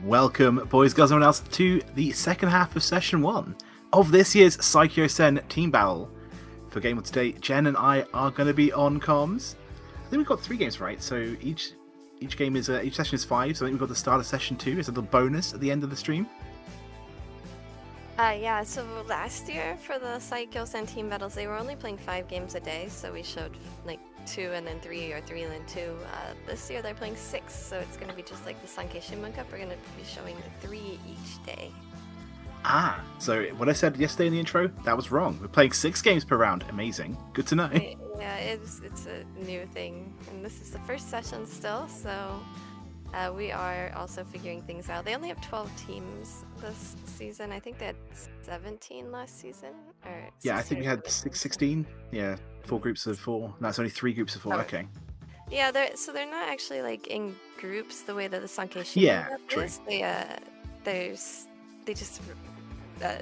Welcome, boys, girls, and everyone else, to the second half of Session 1 of this year's Saikyosen Team Battle. For Game of today, Jenn and I are going to be on comms. I think we've got 3 games right, so each game is each session is 5. So I think we've got the start of Session 2 as a little bonus at the end of the stream. Yeah, so last year for the Saikyosen Team Battles, they were only playing 5 games a day, so we showed like 2 and then 3, or 3 and then 2. This year they're playing 6, so it's going to be just like the Sankei Cup. We're going to be showing 3 each day. Ah, so what I said yesterday in the intro, that was wrong. We're playing 6 games per round. Amazing. Good to know. Yeah, it's a new thing, and this is the first session still, so we are also figuring things out. They only have 12 teams this season. I think they had 17 last season. Or yeah, I think we had 16. Yeah, 4 groups of 4. No, it's only 3 groups of 4. Oh. Okay. Yeah, they're not actually like in groups the way that the Sankei true. is. They just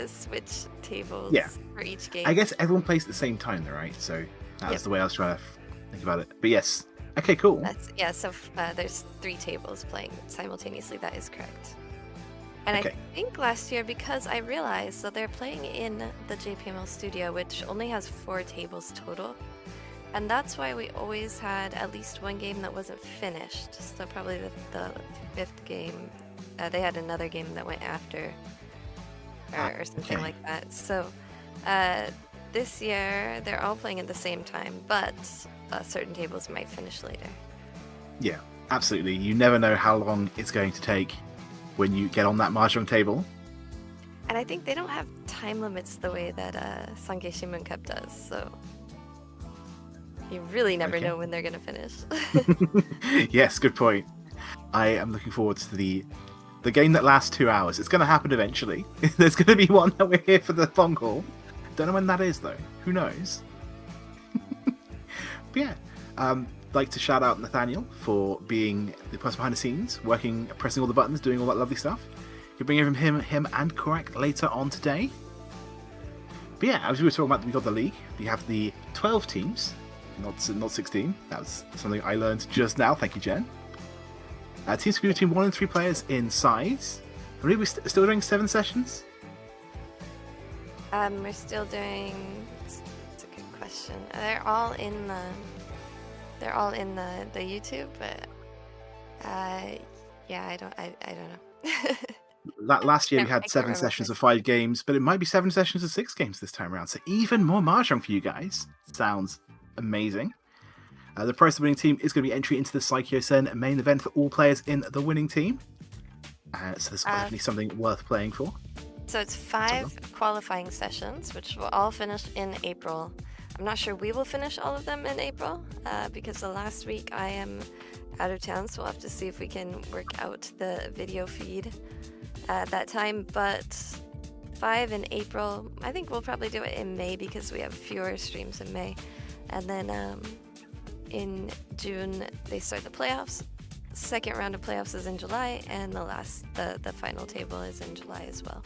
switch tables for each game. I guess everyone plays at the same time, though, right? So that's the way I was trying to think about it. But yes. Okay, cool. So there's 3 tables playing simultaneously. That is correct. And okay. I think last year, because I realized that they're playing in the JPML studio, which only has 4 tables total. And that's why we always had at least 1 game that wasn't finished. So probably the 5th game, they had another game that went after or something like that. So this year, they're all playing at the same time, but certain tables might finish later. Yeah, absolutely. You never know how long it's going to take when you get on that Mahjong table. And I think they don't have time limits the way that Sankei Cup does, so you really never know when they're going to finish. Yes, good point. I am looking forward to the game that lasts 2 hours. It's going to happen eventually. There's going to be one that we're here for the long haul. Don't know when that is, though. Who knows? But yeah, like to shout out Nathanael for being the person behind the scenes, pressing all the buttons, doing all that lovely stuff. You'll bring over him and Corak later on today. But yeah, as we were talking about, we got the league. We have the 12 teams, not 16. That was something I learned just now. Thank you, Jenn. Teams can be between 1 and 3 players in size. I believe we're still doing 7 sessions. We're still doing. It's a good question. They're all in the YouTube, but yeah, I don't know. Last year we had 7 sessions of 5 games, but it might be 7 sessions of 6 games this time around. So even more Mahjong for you guys. Sounds amazing. The prize of the winning team is going to be entry into the Saikyosen main event for all players in the winning team. So this is definitely something worth playing for. So it's 5 qualifying sessions, which will all finish in April. I'm not sure we will finish all of them in April, because the last week I am out of town, so we'll have to see if we can work out the video feed at that time. But 5 in April, I think we'll probably do it in May because we have fewer streams in May. And then in June, they start the playoffs. Second round of playoffs is in July, and the final table is in July as well.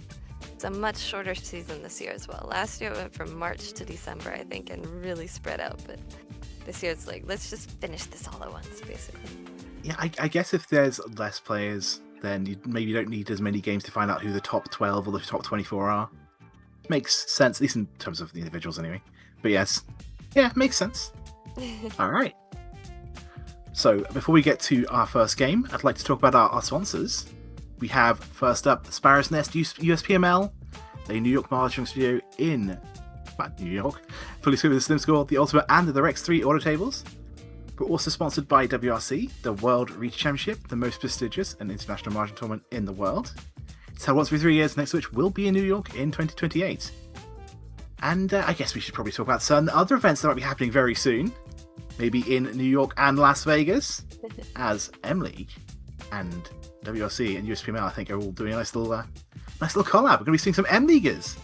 It's a much shorter season this year as well. Last year it went from March to December, I think, and really spread out. But this year it's like, let's just finish this all at once, basically. Yeah, I guess if there's less players, then you maybe don't need as many games to find out who the top 12 or the top 24 are. Makes sense, at least in terms of the individuals anyway. But yes, yeah, makes sense. All right. So before we get to our first game, I'd like to talk about our sponsors. We have, first up, Sparrow's Nest USPML, a New York Mahjong studio in New York, fully equipped with the Slim Score, the Ultimate, and the Rex 3 order tables. We're also sponsored by WRC, the World Riichi Championship, the most prestigious and international Mahjong tournament in the world. It's held once every 3 years, next to which will be in New York in 2028. And I guess we should probably talk about some other events that might be happening very soon. Maybe in New York and Las Vegas, as M-League and WRC and USPML, I think, are all doing a nice little collab. We're going to be seeing some M-Leaguers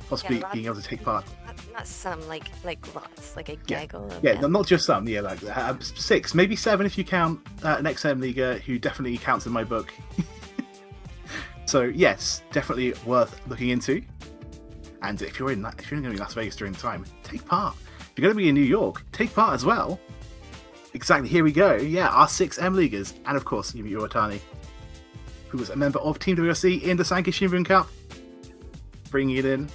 possibly being able to take part. Not some, like lots, like a gaggle of them. Not just some, like 6, maybe 7 if you count an ex-M-Leaguer who definitely counts in my book. So yes, definitely worth looking into. And if you're going to be in Las Vegas during the time, take part. If you're going to be in New York, take part as well. Exactly, here we go. Yeah, our 6 M-Leaguers. And of course, Yuumi Uotani, who was a member of Team WRC in the Saikyosen Cup, bringing it in.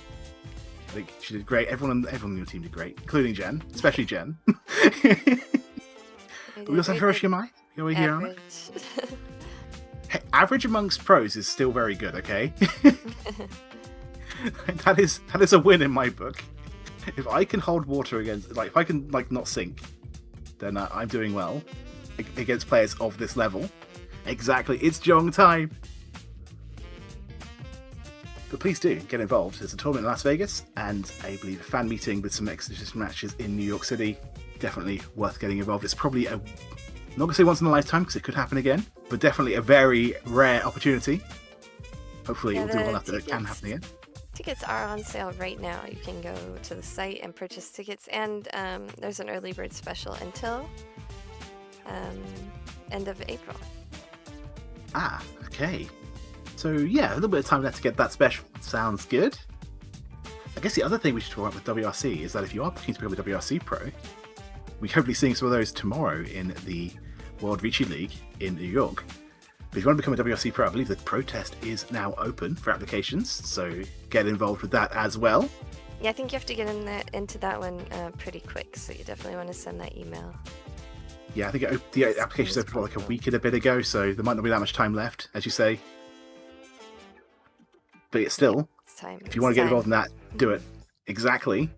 I think she did great. Everyone in your team did great, including Jenn, especially Jenn. We also have Hiroshima. Average. Hey, average amongst pros is still very good, okay? that is a win in my book. If I can hold water against, if I can not sink, then I'm doing well against players of this level. Exactly, it's Jong time. But please do get involved. There's a tournament in Las Vegas and I believe a fan meeting with some exhibition matches in New York City. Definitely worth getting involved. It's probably I'm not going to say once in a lifetime because it could happen again, but definitely a very rare opportunity. Hopefully we'll do one that can happen again. Tickets are on sale right now. You can go to the site and purchase tickets, and there's an early bird special until end of April. Ah, okay. So yeah, a little bit of time left to get that special. Sounds good. I guess the other thing we should talk about with WRC is that if you are looking to become a WRC pro, we're hopefully seeing some of those tomorrow in the World Riichi League in New York. But if you want to become a WRC pro, I believe the pro test is now open for applications, so get involved with that as well. Yeah, I think you have to get into that one pretty quick, so you definitely want to send that email. Yeah, I think the application's open for like a week and a bit ago, so there might not be that much time left, as you say. But it's still, if you want to get involved in that, do it. Exactly.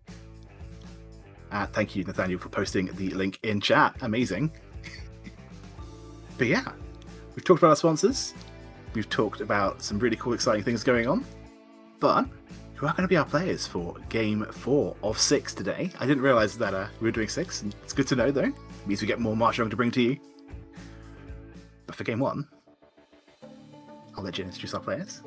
Thank you, Nathanael, for posting the link in chat. Amazing. But yeah, we've talked about our sponsors. We've talked about some really cool, exciting things going on. But who are going to be our players for Game 4 of 6 today? I didn't realise that we were doing 6. And it's good to know, though. It means we get more Mahjong to bring to you. But for Game 1, I'll let Jenn introduce our players.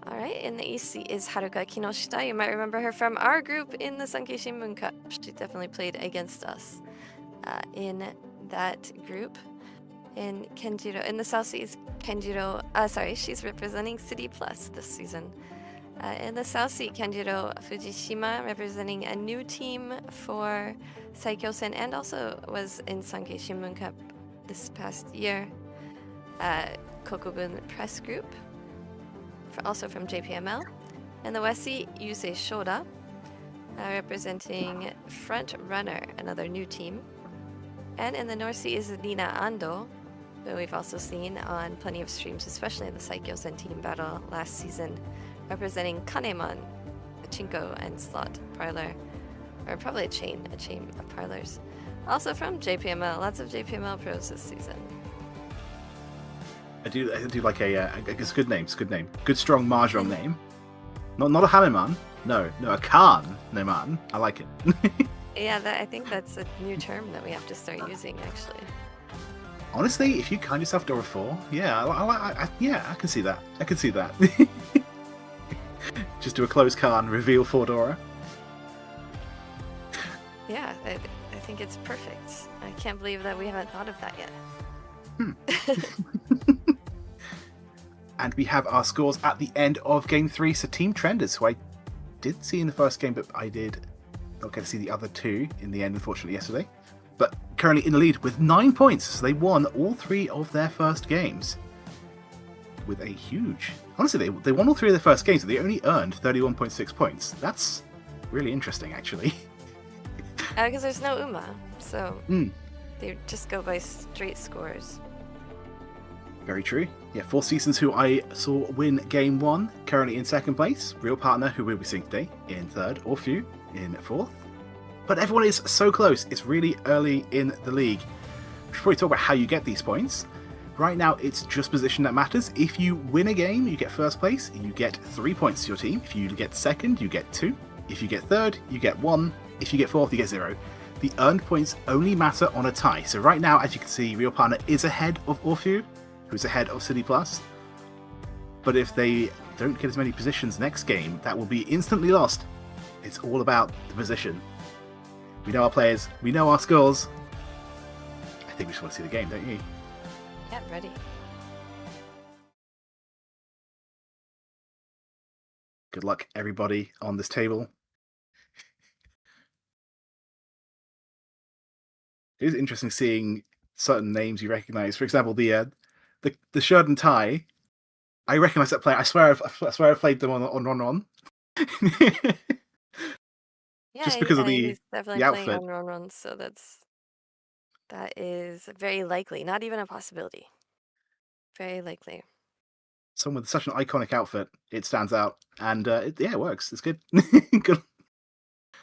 Alright, in the EC is Haruka Kinoshita. You might remember her from our group in the Sankei Shimbun Cup. She definitely played against us in that group. In Kenjiro, in the South Sea is Kenjiro, she's representing City Plus this season. In the South Sea, Kenjiro Fujishima, representing a new team for Saikyosen and also was in Sankei Shimbun Cup this past year. Kokubun Press Group, also from JPML. In the West Sea, Yusei Shoda, representing Front Runner, another new team. And in the North Sea is Rina Ando, who we've also seen on plenty of streams, especially in the Saikyosen Team Battle last season, representing Kaneman, a Chinko and slot parlor, or probably a chain of parlors. Also from JPML, lots of JPML pros this season. I do like it's a good name. It's a good name. Good strong Mahjong name. Not a Haneman. No, a Kaneman. I like it. Yeah, I think that's a new term that we have to start using, actually. Honestly, if you kind yourself Dora 4, yeah, I can see that. I can see that. Just do a closed Khan, reveal 4 Dora. Yeah, I think it's perfect. I can't believe that we haven't thought of that yet. And we have our scores at the end of Game 3. So Team Trenders, who I did see in the first game, but I did not get to see the other 2 in the end, unfortunately, yesterday. But currently in the lead with 9 points. So they won all 3 of their first games. With a huge... Honestly, they won all 3 of their first games, but they only earned 31.6 points. That's really interesting, actually. Because there's no Uma, so they just go by straight scores. Very true. Yeah, 4 Seasons, who I saw win Game 1, currently in 2nd place. Real Partner, who we'll be seeing today, in 3rd. Orfeu in 4th. But everyone is so close. It's really early in the league. We should probably talk about how you get these points. Right now, it's just position that matters. If you win a game, you get 1st place. You get 3 points to your team. If you get 2nd, you get 2. If you get 3rd, you get 1. If you get 4th, you get 0. The earned points only matter on a tie. So right now, as you can see, Real Partner is ahead of Orfeu, who's ahead of City Plus. But if they don't get as many positions next game, that will be instantly lost. It's all about the position. We know our players, we know our scores. I think we just want to see the game, don't you? Yeah, ready. Good luck, everybody on this table. It is interesting seeing certain names you recognize. For example, the shirt and tie I recognize that player. I swear I've played them on Ron. Yeah, Just because of he's the definitely playing outfit. on Ron, so that is very likely, not even a possibility. Very likely. Someone with such an iconic outfit, it stands out, and it works. It's good. Good.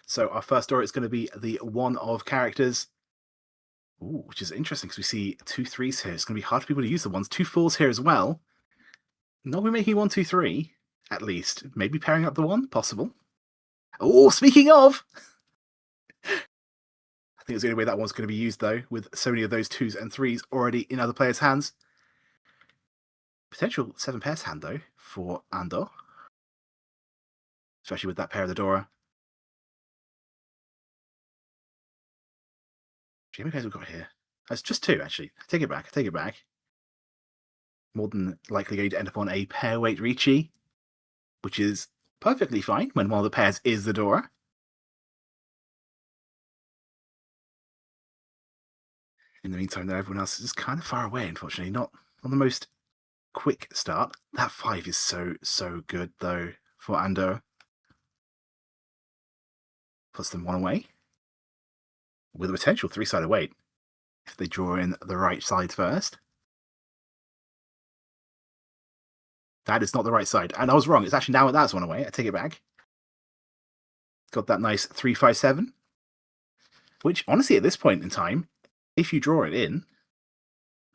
So our first story is going to be the one of characters. Ooh, which is interesting because we see 2 3s here. It's going to be hard for people to use the ones. 2 4s here as well. Not be making 1 2 3 at least. Maybe pairing up the 1, possible. Oh, speaking of, I think it's the only way that one's going to be used though, with so many of those 2s and 3s already in other players' hands. Potential 7 pairs hand though for Ando, especially with that pair of the Dora. How many pairs have we got here? That's just 2 actually. I take it back. More than likely going to end up on a pair weight Riichi, which is perfectly fine when one of the pairs is the Dora. In the meantime, though, everyone else is kind of far away, unfortunately. Not on the most quick start. That 5 is so good, though, for Ando. Puts them 1 away. With a potential 3-sided weight, if they draw in the right side first. That is not the right side. And I was wrong. It's actually now that's 1 away. I take it back. It's got that nice 3-5-7. Which, honestly, at this point in time, if you draw it in,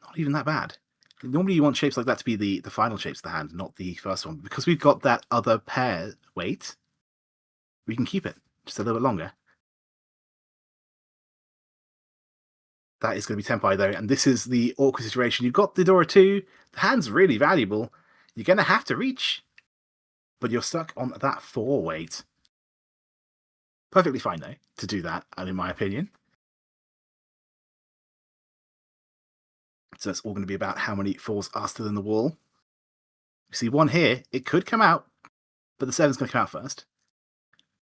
not even that bad. Normally you want shapes like that to be the final shapes of the hand, not the first one. Because we've got that other pair weight, we can keep it just a little bit longer. That is going to be Tenpai, though, and this is the awkward situation. You've got the Dora 2, the hand's really valuable. You're going to have to reach, but you're stuck on that 4 weight. Perfectly fine, though, to do that, in my opinion. So it's all going to be about how many 4s are still in the wall. You see 1 here, it could come out, but the 7's going to come out first,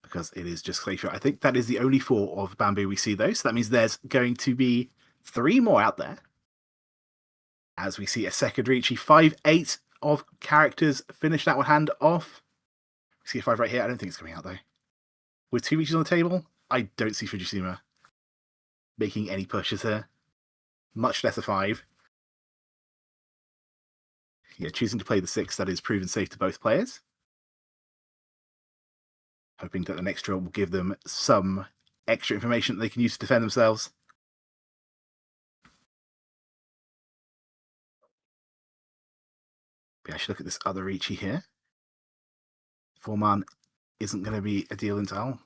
because it is just Glacier. I think that is the only 4 of Bamboo we see, though, so that means there's going to be 3 more out there. As we see a second Riichi, 5-8 of characters finish that one hand off. We see a 5 right here. I don't think it's coming out, though. With 2 Riichis on the table, I don't see Fujishima making any pushes here. Much less a 5. Yeah, choosing to play the 6 that is proven safe to both players. Hoping that the next draw will give them some extra information that they can use to defend themselves. But I should look at this other Riichi here. 4-man isn't going to be a deal until.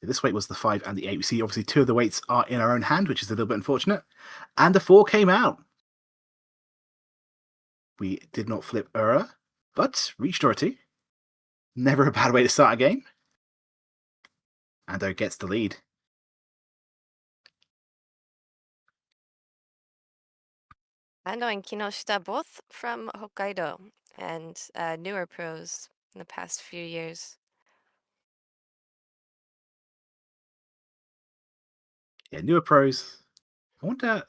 This weight was the 5 and the 8. We see obviously 2 of the weights are in our own hand, which is a little bit unfortunate. And the 4 came out. We did not flip Ura, but reached Dora 2. Never a bad way to start a game. Ando gets the lead. Ando and Kinoshita, both from Hokkaido, and newer pros in the past few years. Yeah, newer pros. I wonder.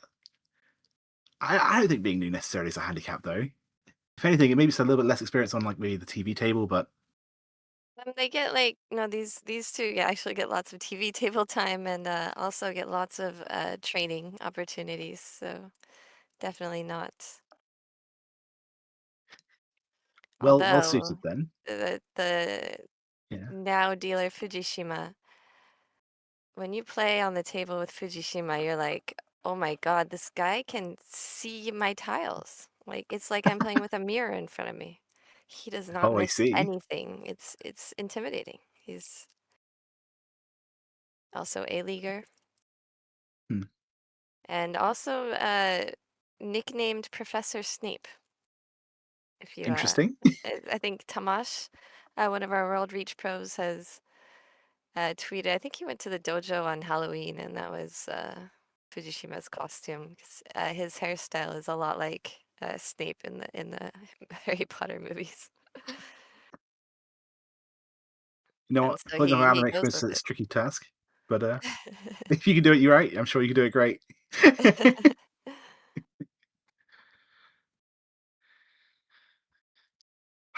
I don't think being new necessarily is a handicap, though. If anything, it maybe it's a little bit less experience on like maybe the TV table, but They get like these two actually get lots of TV table time and also get lots of training opportunities. So definitely not. well Although suited then. the Yeah. now dealer Fujishima, when you play on the table with Fujishima, you're like, oh my God, this guy can see my tiles. Like it's like I'm playing with a mirror in front of me. He does not Oh, I miss see. anything. It's intimidating. He's also a leaguer. Hmm. And also nicknamed Professor Snape. If you, Interesting. I think Tamash, one of our World Reach pros, has tweeted. I think he went to the dojo on Halloween, and that was Fujishima's costume. 'Cause, his hairstyle is a lot like Snape in the Harry Potter movies, You know and what? so Pulling off he anime goes experience with is it. a tricky task, but if you can do it, you're right. I'm sure you can do it great.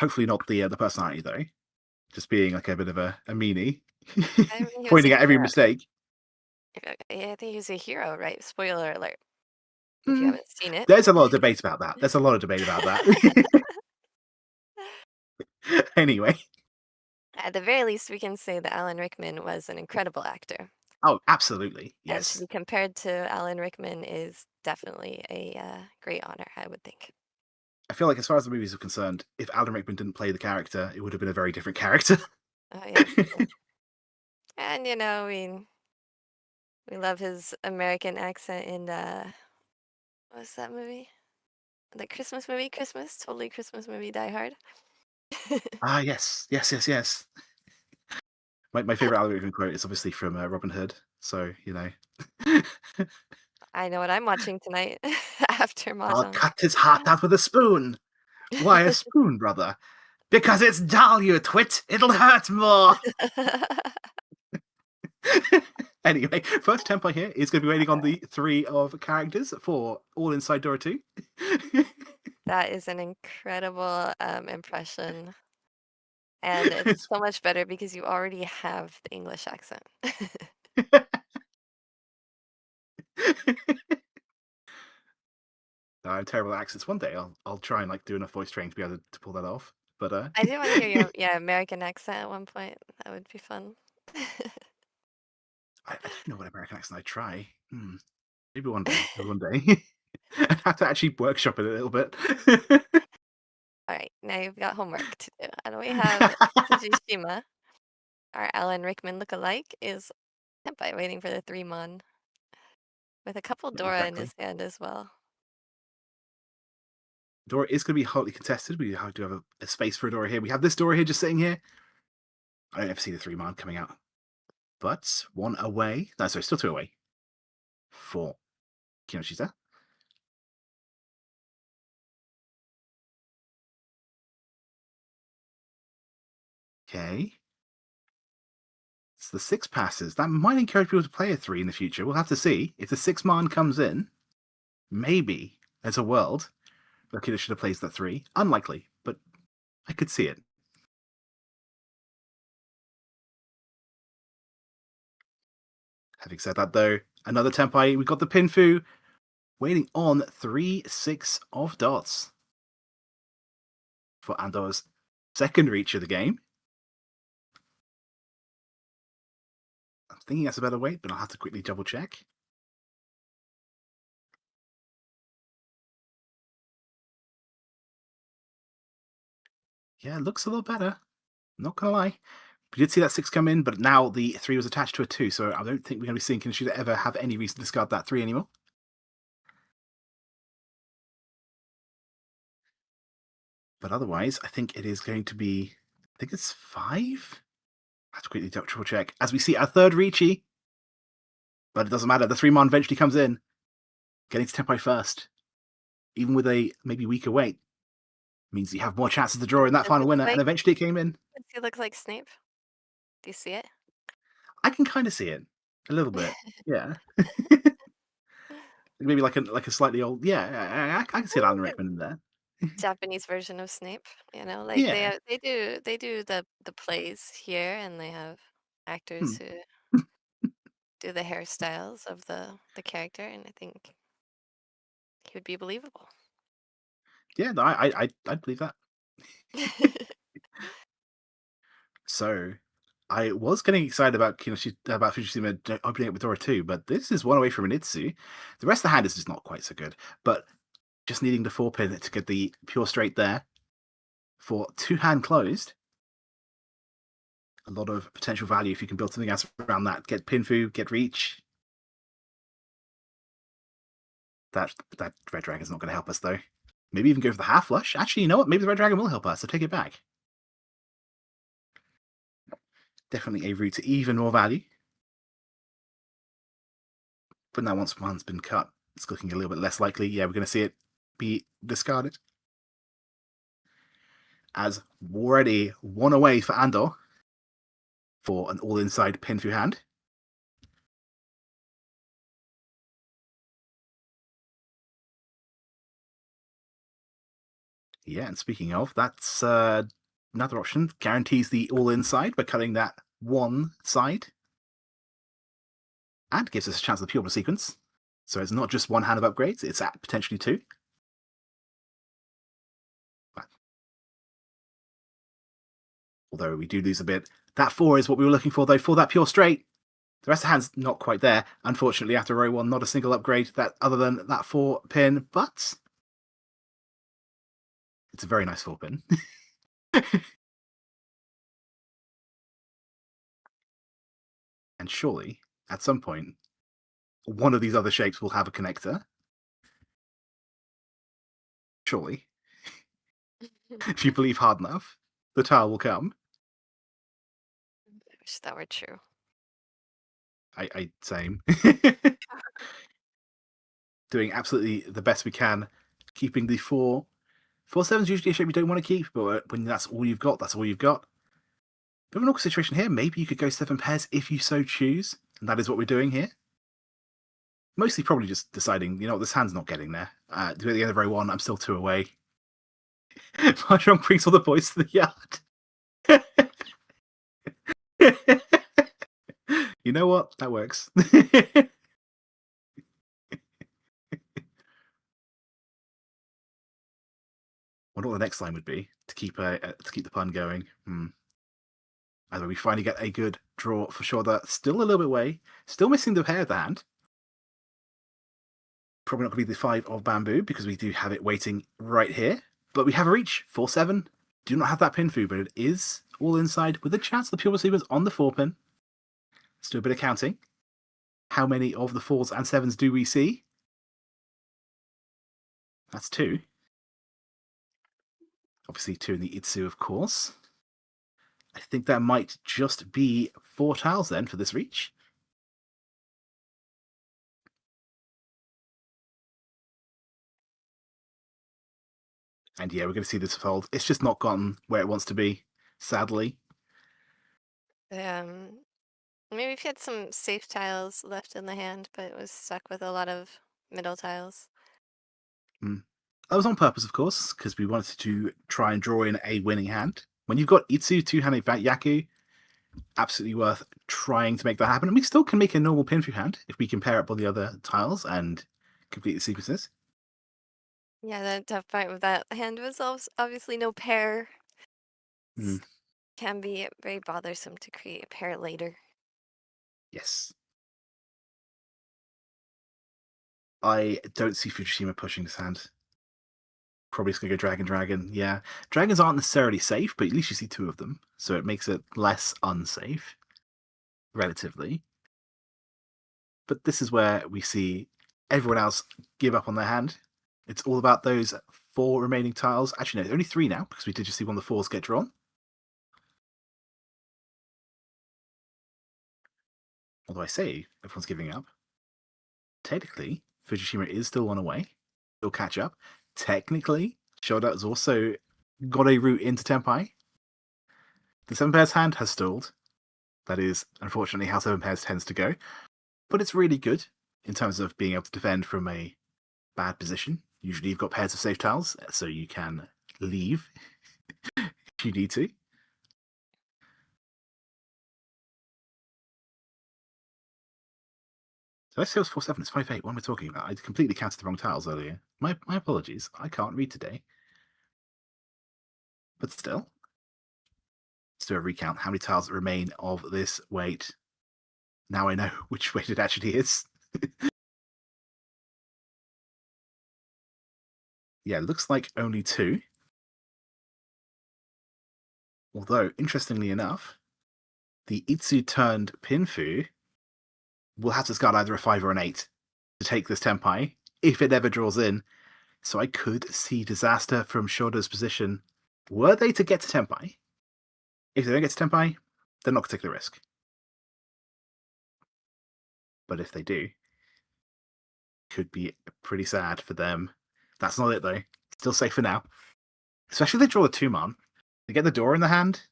Hopefully not the personality though. Just being like a bit of a meanie, I mean, he was a pointing at every hero. mistake. I think he was a hero, right? Spoiler alert, if you Mm, haven't seen it. there's a lot of debate about that. There's a lot of debate about that. Anyway. At the very least, we can say that Alan Rickman was an incredible actor. Oh, absolutely. And to Yes. be compared to Alan Rickman is definitely a great honor, I would think. I feel like as far as the movies are concerned, if Alan Rickman didn't play the character, it would have been a very different character. Oh yeah, for sure. And we love his American accent in what's that movie? The Christmas movie, Christmas, totally Christmas movie, Die Hard. Ah, yes. Yes, yes, yes. My favorite Alan Rickman quote is obviously from Robin Hood. So, I know what I'm watching tonight after I'll Mahjong. cut his heart out with a spoon. Why a spoon, brother? Because it's dull, you twit. It'll hurt more. Anyway, first tempo here is going to be waiting on the 3 of characters for All Inside Dora 2. That is an incredible impression. And it's so much better because you already have the English accent. I have terrible accents. One day I'll try and do enough voice training to be able to pull that off. But I do want to hear your American accent at one point. That would be fun. I don't know what American accent I try. Maybe one day. Maybe one day. I'd have to actually workshop it a little bit. All right, now you've got homework to do. And we have Fujishima, our Alan Rickman lookalike, is senpai waiting for the 3-mon with a couple Dora in Exactly. his hand as well. Dora is going to be hotly contested. We do have a space for a Dora here. We have this Dora here just sitting here. I don't ever see the 3-man coming out. But 1 away. No, sorry, still 2 away. For Kinoshita. Okay. It's the 6 passes. That might encourage people to play a 3 in the future. We'll have to see. If the 6-man comes in, maybe there's a world where Kinoshita plays that 3. Unlikely, but I could see it. Having said that, though, another Tenpai. We've got the Pinfu waiting on 3-6 of dots for Ando's second reach of the game. I'm thinking that's a better weight, but I'll have to quickly double check. Yeah, it looks a little better. Not gonna lie. We did see that 6 come in, but now the 3 was attached to a 2, so I don't think we're going to be seeing Kinoshita ever have any reason to discard that 3 anymore. But otherwise, I think it is going to be... I think it's 5? I have to quickly triple check. As we see our third Riichi. But it doesn't matter. The 3-man eventually comes in. Getting to Tenpai first. Even with a maybe weaker weight. Means you have more chances to draw in that final winner. And eventually it came in. Does he look like Snape? Do you see it? I can kind of see it. A little bit. Yeah. Maybe like a slightly old... Yeah, I can see Alan Rickman in there. Japanese version of Snape, like Yeah. they do the plays here, and they have actors who do the hairstyles of the character, and I think he would be believable. Yeah, no, I'd believe that. So, I was getting excited about Fujishima opening up with Dora 2, but this is 1 away from an Itsu. The rest of the hand is just not quite so good, but just needing the 4-pin to get the pure straight there for 2-hand closed. A lot of potential value if you can build something else around that. Get Pinfu, get Reach. That Red Dragon's not going to help us, though. Maybe even go for the half flush. Actually, you know what? Maybe the Red Dragon will help us, so take it back. Definitely a route to even more value. But now once one's been cut, it's looking a little bit less likely. Yeah, we're going to see it be discarded. As already 1 away for Ando for an all-inside Pinfu hand. Yeah, and speaking of, that's another option. Guarantees the all-in side by cutting that one side. And gives us a chance of the pure sequence. So it's not just one hand of upgrades, it's at potentially two. Although we do lose a bit. That 4 is what we were looking for, though, for that pure straight. The rest of the hand's not quite there. Unfortunately, after row 1, not a single upgrade that other than that 4 pin, but it's a very nice 4 pin. And surely, at some point, one of these other shapes will have a connector. Surely. If you believe hard enough, the tile will come. I wish that were true. Same. Doing absolutely the best we can, keeping the 4. 4/7's usually a shape you don't want to keep, but when that's all you've got, that's all you've got. Bit of an awkward situation here. Maybe you could go 7 pairs if you so choose, and that is what we're doing here. Mostly probably just deciding, this hand's not getting there. At the end of row 1, I'm still 2 away. Mahjong brings all the boys to the yard. You know what? That works. Wonder what the next line would be to keep the pun going. Either we finally get a good draw for Shoda, still a little bit away, still missing the pair of the hand. Probably not going to be the 5 of bamboo because we do have it waiting right here. But we have a reach, 4/7. Do not have that pin through, but it is all inside with a chance of the pure receivers on the 4 pin. Let's do a bit of counting. How many of the 4s and 7s do we see? That's 2. Obviously 2 in the Itsu, of course. I think that might just be 4 tiles then for this reach. And yeah, we're going to see this fold. It's just not gotten where it wants to be, sadly. Maybe if you had some safe tiles left in the hand, but it was stuck with a lot of middle tiles. That was on purpose, of course, because we wanted to try and draw in a winning hand. When you've got Itsu, 2-handed Yaku, absolutely worth trying to make that happen. And we still can make a normal pin through hand if we can pair up all the other tiles and complete the sequences. Yeah, the tough part with that hand was obviously no pair. Can be very bothersome to create a pair later. Yes. I don't see Fujishima pushing this hand. Probably just going to go Dragon. Yeah. Dragons aren't necessarily safe, but at least you see 2 of them. So it makes it less unsafe, relatively. But this is where we see everyone else give up on their hand. It's all about those 4 remaining tiles. Actually, no, only 3 now, because we did just see one of the 4s get drawn. Although I say everyone's giving up. Technically, Fujishima is still 1 away. He'll catch up. Technically, Shoda has also got a route into Tenpai. The 7 pairs hand has stalled. That is, unfortunately, how 7 pairs tends to go. But it's really good in terms of being able to defend from a bad position. Usually you've got pairs of safe tiles, so you can leave if you need to. So let's say it was 4/7, it's 5/8. What am I talking about? I completely counted the wrong tiles earlier. My apologies. I can't read today. But still, let's do a recount. How many tiles remain of this weight? Now I know which weight it actually is. Yeah, it looks like only 2. Although, interestingly enough, the Itsu turned Pinfu will have to discard either a 5 or an 8 to take this Tenpai if it ever draws in. So I could see disaster from Shoda's position were they to get to Tenpai. If they don't get to Tenpai, they're not going to take the risk. But if they do, could be pretty sad for them. That's not it, though. Still safe for now. Especially if they draw a 2-man. They get the door in the hand.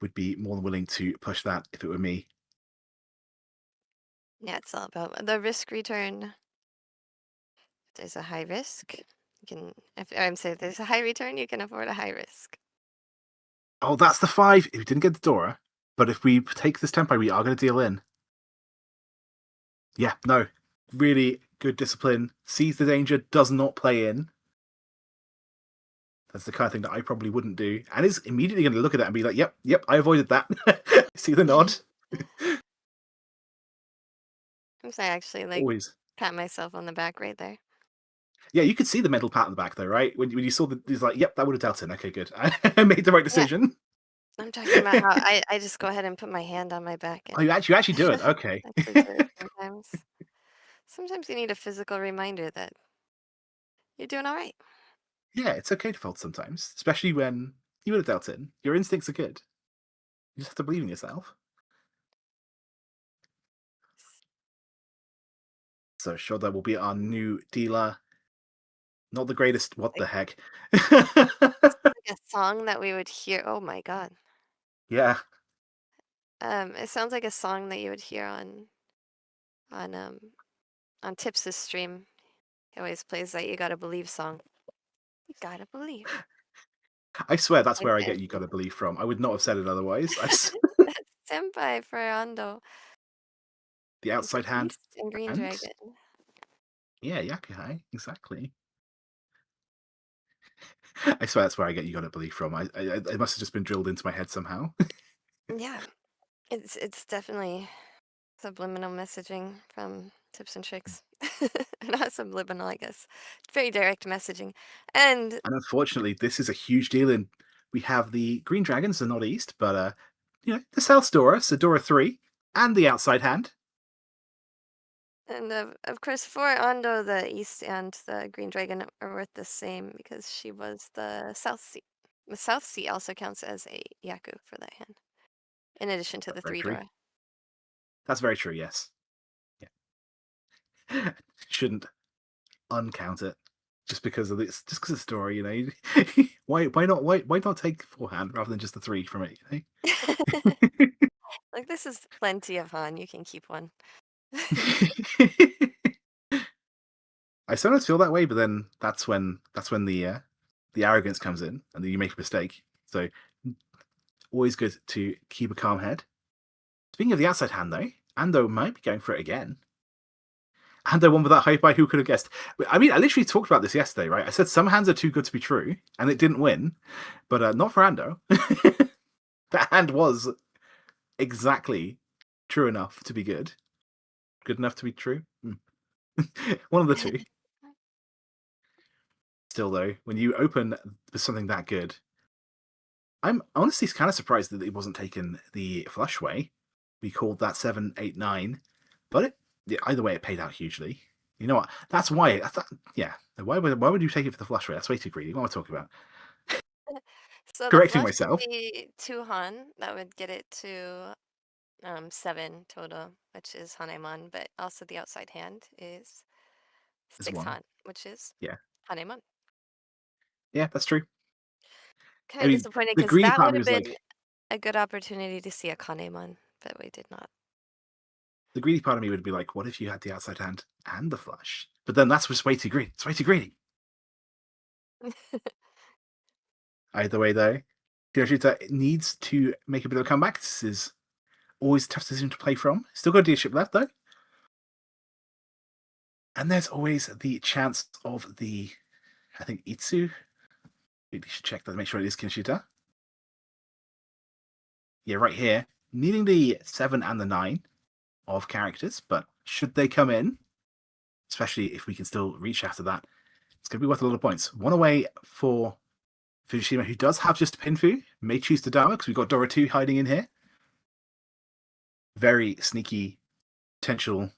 Would be more than willing to push that if it were me. Yeah, it's all about the risk return. There's a high risk. You can, if I'm saying there's a high return, you can afford a high risk. Oh, that's the 5. If we didn't get the Dora, but if we take this tempo, we are going to deal in. Yeah, no. Really good discipline. Sees the danger, does not play in. That's the kind of thing that I probably wouldn't do. And is immediately going to look at it and be like, yep, I avoided that. See the nod? I'm sorry, actually, like, Always. pat myself on the back right there. Yeah, you could see the mental pat in the back, though, right? When you saw he's like, yep, that would have dealt in. Okay, good. I made the right decision. I'm talking about how I just go ahead and put my hand on my back. Oh, you actually do it. Okay. Actually do it sometimes. Sometimes you need a physical reminder that you're doing all right. Yeah, it's okay to fold sometimes, especially when you would have dealt in. Your instincts are good. You just have to believe in yourself. So Shoda will be our new dealer. Not the greatest. What the heck? Like a song that we would hear. Oh my god. Yeah. It sounds like a song that you would hear on Tips' stream. He always plays that "You Gotta Believe" song. You gotta believe. I swear that's where I Okay. get "You Gotta Believe" from. I would not have said it otherwise. That's senpai for Ando. The outside hand. Beast and Green And Dragon. yeah, Yakuhai, exactly. I swear that's where I get "You Gotta Believe" from. It must have just been drilled into my head somehow. Yeah, it's definitely subliminal messaging from Tips and Tricks. Not subliminal, I guess. Very direct messaging. And And unfortunately, this is a huge deal. And we have the Green Dragons, the Northeast, but the South Dora, so Dora 3, and the outside hand. And of course, for Ando, the East and the Green Dragon are worth the same because she was the South Sea. The South Sea also counts as a Yaku for that hand, in addition to That's the very 3 true. Dora. That's very true, yes. Yeah. Shouldn't uncount it just because of this, just because of the story, why not take forehand rather than just the 3 from it, Like, this is plenty of Han, you can keep one. I sometimes feel that way, but then that's when the arrogance comes in, and then you make a mistake. So always good to keep a calm head. Speaking of the outside hand, though, Ando might be going for it again. Ando won with that high by who could have guessed? I mean, I literally talked about this yesterday, right? I said some hands are too good to be true, and it didn't win, but not for Ando. That hand was exactly true enough to be good. Good enough to be true. One of the two. Still, though, when you open with something that good, I'm honestly kind of surprised that it wasn't taken the flush way. We called that 7, 8, 9, but either way, it paid out hugely. You know what? That's why. Yeah. Why would you take it for the flush way? That's way too greedy. What am I talking about? So the Correcting flush would myself. be 2 Han. That would get it to 7 total, which is Haneman, but also the outside hand is Is 6 1. Han, which is Yeah. Haneman. Yeah, that's true. Kind I of mean, disappointed the because greedy that part of would me have was been like, a good opportunity to see a Kaneman, but we did not. the greedy part of me would be like, what if you had the outside hand and the flush? But then that's just way too greedy. It's way too greedy. Either way, though, Kinoshita needs to make a bit of a comeback. This is always a tough decision to play from. Still got a leadership left, though. And there's always the chance of the, I think, Itsu. You should check that, make sure it is Kinoshita. Yeah, right here. Needing the 7 and the 9 of characters, but should they come in, especially if we can still reach after that, it's going to be worth a lot of points. One away for Fujishima, who does have just Pinfu, may choose to Dama because we've got Dora 2 hiding in here. Very sneaky potential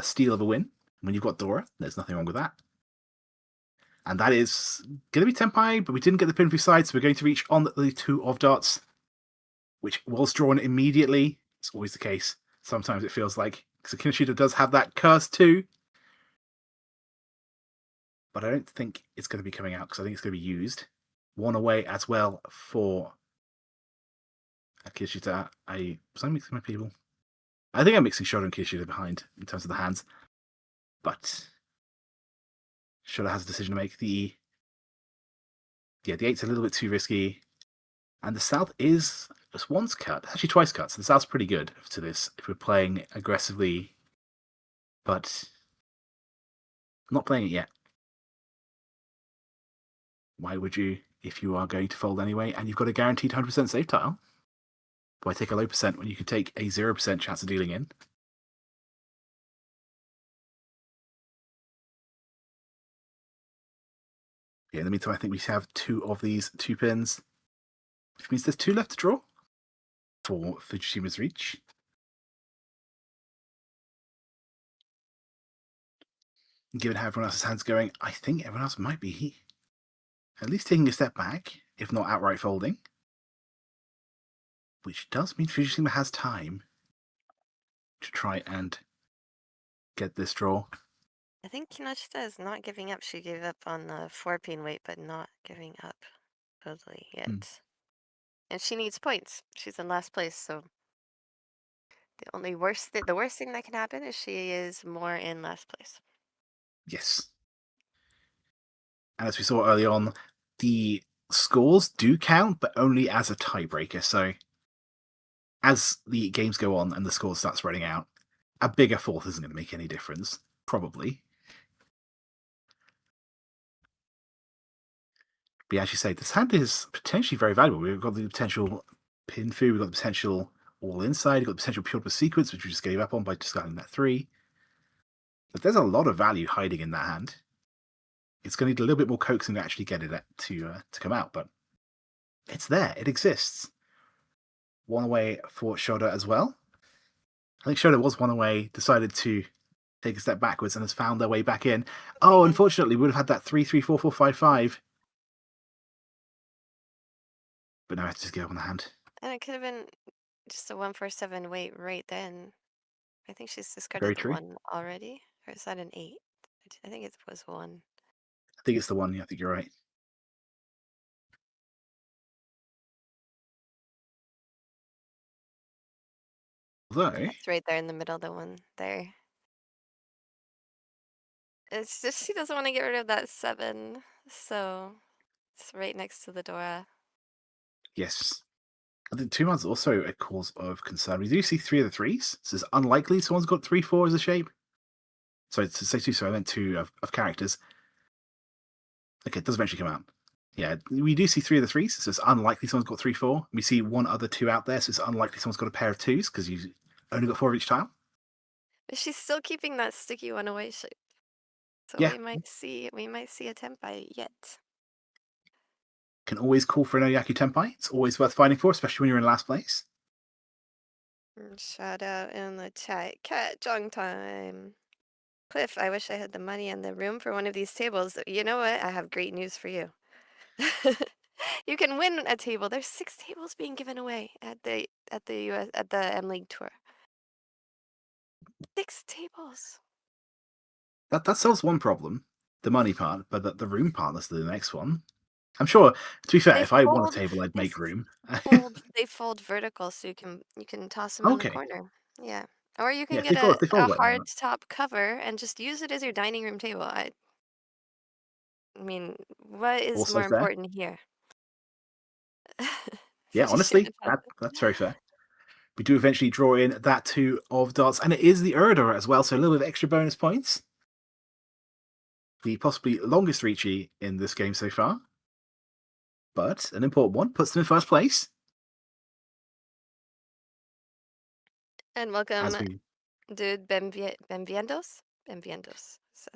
steal of a win. When you've got Dora, there's nothing wrong with that. And that is going to be Tenpai, but we didn't get the Pinfu side, so we're going to reach on the 2 of darts, which was drawn immediately. It's always the case. Sometimes it feels like, because Kinoshita does have that curse too. But I don't think it's going to be coming out because I think it's going to be used. One away as well for Kinoshita. Was I mixing my people? I think I'm mixing Shoda and Kinoshita behind in terms of the hands. But Shoda has a decision to make. The 8's a little bit too risky. And the South is just once cut, actually twice cut, so the South's pretty good to this if we're playing aggressively, but not playing it yet. Why would you if you are going to fold anyway and you've got a guaranteed 100% safe tile? Why take a low percent when you can take a 0% chance of dealing in? Yeah, in the meantime, I think we have 2 of these 2 pins, which means there's 2 left to draw for Fujishima's Reach. Given how everyone else's hand's going, I think everyone else might be at least taking a step back, if not outright folding. Which does mean Fujishima has time to try and get this draw. I think Kinoshita is not giving up. She gave up on the 4-pin weight, but not giving up totally yet. And she needs points. She's in last place, so the worst thing that can happen is she is more in last place. Yes. And as we saw early on, the scores do count, but only as a tiebreaker. So as the games go on and the scores start spreading out, a bigger fourth isn't going to make any difference, probably. But as you say, this hand is potentially very valuable. We've got the potential pin fu, we've got the potential all inside, we've got the potential pure sequence, which we just gave up on by discarding that 3. But there's a lot of value hiding in that hand. It's going to need a little bit more coaxing to actually get it to come out, but it's there. It exists. One away for Shoda as well. I think Shoda was one away, decided to take a step backwards and has found their way back in. Oh, unfortunately, we would have had that 3-3-4-4-5-5. But now I have to just give up on the hand. And it could have been just a 1-4-7 weight right then. I think she's Very discarded the true. 1 already. Or is that an 8? I think it was 1. I think it's the 1. Yeah, I think you're right. Although, It's right there in the middle, the 1 there. It's just she doesn't want to get rid of that 7, so it's right next to the Dora. yes. I think 2 man's also a cause of concern. We do see 3 of the 3s, so it's unlikely someone's got 3-4 as a shape. Sorry, to say 2, so I meant 2 of characters. Okay, it does eventually come out. Yeah, we do see 3 of the 3s, so it's unlikely someone's got 3-4. We see 1 other 2 out there, so it's unlikely someone's got a pair of 2s because you only got 4 of each tile. But she's still keeping that sticky 1 away shape. So Yeah. we might see a tempai yet. Can always call for an Oyaku Tenpai. It's always worth fighting for, especially when you're in last place. Shout out in the chat. Keijun time. Cliff, I wish I had the money and the room for one of these tables. You know what? I have great news for you. You can win a table. There's 6 tables being given away at the M League tour. 6 tables. That solves one problem, the money part, but the room part is the next one. I'm sure, to be fair, if I won a table, I'd make room. They fold vertical, so you can toss them in the Okay. corner. Yeah. Or you Yeah, can if they get fold, a like hard that. top cover and just use it as your dining room table. I mean, what is Also more fair. important here? Yeah, honestly, that's very fair. We do eventually draw in that 2 of dots, and it is the Urdor as well, so a little bit of extra bonus points. The possibly longest Riichi in this game so far, but an important one, puts them in first place. And welcome, dude, Benviendos? Benviendos. So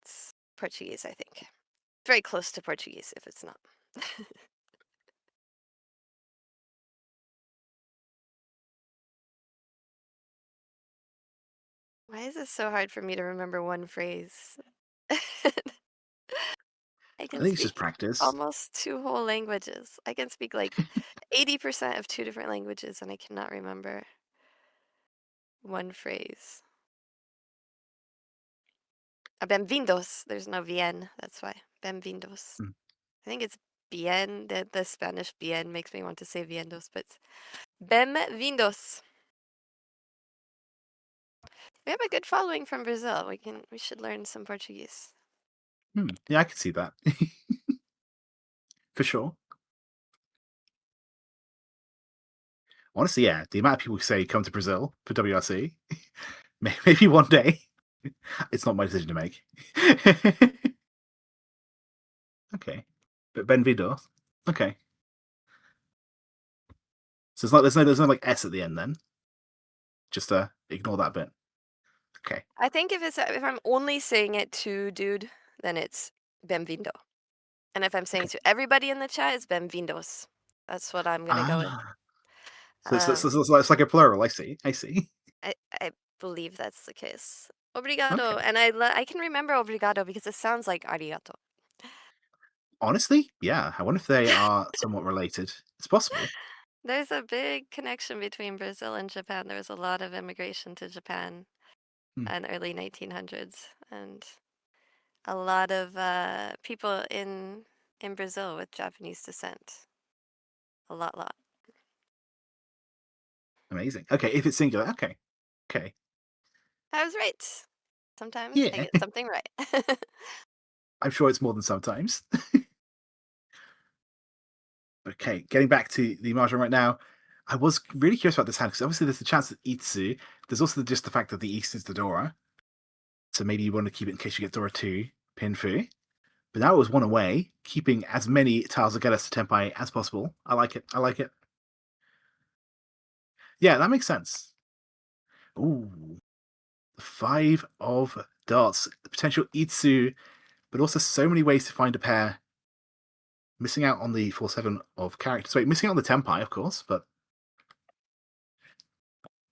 it's Portuguese, I think. Very close to Portuguese, if it's not. Why is it so hard for me to remember one phrase? I can think it's speak just practice. almost 2 whole languages. I can speak like 80% of 2 different languages, and I cannot remember one phrase. Benvindos. There's no bien. That's why. Benvindos. I think it's bien. The Spanish bien makes me want to say viendos, but it's benvindos. We have a good following from Brazil. We should learn some Portuguese. Yeah, I can see that. For sure. Honestly, yeah, the amount of people who say come to Brazil for WRC, maybe one day. It's not my decision to make. Okay. But Benvido. Okay. So it's like there's no like S at the end then. Just ignore that bit. Okay. I think if I'm only saying it to dude, then it's bem-vindo. And if I'm saying Okay. to everybody in the chat, it's bem-vindos. That's what I'm gonna go with. So it's like a plural. I see. I see. I believe that's the case. Obrigado, Okay. and I can remember obrigado because it sounds like arigato. Honestly, yeah. I wonder if they are somewhat related. It's possible. There's a big connection between Brazil and Japan. There was a lot of immigration to Japan Hmm. in the early 1900s, and a lot of people in Brazil with Japanese descent. A lot. Amazing. Okay, if it's singular, okay. Okay. I was right. Sometimes I Yeah. get something right. I'm sure it's more than sometimes. Okay, getting back to the Mahjong right now. I was really curious about this hand because obviously there's the chance that Itsu. There's also just the fact that the East is the Dora. So maybe you want to keep it in case you get Dora 2, Pinfu. But now it was one away, keeping as many tiles of Gedas to Tenpai as possible. I like it. I like it. Yeah, that makes sense. Ooh. 5 of darts. Potential Itsu, but also so many ways to find a pair. Missing out on the 4-7 of characters. Wait, missing out on the Tenpai, of course, but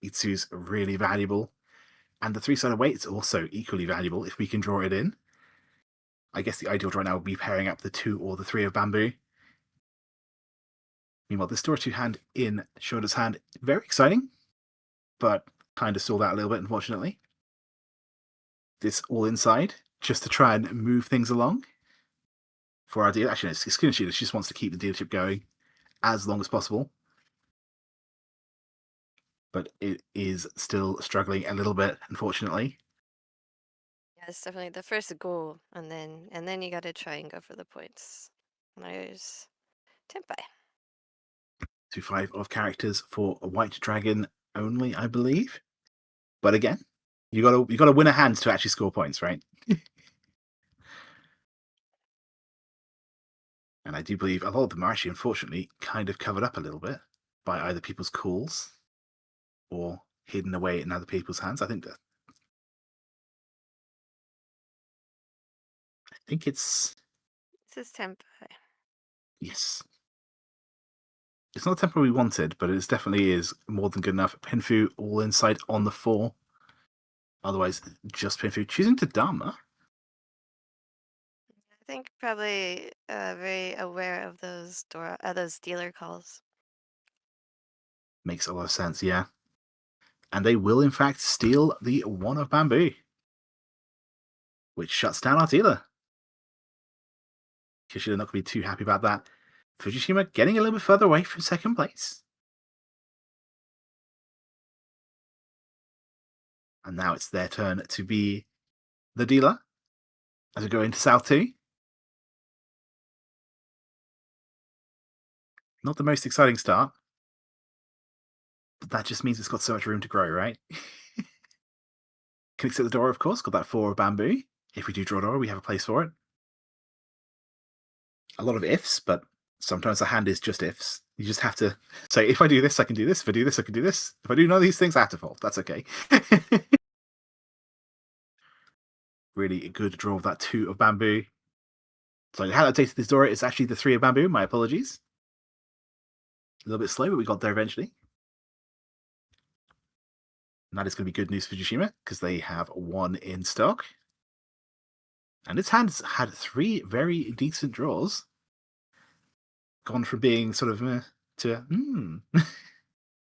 Itsu's really valuable. And the 3-sided weight is also equally valuable if we can draw it in. I guess the ideal right now would be pairing up the 2 or the 3 of bamboo. Meanwhile, the Dora 2 hand in Shoda's hand, very exciting, but kind of stalled out a little bit, unfortunately. This all inside, just to try and move things along for our deal. Actually, it's Kinoshita. She just wants to keep the dealership going as long as possible. But it is still struggling a little bit, unfortunately. Yeah, it's definitely the first goal, and then you gotta try and go for the points. There's Tenpai. 2-5 of characters for a white dragon only, I believe. But again, you gotta win a hand to actually score points, right? And I do believe a lot of them are actually, unfortunately, kind of covered up a little bit by either people's calls or hidden away in other people's hands. I think it's This is Tenpai. yes. It's not the tempo we wanted, but it definitely is more than good enough. Pinfu all inside on the 4. Otherwise, just Pinfu choosing to Dharma. I think probably very aware of those those dealer calls. Makes a lot of sense, yeah. And they will, in fact, steal the 1 of bamboo, which shuts down our dealer. Kishida not going to be too happy about that. Fujishima getting a little bit further away from second place. And now it's their turn to be the dealer as we go into South 2. Not the most exciting start, but that just means it's got so much room to grow, right? Can accept the Dora, of course. Got that 4 of bamboo. If we do draw Dora, we have a place for it. A lot of ifs, but sometimes the hand is just ifs. You just have to say, if I do this, I can do this. If I do this, I can do this. If I do none of these things, I have to fold. That's okay. Really good draw of that 2 of bamboo. So how I tasted this Dora is actually the 3 of bamboo. My apologies. A little bit slow, but we got there eventually. And that is going to be good news for Fujishima because they have 1 in stock. And its hand's had 3 very decent draws. Gone from being sort of to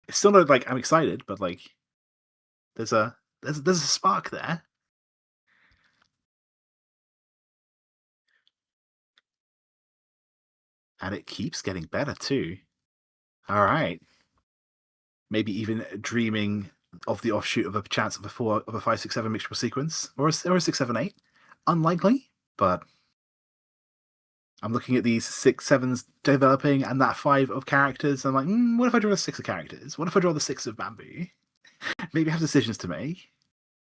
It's still not like I'm excited, but like there's a spark there. And it keeps getting better too. All right. Maybe even dreaming of the offshoot of a chance of a 5-6-7 mixture sequence or a 6-7-8. Unlikely, but I'm looking at these 6-7s developing and that 5 of characters. I'm like, what if I draw a 6 of characters? What if I draw the 6 of bamboo? Maybe I have decisions to make.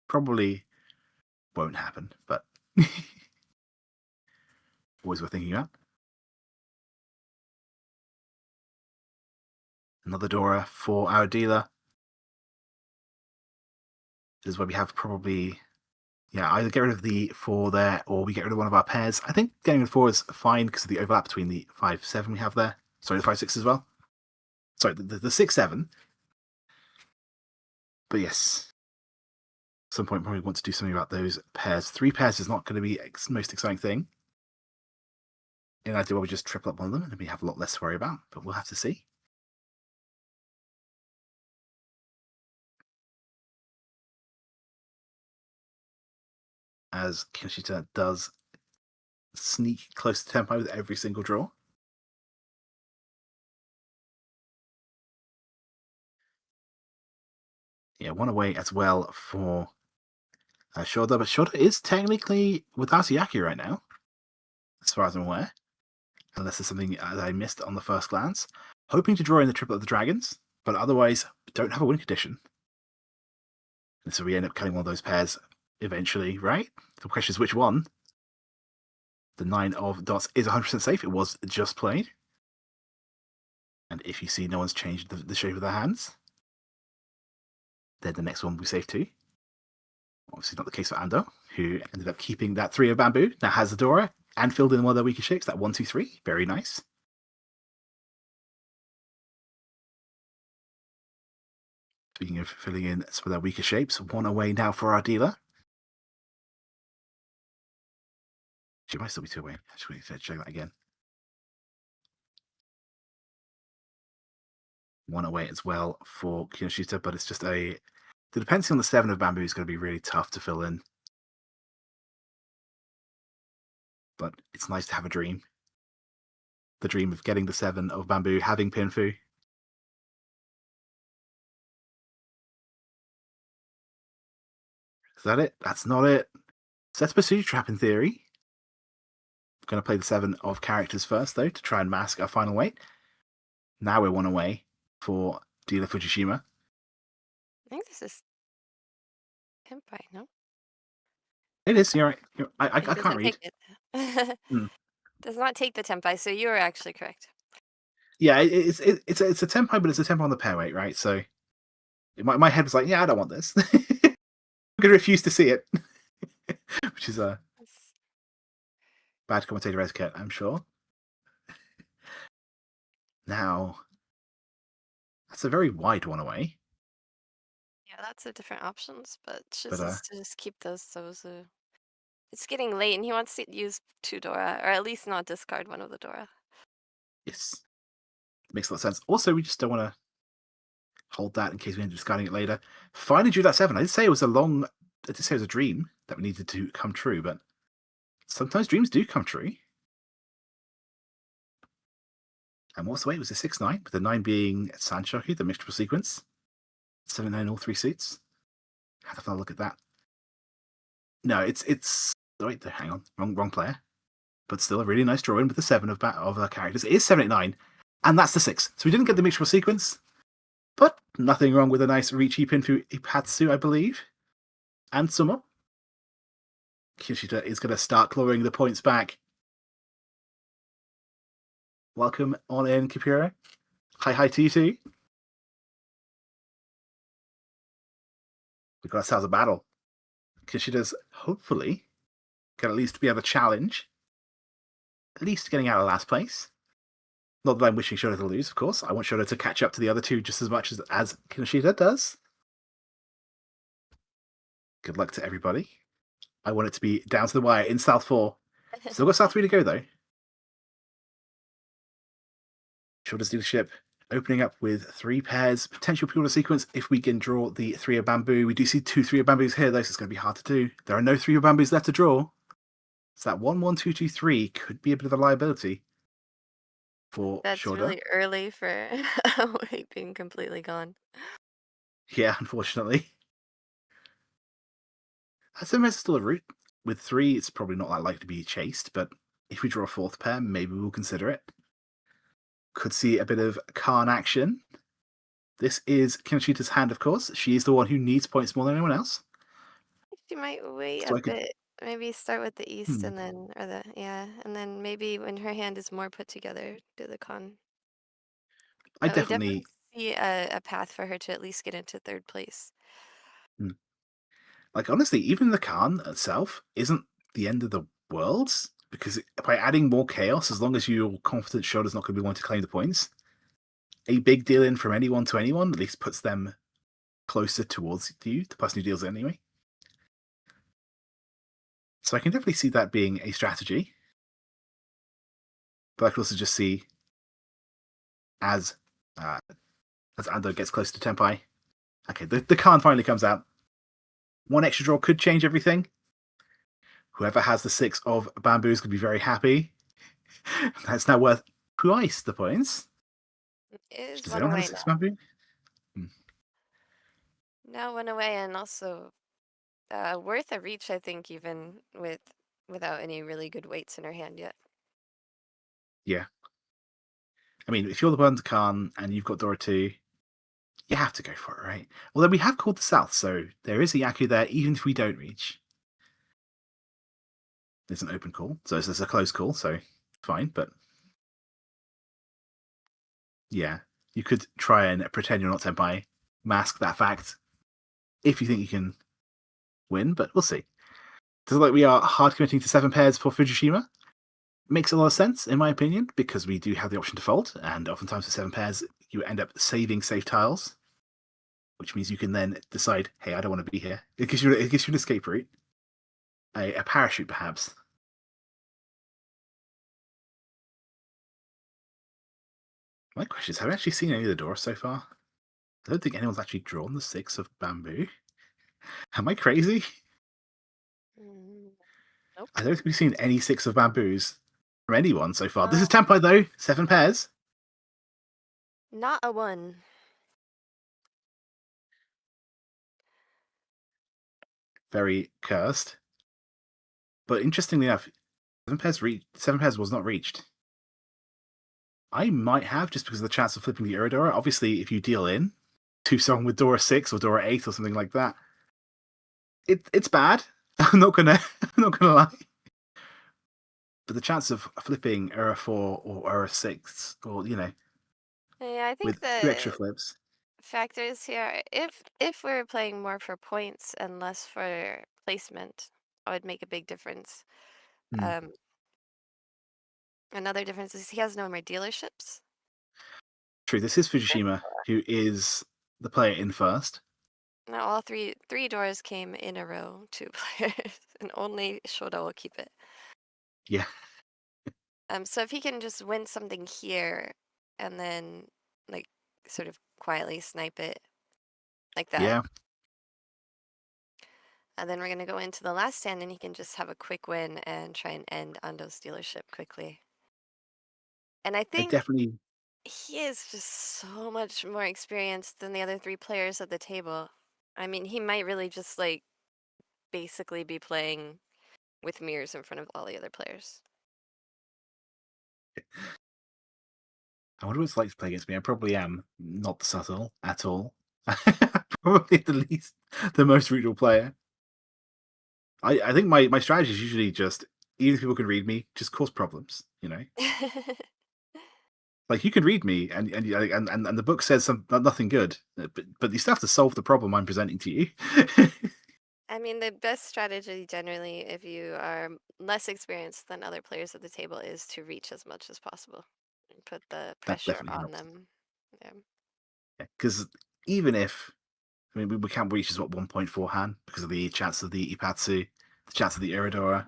Probably won't happen, but always worth thinking about. Another Dora for our dealer. This is where we have probably, either get rid of the 4 there or we get rid of one of our pairs. I think getting rid of 4 is fine because of the overlap between the 5-7 we have there. Sorry, the 5-6 as well. Sorry, the 6-7. But yes, at some point probably want to do something about those pairs. 3 pairs is not going to be the most exciting thing. In idea, we just triple up one of them and we have a lot less to worry about, but we'll have to see. As Kinoshita does sneak close to tempo with every single draw. Yeah, one away as well for Shoda, but Shoda is technically without Yaki right now, as far as I'm aware. Unless there's something that I missed on the first glance. Hoping to draw in the triplet of the dragons, but otherwise don't have a win condition. And so we end up cutting one of those pairs eventually, right? The question is which one? The 9 of dots is 100% safe. It was just played. And if you see no one's changed the shape of their hands, then the next one will be safe too. Obviously not the case for Ando, who ended up keeping that 3 of bamboo. Now has the Dora and filled in one of their weaker shapes. That 1-2-3. Very nice. Speaking of filling in some of their weaker shapes, one away now for our dealer. She might still be 2 away. I just need to check that again. 1 away as well for Kinoshita, but it's just the dependency on the 7 of bamboo is going to be really tough to fill in. But it's nice to have a dream. The dream of getting the 7 of bamboo, having Pinfu. Is that it? That's not it. Set up a Sushi Trap in theory. I'm going to play the 7 of characters first, though, to try and mask our final weight. Now we're 1 away for dealer Fujishima. I think this is Tempai, no? It is, you're right. I It can't doesn't read. take it. Does not take the Tempai, so you are actually correct. Yeah, it's a tempo, but it's a tempo on the pair weight, right? So my head was like, I don't want this. I'm going to refuse to see it. Which is a bad commentator etiquette, I'm sure. Now, that's a very wide 1 away. Yeah, that's the different options, but chooses to just keep those. So it's getting late, and he wants to use 2 Dora, or at least not discard one of the Dora. Yes, makes a lot of sense. Also, we just don't want to hold that in case we end up discarding it later. Finally drew that 7. I did say it was a dream that we needed to come true, but sometimes dreams do come true. And what's the weight? It was a 6-9, with the 9 being Sanshoku, the mixture sequence. 7-9, all 3 suits. Have to have a look at that. No, it's. Wait, hang on, wrong player. But still a really nice drawing with the 7 of characters. It is 7-8-9, and that's the 6. So we didn't get the mixture sequence, but nothing wrong with a nice Riichi Pinfu Ipatsu, I believe. And Sumo. Kinoshita is going to start clawing the points back. Welcome on in, Kapura. Hi to you too. We've got ourselves a battle. Kinoshita's hopefully can at least be able to challenge. At least getting out of last place. Not that I'm wishing Shoda to lose, of course. I want Shoda to catch up to the other 2 just as much as Kinoshita does. Good luck to everybody. I want it to be down to the wire in South 4. Still got South 3 to go, though. Shoda's dealership opening up with 3 pairs. Potential pre-order sequence if we can draw the 3 of bamboo. We do see 2 3 of bamboos here, though, so it's going to be hard to do. There are no 3 of bamboos left to draw. So that 1-1-2-2-3 could be a bit of a liability for That's Shoda. really early for weight being completely gone. Yeah, unfortunately. Seven pairs is still a route. With 3, it's probably not that likely to be chased, but if we draw a 4th pair, maybe we'll consider it. Could see a bit of Khan action. This is Kinoshita's hand, of course. She is the one who needs points more than anyone else. She might wait So a I could. bit. Maybe start with the east Hmm, and then, or the, yeah, and then maybe when her hand is more put together, do the con. I I would definitely definitely. see a path for her to at least get into 3rd place. Hmm. Like, honestly, even the Khan itself isn't the end of the world, because by adding more chaos, as long as you're confident Shoda's not going to be one to claim the points, a big deal in from anyone to anyone at least puts them closer towards you, the person who deals it anyway. So I can definitely see that being a strategy. But I could also just see as uh, as Ando gets closer to Tenpai. Okay, the Khan finally comes out. One extra draw could change everything. Whoever has the 6 of bamboos could be very happy. That's now worth twice the points. It is Does one anyone have a away 6 of now. bamboo? Now one away, and also worth a reach, I think, even without any really good weights in her hand yet. Yeah. I mean, if you're the one to Khan and you've got Dora 2, you have to go for it, right? Although we have called the South, so there is a Yaku there, even if we don't reach. It's an open call, so it's a close call, so fine, but yeah, you could try and pretend you're not Senpai, mask that fact if you think you can win, but we'll see. Does it look like we are hard committing to 7 pairs for Fujishima? Makes a lot of sense, in my opinion, because we do have the option to fold, and oftentimes with 7 pairs, you end up saving safe tiles, which means you can then decide, hey, I don't want to be here. It gives you an escape route, a parachute, perhaps. My question is, have I actually seen any of the doors so far? I don't think anyone's actually drawn the 6 of bamboo. Am I crazy? Mm, nope. I don't think we've seen any 6 of bamboos from anyone so far. This is Uh, Tenpai, though. 7 pairs. Not a 1. Very cursed. But interestingly enough, 7 pairs was not reached. I might have, just because of the chance of flipping the Uridora. Obviously, if you deal in 2 song with Dora 6 or Dora 8 or something like that, it's bad. I'm not gonna lie. But the chance of flipping Ura 4 or Ura 6, or Yeah, I think with 2 extra the flips. factors here, if we're playing more for points and less for placement, it would make a big difference. Hmm. Um, Another difference is he has no more dealerships. True, this is Fujishima, who is the player in first. Now all three doors came in a row, 2 players, and only Shoda will keep it. Yeah, So if he can just win something here and then like sort of quietly snipe it like that, yeah. and then we're gonna go into the last stand and he can just have a quick win and try and end Ando's dealership quickly. And I I think definitely. he is just so much more experienced than the other 3 players at the table. I mean, he might really just like basically be playing with mirrors in front of all the other players. I wonder what it's like to play against me. I probably am not subtle at all. Probably the least, the most brutal player. I think my strategy is usually just, even if people can read me, just cause problems. Like, you can read me, and the book says nothing good, but you still have to solve the problem I'm presenting to you. I mean, the best strategy generally, if you are less experienced than other players at the table, is to reach as much as possible and put the That pressure definitely on helps. them. Yeah. Because even if, I mean, we can't reach is what 1.4 Han because of the chance of the Ipatsu, the chance of the Iridora.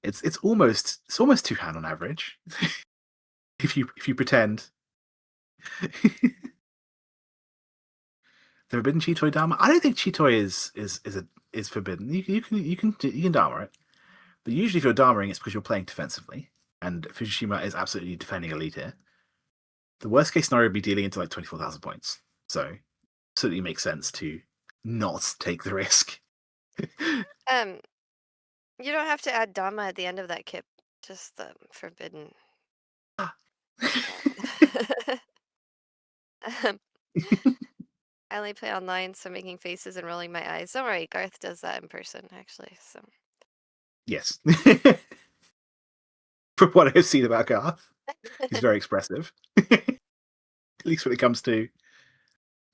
It's almost 2 Han on average. if you pretend. The forbidden Chitoi Dharma. I don't think Chitoi is forbidden. You can Dharma it, but usually if you're Dharmaing, it's because you're playing defensively, and Fujishima is absolutely defending elite here. The worst case scenario would be dealing into like 24,000 points. So certainly makes sense to not take the risk. Um, you don't have to add Dama at the end of that kip. Just the forbidden. Um, I only play online, so making faces and rolling my eyes. Don't worry, Garth does that in person, actually. So Yes. From what I've seen about Garth, he's very expressive. At least when it comes to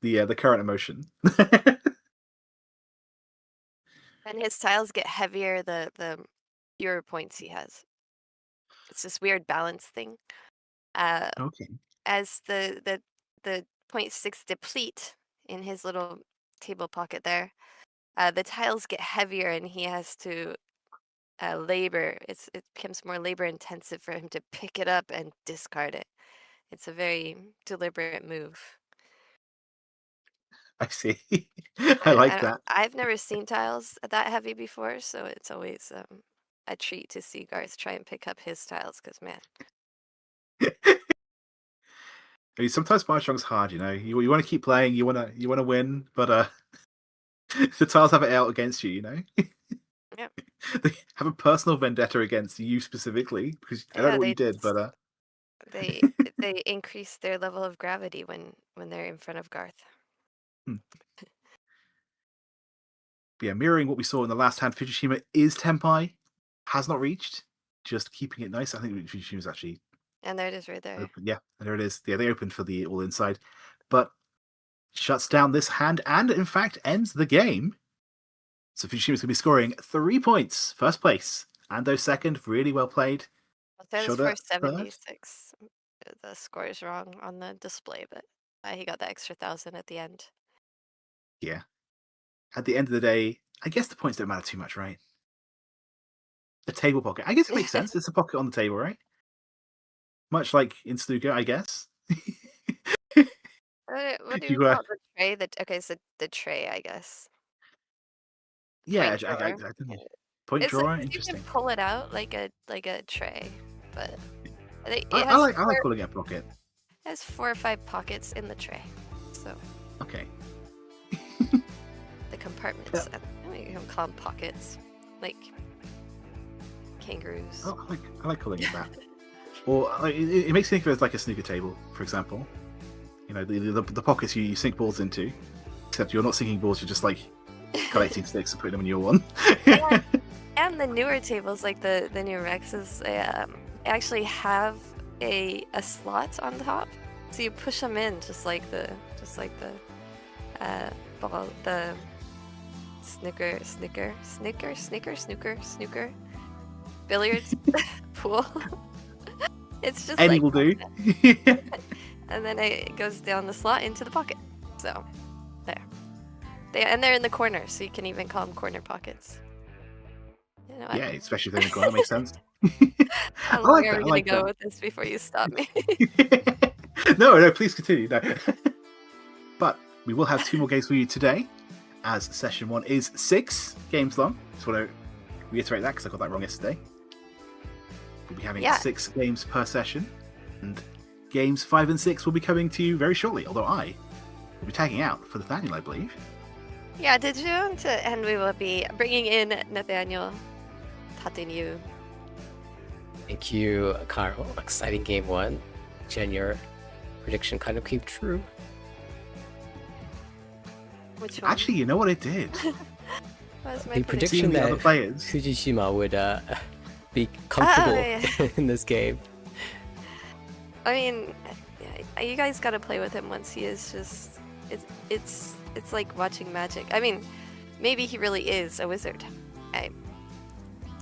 the current emotion. and his tiles get heavier the fewer points he has. It's this weird balance thing. Okay. As the 0.6 deplete in his little table pocket there, the tiles get heavier and he has to labor. It becomes more labor intensive for him to pick it up and discard it. It's a very deliberate move. I see. I like that. I've never seen tiles that heavy before, so it's always a treat to see Garth try and pick up his tiles, because man. I mean, sometimes Mahjong's hard, you know. You want to keep playing, you wanna win, but the tiles have it out against you, you know. Yep. They have a personal vendetta against you specifically because I don't Yeah, know what they you did, just but they increase their level of gravity when they're in front of Garth. yeah, mirroring what we saw in the last hand, Fujishima is Tenpai, has not reached, just keeping it nice. I think Fujishima's actually And there it is right there. open. Yeah, there it is. Yeah, they opened for the all inside, but shuts down this hand and in fact ends the game. So Fujishima's gonna be scoring 3 points, first place. Ando second, really well played. That is Shoda for third. 76. The score is wrong on the display, but he got the extra 1,000 at the end. Yeah. At the end of the day, I guess the points don't matter too much, right? A table pocket. I guess it makes sense. It's a pocket on the table, right? Much like in snooker, I guess. What do you You call it? The tray? Okay, so the tray, I guess. yeah, Point I drawer. don't know. Point It's drawer, 'cause you can interesting. pull it out like a tray, but it I has like calling it a pocket. 4 or 5 pockets in the tray. So Okay. the compartments. I mean, you can call them pockets, like kangaroos. Oh, I like calling it that. Or it makes me think of it as like a snooker table, for example. You know, the pockets you sink balls into, except you're not sinking balls, you're just like collecting sticks and putting them in your one. And the newer tables, like the new Rexes, they actually have a slot on top, so you push them in just like the ball, the snooker, billiards pool. It's just Any like will do. and then it goes down the slot into the pocket. So there. They're in the corner, so you can even call them corner pockets. You know, yeah, especially if they're in the corner, that makes sense. how long are we gonna go with this before you stop me? No, please continue. No. But we will have 2 more games for you today, as session 1 is 6 games long. Just want to reiterate that because I got that wrong yesterday. We'll be having 6 games per session, and games 5 and 6 will be coming to you very shortly, although I will be tagging out for Nathanael, I believe. Yeah, did you? And we will be bringing in Nathanael. Tatenyu. Thank you, Carl. Exciting game 1. Jenn, your prediction kind of came true. Which one? Actually, you know what it did? What was my The prediction the that other players. Fujishima would be comfortable in this game. I mean, you guys got to play with him once. He is just it's like watching magic. I mean, maybe he really is a wizard.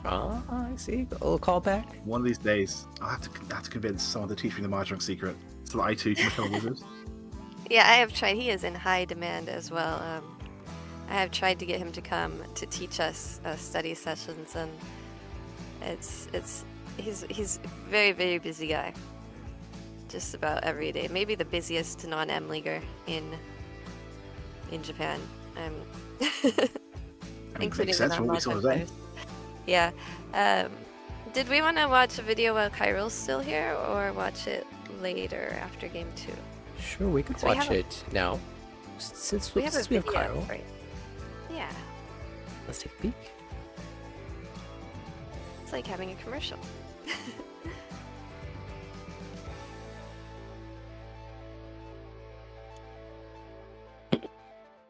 Oh, I see. A little callback. One of these days, I'll have to convince someone to teach me the Mahjong secret so that I too can become a wizard. Yeah, I have tried. He is in high demand as well. I have tried to get him to come to teach us study sessions, and he's a very, very busy guy. Just about every day. Maybe the busiest non-M leaguer in Japan. Including makes sense from what we saw today. Yeah. Did we want to watch a video while Chiril's still here, or watch it later after game 2? Sure, we could So we watch have a- it now. Since We have a we have video, Chiral, right? Yeah, let's take a peek. it's like having a commercial.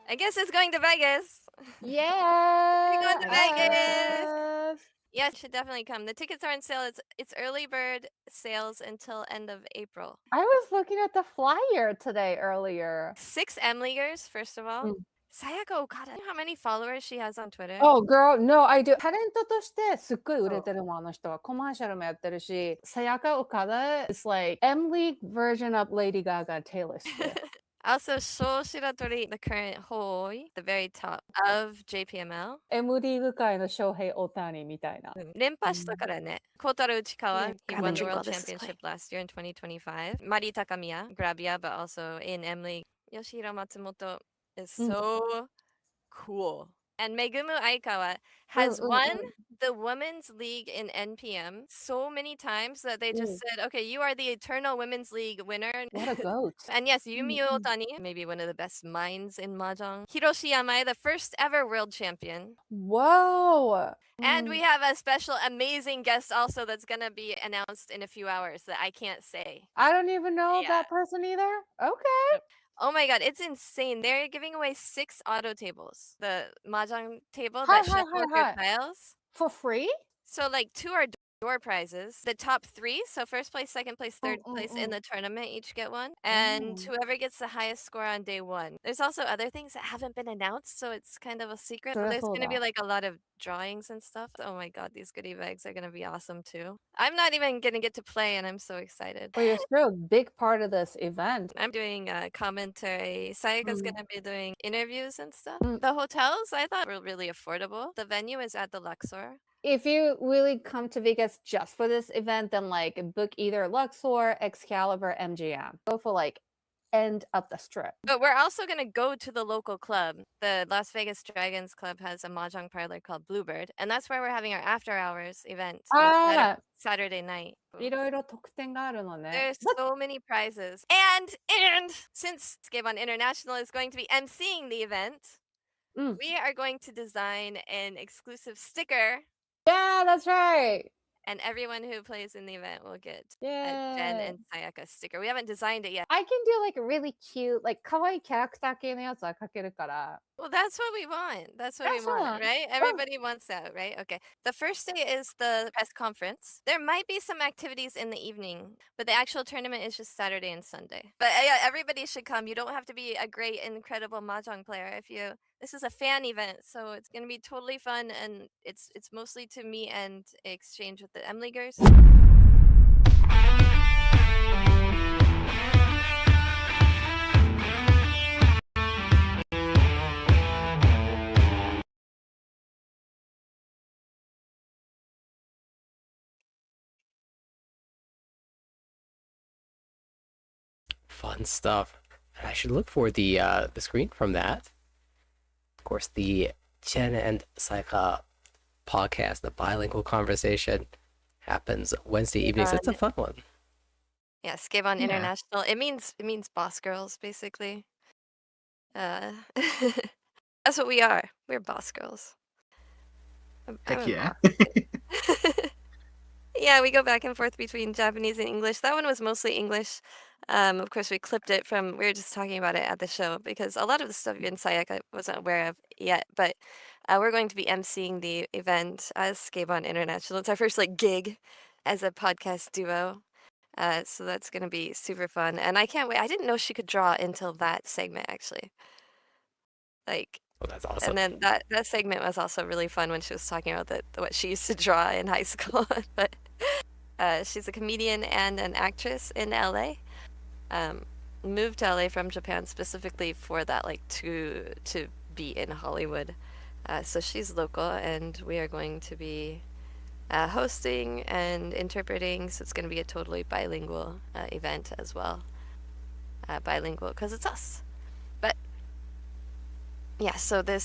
I guess it's going to Vegas. Yeah. We're going to Vegas. Yes. Yeah, it should definitely come. The tickets are on sale. It's early bird sales until end of April. I was looking at the flyer today earlier. 6 M Leaguers, first of all. Mm. Sayaka Okada. You know how many followers she has on Twitter? Oh, girl, no, I do. タレントとしてすっごい売れてるもん、あの人は。コマーシャルもやってるし、Sayaka Okada is like M League version of Lady Gaga, Taylor Swift. Also, Sho Shiratori, the current Hoi, the very top of JPML. M リーグ界の翔平オタニみたいな。連覇したからね。Kotaro Uchikawa, he grab a won the drink while World this is Championship last year in 2025. Mari Takamiya, Grabia, but also in M League. Yoshihiro Matsumoto is so cool. And Megumu Aikawa has won the Women's League in NPM so many times that they just said, okay, you are the eternal Women's League winner. What a goat. And yes, Yuumi Uotani, maybe one of the best minds in Mahjong. Hiroshi Yamai, the first ever world champion. Whoa. And we have a special amazing guest also that's going to be announced in a few hours that I can't say. I don't even know that person either. Okay. Oh my god, it's insane. They're giving away 6 auto tables. The Mahjong table that shuffle with your tiles. For free? So like 2 are door prizes. The top 3, so first place, second place, third place in the tournament each get one. And whoever gets the highest score on day 1. There's also other things that haven't been announced, so it's kind of a secret. But there's going to be like a lot of drawings and stuff. Oh my god, these goodie bags are going to be awesome too. I'm not even going to get to play and I'm so excited. Well, you're still a big part of this event. I'm doing commentary. Sayaka's going to be doing interviews and stuff. The hotels I thought were really affordable. The venue is at the Luxor. If you really come to Vegas just for this event, then like book either Luxor, Excalibur, MGM. Go for like end of the strip. But we're also going to go to the local club. The Las Vegas Dragons Club has a mahjong parlor called Bluebird, and that's where we're having our after hours event on Saturday night. いろいろ特典があるのね。 There's so many prizes. And since Skabon International is going to be emceeing the event, we are going to design an exclusive sticker. Yeah, that's right. And everyone who plays in the event will get a Jenn and Sayaka sticker. We haven't designed it yet. I can do like a really cute, like kawaii character 系のやつは描けるから。 Well, that's what we want. That's what we want, right? Everybody wants that, right? Okay. The first day is the press conference. There might be some activities in the evening, but the actual tournament is just Saturday and Sunday. But yeah, everybody should come. You don't have to be a great, incredible mahjong player. This is a fan event, so it's going to be totally fun, and it's mostly to meet and exchange with the M-Leaguers. Fun stuff. I should look for the screen from that. Of course, the Jenn and Sayaka podcast, the bilingual conversation, happens Wednesday evenings. It's a fun one. Yeah, Skabon International. It means boss girls, basically. That's what we are. We're boss girls. Heck yeah. Yeah, we go back and forth between Japanese and English. That one was mostly English. Of course, we clipped it from, we were just talking about it at the show because a lot of the stuff in Sayaka I wasn't aware of yet, but we're going to be emceeing the event as Skabon International. It's our first like gig as a podcast duo. So that's going to be super fun. And I can't wait. I didn't know she could draw until that segment, actually. Like, oh, that's awesome. And then that segment was also really fun when she was talking about what she used to draw in high school. But she's a comedian and an actress in LA. Moved to LA from Japan specifically for that, like to be in Hollywood. So she's local, and we are going to be hosting and interpreting. So it's going to be a totally bilingual event as well. Bilingual because it's us. But yeah, the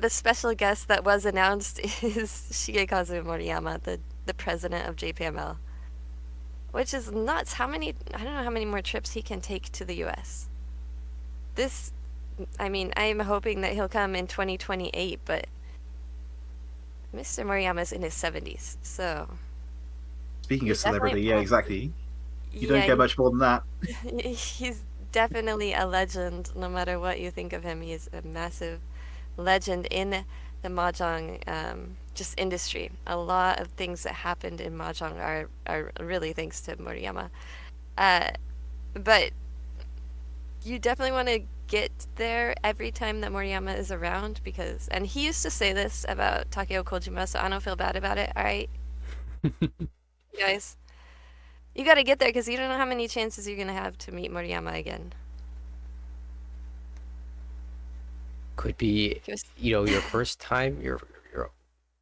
special guest that was announced is Shigekazu Moriyama, the president of JPML, which is nuts. I don't know how many more trips he can take to the US. this, I mean, I'm hoping that he'll come in 2028, but Mr. Moriyama's in his 70s, so Speaking he of definitely celebrity, yeah, exactly. You don't yeah, get much more than that. he's definitely a legend. No matter what you think of him, he's a massive legend in the mahjong just industry. A lot of things that happened in mahjong are really thanks to Moriyama. But you definitely want to get there every time that Moriyama is around because, and he used to say this about Takeo Kojima, so I don't feel bad about it. All right, guys, you got to get there because you don't know how many chances you're gonna have to meet Moriyama again. Could be, Just- your first time. You're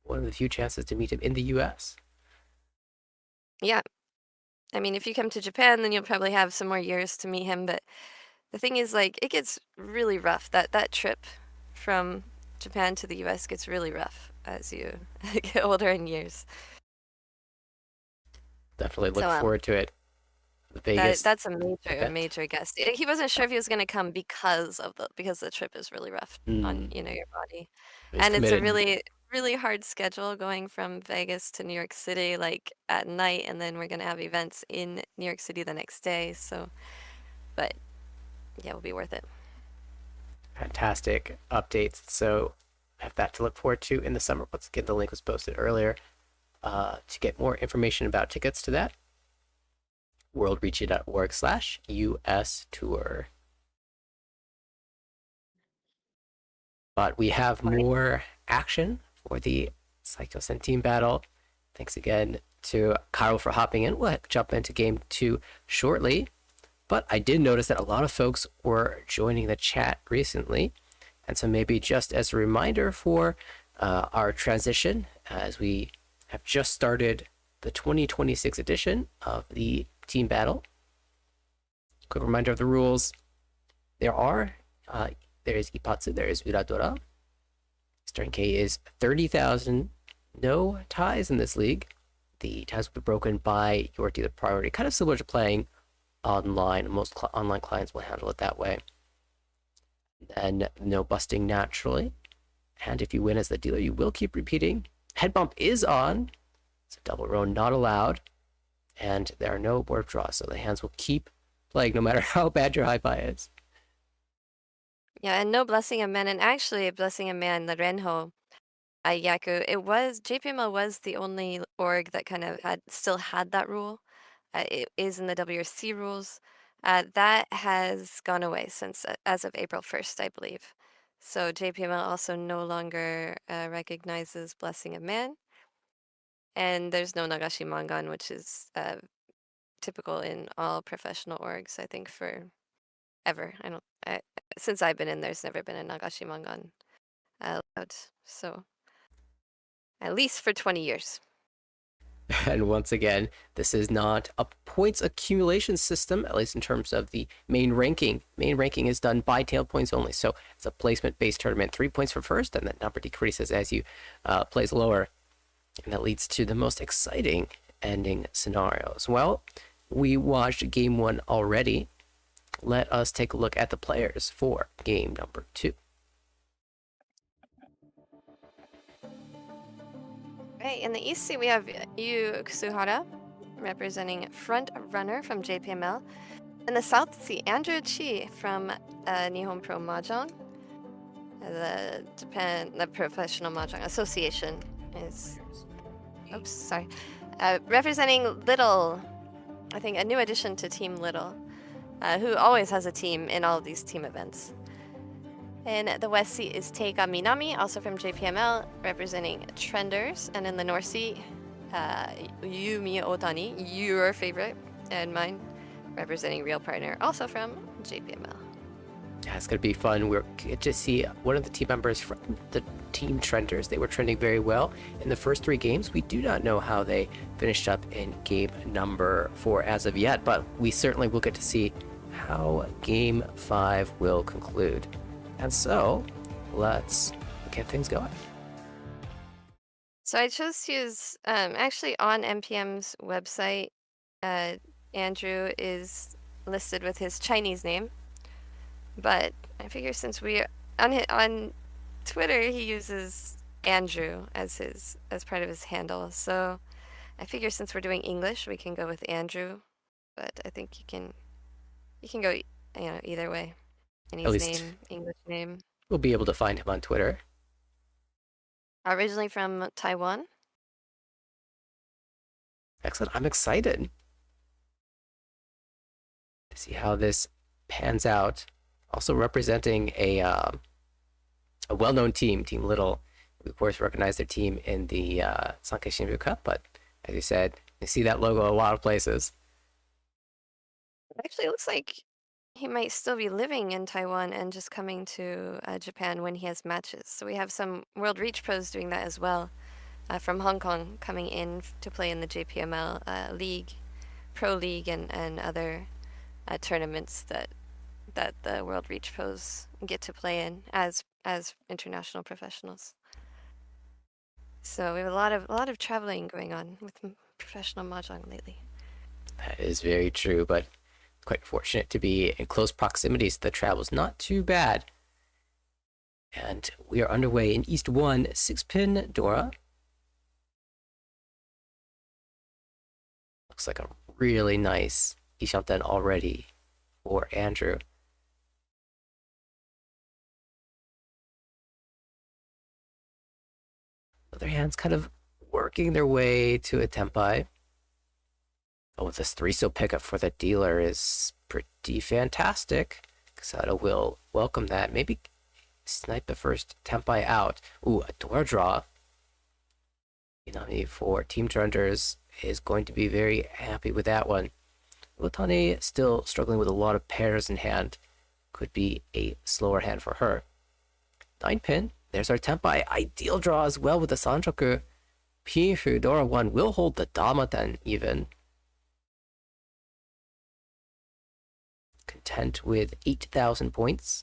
one of the few chances to meet him in the U.S. Yeah, I mean, if you come to Japan, then you'll probably have some more years to meet him. But the thing is, like, it gets really rough. That trip from Japan to the U.S. gets really rough as you get older in years. Definitely look So, forward to it. The Vegas. that's a major event. guess. He wasn't sure if he was going to come because the trip is really rough on your body, He's and it's a committed. really hard schedule going from Vegas to New York City like at night, and then we're going to have events in New York City the next day. So, but yeah, it'll be worth it. Fantastic updates. So I have that to look forward to in the summer. Once again, the link was posted earlier. To get more information about tickets to that, worldriichi.org/US tour. But we have more action for the Saikyosen Team Battle. Thanks again to Kyle for hopping in. We'll jump into game 2 shortly. But I did notice that a lot of folks were joining the chat recently. And so maybe just as a reminder for our transition, as we have just started the 2026 edition of the Team Battle. Quick reminder of the rules. There is Ipatsu, there is Uradora. Starting K is 30,000. No ties in this league. The ties will be broken by your dealer priority, kind of similar to playing online. Most online clients will handle it that way. Then no busting naturally. And if you win as the dealer, you will keep repeating. Head bump is on. So double row not allowed. And there are no board draws, so the hands will keep playing no matter how bad your hi-fi is. Yeah, and no blessing of men, and actually blessing of man, the Renho Yaku, JPML was the only org that kind of still had that rule. It is in the WRC rules. That has gone away since as of April 1st, I believe. So JPML also no longer recognizes blessing of man, and there's no Nagashi Mangan, which is typical in all professional orgs, I think, for ever. Since I've been in, there's never been a Nagashi Mangan allowed. So at least for 20 years. And once again, this is not a points accumulation system, at least in terms of the main ranking. Main ranking is done by tail points only. So it's a placement-based tournament. 3 points for first, and that number decreases as you place lower. And that leads to the most exciting ending scenarios. Well, we watched game 1 already. Let us take a look at the players for game number 2. Right, in the East Sea, we have Kusuhara, representing Front Runner from JPML. In the South Sea, Andrew Chi from Nihon Pro Mahjong. The Professional Mahjong Association is... Oops, sorry. Representing Little, I think a new addition to Team Little, who always has a team in all of these team events. In the West Sea is Teika Minami, also from JPML, representing Trenders. And in the North Sea, Yuumi Uotani, your favorite, and mine, representing Real Partner, also from JPML. Yeah, it's going to be fun. We're get to see one of the team members from the team Trenders. They were trending very well in the first 3 games. We do not know how they finished up in game number 4 as of yet, but we certainly will get to see how game 5 will conclude. And so, let's get things going. So I chose to use, actually on MPM's website, Andrew is listed with his Chinese name. But I figure since we on Twitter he uses Andrew as part of his handle, so I figure since we're doing English we can go with Andrew. But I think you can go either way. At Chinese least name, English name. we'll be able to find him on Twitter. Originally from Taiwan. Excellent. I'm excited to see how this pans out. Also representing a well-known team, Team Little. We of course recognize their team in the Sankei Shinbu Cup, but as you said, you see that logo a lot of places. Actually, it looks like he might still be living in Taiwan and just coming to Japan when he has matches. So we have some World Reach pros doing that as well, from Hong Kong coming in to play in the JPML League, Pro League, and other tournaments that the World Reach pros get to play in as international professionals. So we have a lot of traveling going on with professional mahjong lately. That is very true, but quite fortunate to be in close proximity, so the travel's not too bad. And we are underway in East 1, 6-pin Dora. Looks like a really nice Ishanten already for Andrew. Other hands kind of working their way to a tempai. Oh, this 3-so pickup for the dealer is pretty fantastic. Kozue will welcome that. Maybe snipe the first tempai out. Ooh, a door draw. Minami for Team Trenders is going to be very happy with that one. Uotani still struggling with a lot of pairs in hand. Could be a slower hand for her. 9-pin. There's our tempai. Ideal draw as well with the Sanchoku. Pifu Dora 1 will hold the Damaten even. Content with 8,000 points.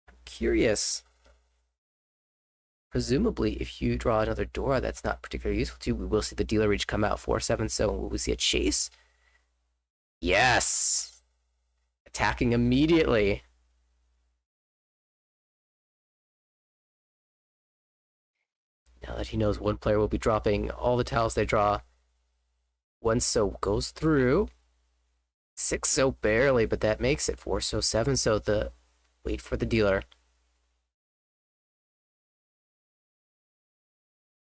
I'm curious. Presumably, if you draw another Dora that's not particularly useful to you, we will see the dealer reach come out 4-7, so will we see a chase? Yes! Attacking immediately. Now that he knows one player will be dropping all the tiles they draw, 1-so goes through. 6-so barely, but that makes it 4-so, 7-so. The wait for the dealer.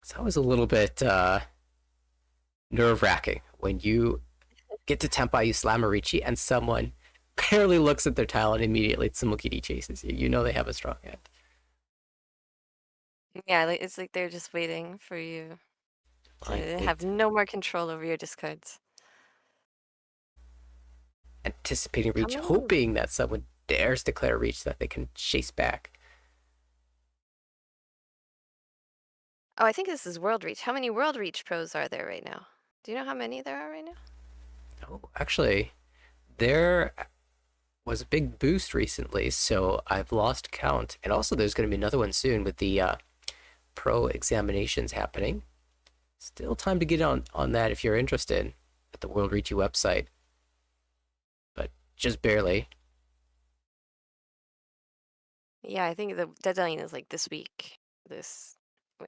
It's always a little bit nerve-wracking when you get to tempai, you slam a Riichi, and someone barely looks at their tile and immediately Tsumokiri chases you. You know they have a strong hand. Yeah, it's like they're just waiting for you to have no more control over your discards. Anticipating reach, hoping that someone dares declare reach so that they can chase back. Oh, I think this is World Reach. How many World Reach pros are there right now? Do you know how many there are right now? Oh, actually, there was a big boost recently, so I've lost count. And also there's going to be another one soon with the pro examinations happening. Still time to get on that if you're interested at the World Riichi website. But just barely. Yeah, I think the deadline is like this week.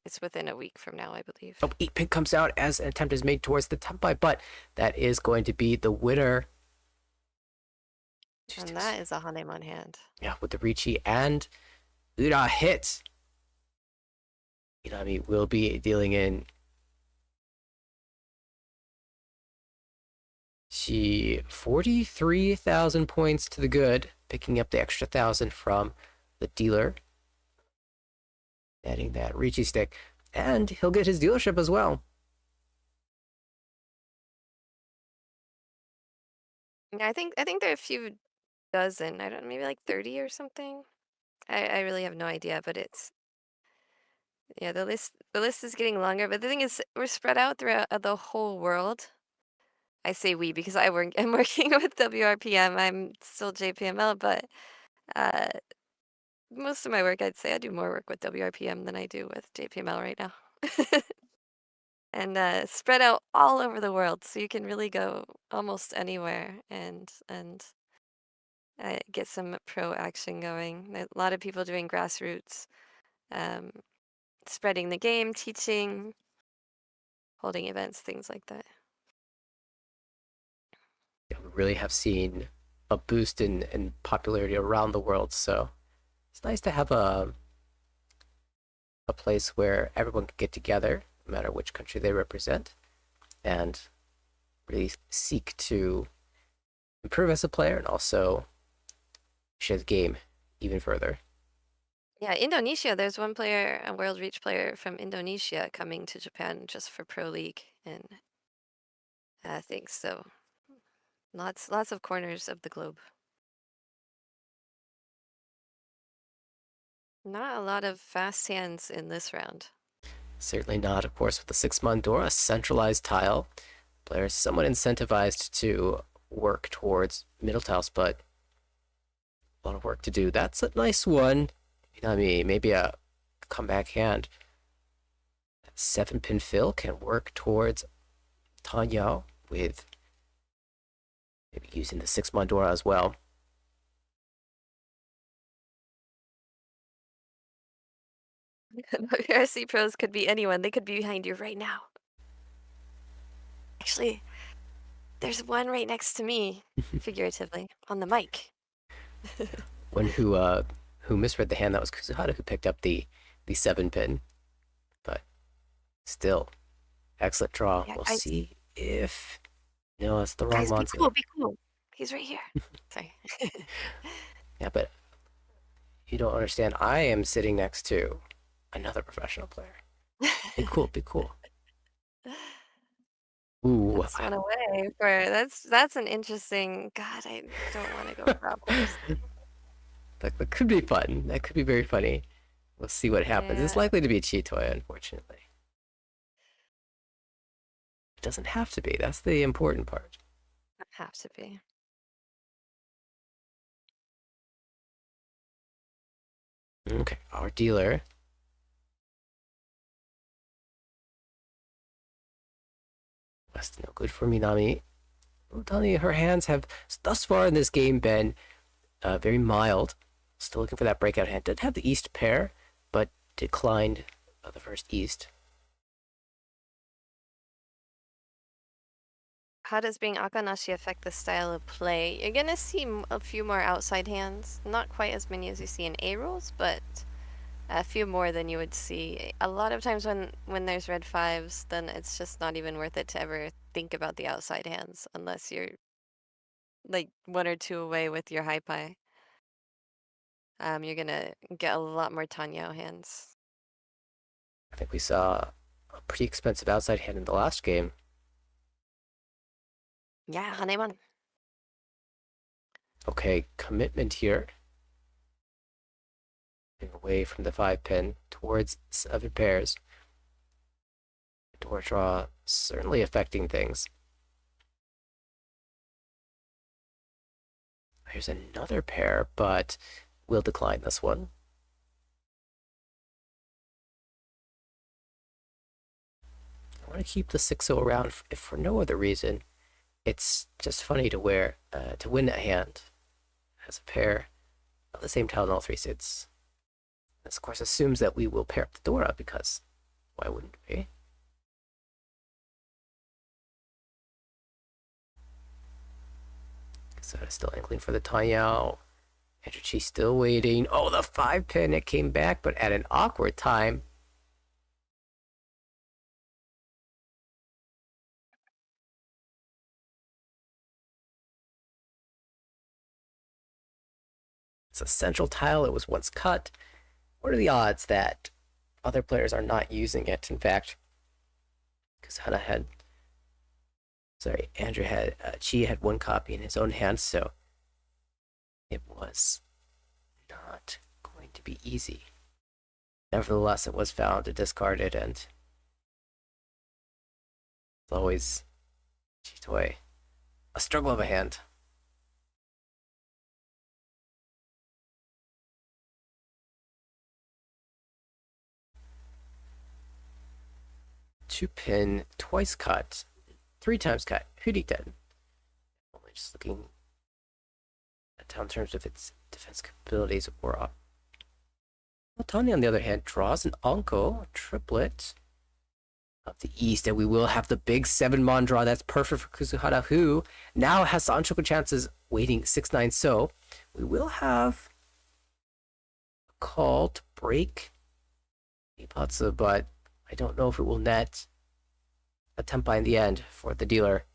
It's within a week from now, I believe. Oh, 8-pin comes out as an attempt is made towards the tempai, but that is going to be the winner. And that is a Haneman hand. Yeah, with the Riichi and Ura hit. Minami will be dealing in. She 43,000 points to the good, picking up the extra 1,000 from the dealer. Adding that Riichi stick. And he'll get his dealership as well. Yeah, I think there are a few dozen. I don't maybe like 30 or something. I really have no idea, but it's the list is getting longer. But the thing is, we're spread out throughout the whole world. I say we because I'm working with WRPM. I'm still JPML, but most of my work, I'd say I do more work with WRPM than I do with JPML right now. and spread out all over the world, so you can really go almost anywhere and get some pro action going. A lot of people doing grassroots, um, spreading the game, teaching, holding events, things like that. Yeah, we really have seen a boost in popularity around the world, so it's nice to have a place where everyone can get together, no matter which country they represent, and really seek to improve as a player and also share the game even further. Yeah, Indonesia, there's one player, a World Reach player from Indonesia coming to Japan just for Pro League and things. So lots of corners of the globe. Not a lot of fast hands in this round. Certainly not, of course, with the 6 Mandora, a centralized tile. Players somewhat incentivized to work towards middle tiles, but a lot of work to do. That's a nice one. Minami, maybe a comeback hand. 7-pin fill can work towards Taiyo with maybe using the 6 Mandora as well. WRC pros could be anyone. They could be behind you right now. Actually, there's one right next to me, figuratively, on the mic. One who misread the hand, that was Kusuhara, who picked up the 7-pin. But still, excellent draw. Yeah, We'll guys, see if... No, it's the wrong guys, be monster. cool, be cool. He's right here. Sorry. Yeah, but you don't understand. I am sitting next to another professional player. Be cool, be cool. Ooh, That's one away for that's an interesting. God, I don't want to go for outburst. that could be fun. That could be very funny. We'll see what happens. It's Yeah. likely to be a cheat toy, unfortunately. It doesn't have to be. That's the important part. Have to be. Okay, our dealer. That's no good for Minami. Uotani, her hands have thus far in this game been very mild. Still looking for that breakout hand. Did have the East pair, but declined the first East. How does being Akanashi affect the style of play? You're gonna see a few more outside hands. Not quite as many as you see in A rules, but a few more than you would see. A lot of times when there's red fives, then it's just not even worth it to ever think about the outside hands unless you're like one or two away with your high pie. You're gonna get a lot more Tanyo hands. I think we saw a pretty expensive outside hand in the last game. Yeah, Kaneman. Okay, commitment here. Away from the 5-pin towards 7 pairs. Door draw certainly affecting things. Here's another pair, but we'll decline this one. I want to keep the 6-0 around if for no other reason. It's just funny to win a hand as a pair of the same tile in all 3 suits. This, of course, assumes that we will pair up the Dora, because why wouldn't we? So still inkling for the Taiyo. Chi still waiting. Oh, the 5-pin, it came back, but at an awkward time. It's a central tile. It was once cut. What are the odds that other players are not using it? In fact, because Andrew had, Chi had one copy in his own hands, so it was not going to be easy. Nevertheless, it was found and discarded, and it's always a struggle of a hand. 2 pin, twice cut, 3 times cut, Huriten. Only just looking at in terms of its defense capabilities or up. Uotani, on the other hand, draws an Anko, triplet of the East, and we will have the big 7-mon draw. That's perfect for Kusuhara, who now has Sanchoku chances waiting 6-9. So we will have a call to break Ipatsu, but I don't know if it will net a Tenpai in the end for the dealer.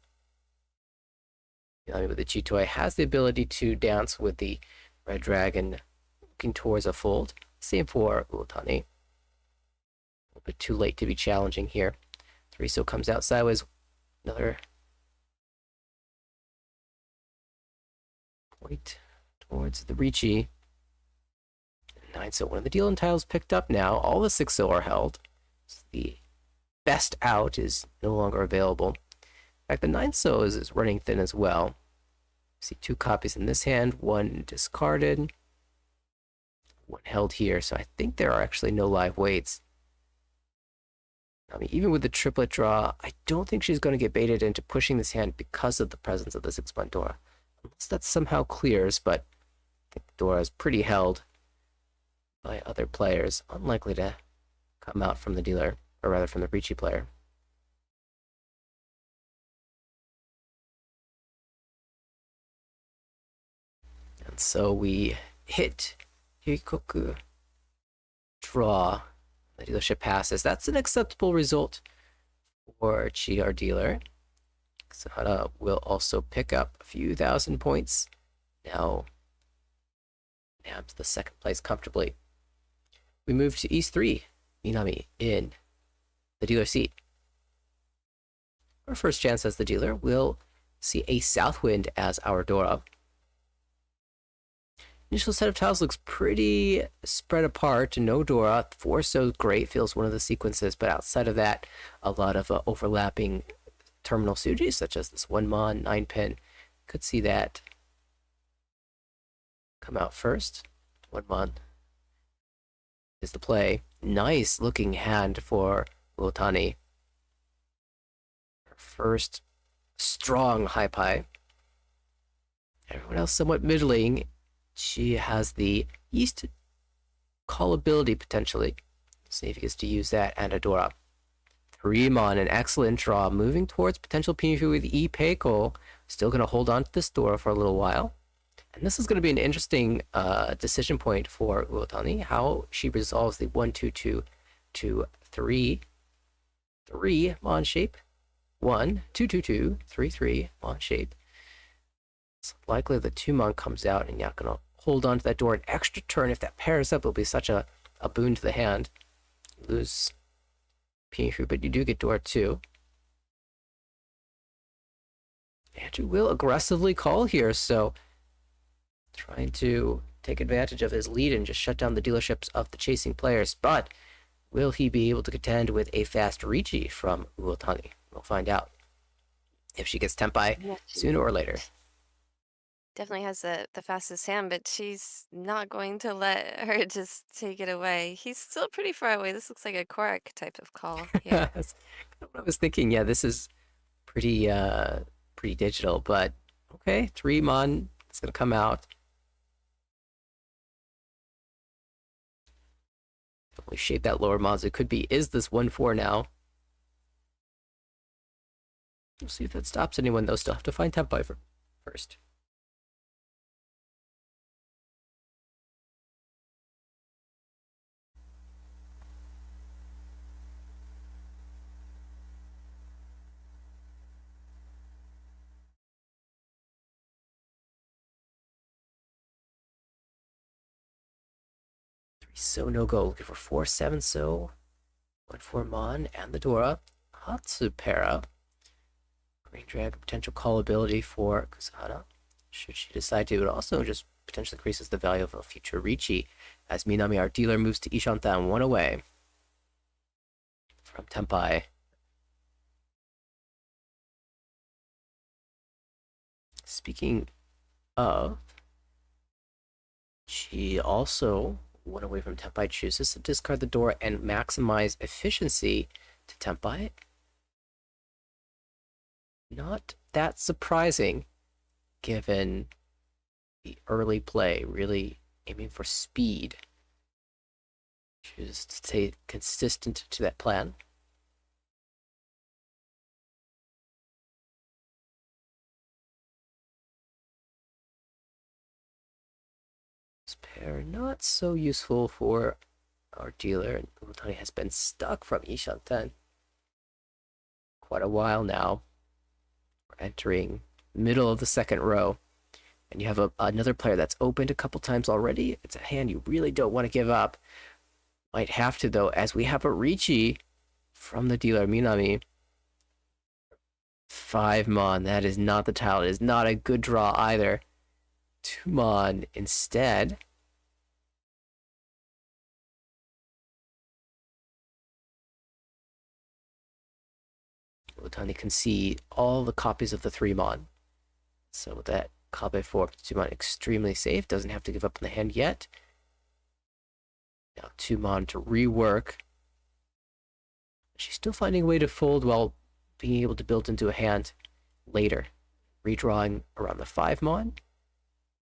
Minami with the Chitoi has the ability to dance with the Red Dragon looking towards a fold. Same for Uotani. A little bit too late to be challenging here. Toriso comes out sideways. Another point towards the Riichi. 9-so. One of the deal tiles picked up now. All the 6-so are held. So the best out is no longer available. In fact, the 9-so is running thin as well. See 2 copies in this hand, 1 discarded, 1 held here. So I think there are actually no live weights. I mean, even with the triplet draw, I don't think she's going to get baited into pushing this hand because of the presence of the 6-point Dora. Unless that somehow clears, but I think Dora is pretty held by other players. Unlikely to come out from the dealer, or rather from the Riichi player. And so we hit Hikoku, draw, the dealership passes. That's an acceptable result for Chi, our dealer. Kusuhara will also pick up a few thousand points. Now to the 2nd place comfortably. We move to East 3. Minami in the dealer seat. Our first chance as the dealer will see a Southwind as our Dora. Initial set of tiles looks pretty spread apart. No Dora. 4-so great feels one of the sequences, but outside of that, a lot of overlapping terminal Sujis, such as this 1-mon, 9-pin. Could see that come out first. 1-mon is the play. Nice looking hand for Uotani. Her first strong high pie. Everyone else somewhat middling. She has the East callability potentially. See if he gets to use that and Adora. 3-mon, an excellent draw. Moving towards potential Pinfu with Ipeiko. Still going to hold on to this Dora for a little while. And this is going to be an interesting decision point for Uotani. How she resolves the 1-2-2 to 3-mon shape. 1-2-2-2 3-3-mon shape. It's likely the 2-mon comes out and you're going to hold on to that door an extra turn. If that pairs up, it'll be such a boon to the hand. Lose Pinfu, but you do get door 2. Andrew will aggressively call here, so trying to take advantage of his lead and just shut down the dealerships of the chasing players. But will he be able to contend with a fast Riichi from Uotani? We'll find out if she gets Tenpai sooner or later. Definitely has the fastest hand, but she's not going to let her just take it away. He's still pretty far away. This looks like a Corak type of call here. That's what I was thinking. Yeah, this is pretty digital, but okay. 3-mon is gonna come out. We shape that lower Mazu. Could be, is this 1-4 now? We'll see if that stops anyone, though. Still have to find Tenpai first. So no go. Looking for 4-7 so 1-4-mon and the Dora. Hatsupera. Green Drag potential call ability for Kusuhara. Should she decide to, it also just potentially increases the value of a future Riichi as Minami, our dealer, moves to Ishantan 1 away from Tenpai. Speaking of, she also 1 away from Tenpai, chooses to discard the door and maximize efficiency to Tempai. Not that surprising, given the early play, really aiming for speed. Choose to stay consistent to that plan. This pair not so useful for our dealer. Uotani has been stuck from Ishanten quite a while now. We're entering middle of the second row, and you have another player that's opened a couple times already. It's a hand you really don't want to give up. Might have to, though, as we have a Riichi from the dealer, Minami. 5 mon, that is not the tile. It is not a good draw either. 2 mon instead. Uotani can see all the copies of the 3 mon. So with that, Kabe 4 2 mon extremely safe. Doesn't have to give up on the hand yet. Now 2 mon to rework. She's still finding a way to fold while being able to build into a hand later. Redrawing around the 5 mon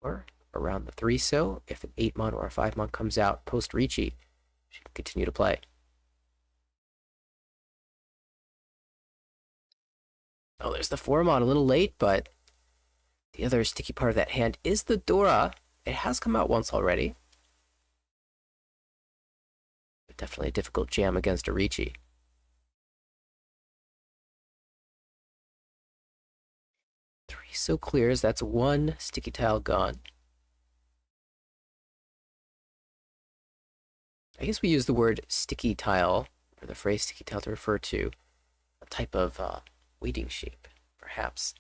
or around the 3 so. If an 8 mon or a 5 mon comes out post Riichi, she can continue to play. Oh, there's the 4 mon, a little late, but the other sticky part of that hand is the Dora. It has come out once already. But definitely a difficult jam against a Riichi. 3 so clears, that's 1 sticky tile gone. I guess we use the word sticky tile, or the phrase sticky tile, to refer to a type of weeding shape, perhaps.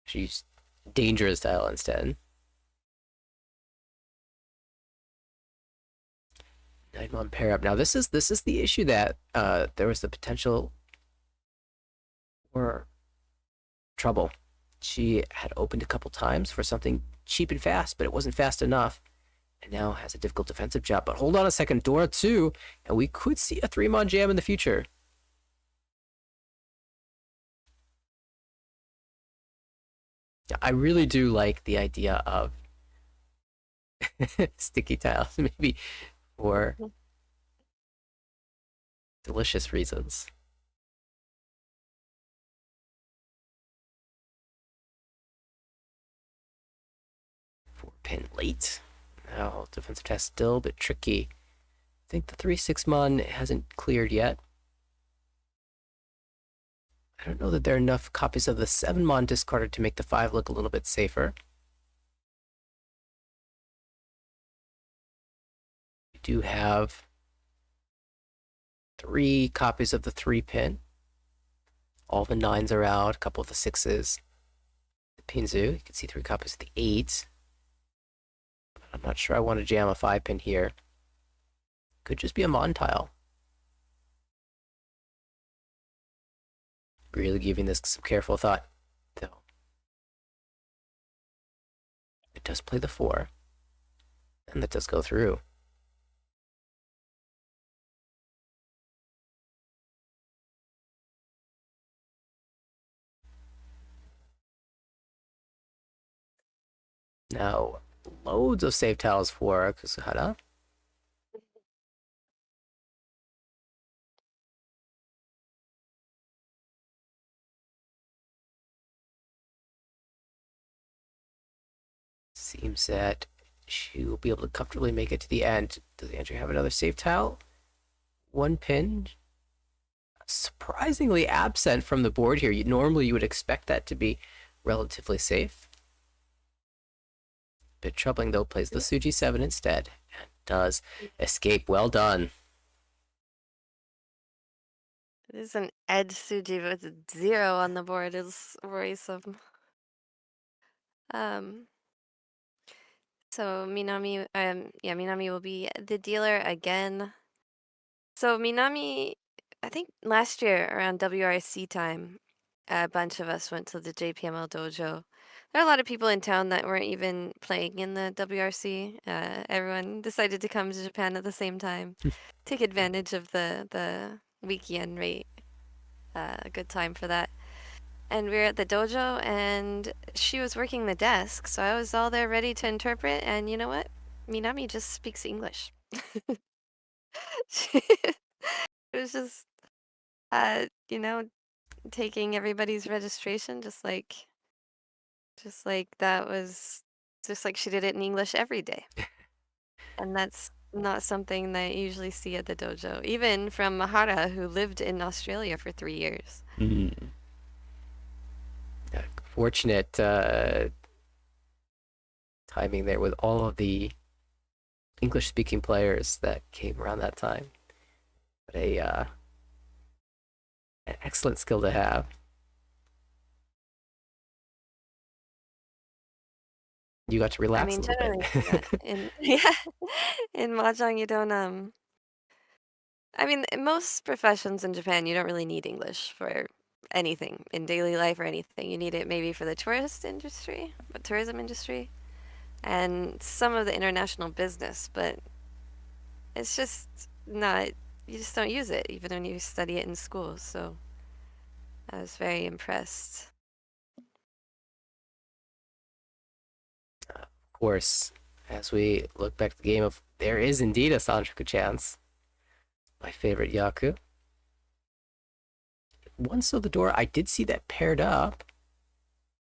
Should use dangerous tile instead. 9 mon pair up. Now this is the issue that there was the potential for trouble. She had opened a couple times for something cheap and fast, but it wasn't fast enough. And now has a difficult defensive job. But hold on a second, Dora 2, and we could see a 3 mon jam in the future. I really do like the idea of sticky tiles, maybe for delicious reasons. 4 pin late. Now defensive test still a bit tricky. I think the 3/6 mon hasn't cleared yet. I don't know that there are enough copies of the 7 mon discarded to make the 5 look a little bit safer. We do have 3 copies of the 3 pin. All the 9s are out, a couple of the 6s. The Pinzu, you can see 3 copies of the 8. But I'm not sure I want to jam a 5 pin here. Could just be a mon tile. Really giving this some careful thought, though. It does play the 4, and that does go through. Now, loads of save tiles for Kusuhara. Seems that she will be able to comfortably make it to the end. Does Andrew have another save tile? 1 pin. Surprisingly absent from the board here. Normally you would expect that to be relatively safe. Bit troubling though. Plays the Suji 7 instead. And does escape. Well done. It is an edge Suji with a 0 on the board. It's worrisome. So Minami, Minami will be the dealer again. So Minami, I think last year around WRC time, a bunch of us went to the JPML dojo. There are a lot of people in town that weren't even playing in the WRC. Everyone decided to come to Japan at the same time, take advantage of the weekend rate. A good time for that. And we were at the dojo, and she was working the desk, so I was all there ready to interpret. And you know what? Minami just speaks English. It was just, you know, taking everybody's registration, just like that was just like she did it in English every day. And that's not something that you usually see at the dojo, even from Mahara, who lived in Australia for 3 years. Yeah, fortunate timing there with all of the English-speaking players that came around that time. But an excellent skill to have. You got to relax I mean, a little generally, bit. in Mahjong, you don't, I mean, in most professions in Japan, you don't really need English for anything in daily life or anything. You need it maybe for the tourism industry, and some of the international business, but it's just not, you just don't use it even when you study it in school. So I was very impressed. Of course, as we look back at the game of, there is indeed a Sanchoku chance. My favorite Yaku. Once so the door, I did see that paired up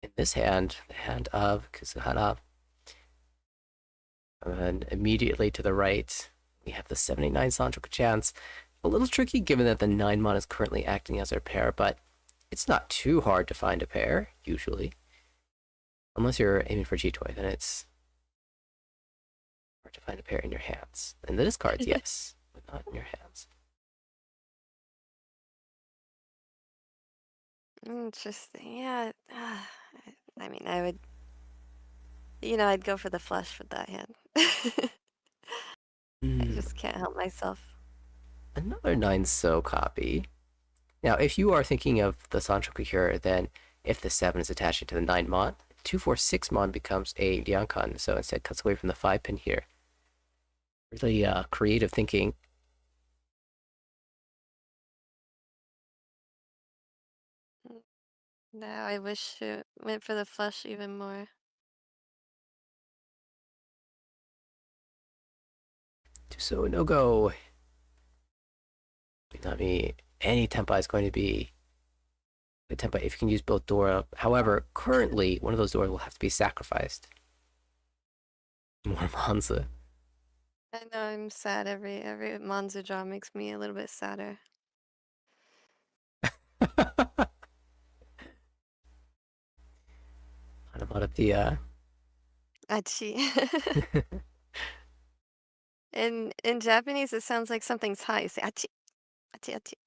in this hand, the hand of Kusuhara. And immediately to the right, we have the 79 Sanchoku chance. A little tricky given that the 9-mon is currently acting as our pair, but it's not too hard to find a pair, usually. Unless you're aiming for G-Toy, then it's hard to find a pair in your hands. In the discards, yes, but not in your hands. Interesting. Yeah. I mean, I would, I'd go for the flush with that hand. I just can't help myself. Another 9-so copy. Now, if you are thinking of the Sanchoku here, then if the 7 is attaching to the 9-mon, 2-4-6-mon becomes a Ryankan, so instead cuts away from the 5-pin here. Really creative thinking. Now I wish it went for the flush even more. So no go. Minami, any Tempai is going to be the Tempai if you can use both Dora. However, currently, one of those Doras will have to be sacrificed. More Monza. I know I'm sad. Every Monzu draw makes me a little bit sadder. About the Achi. In Japanese, it sounds like something's hot. You say achi, achi, achi.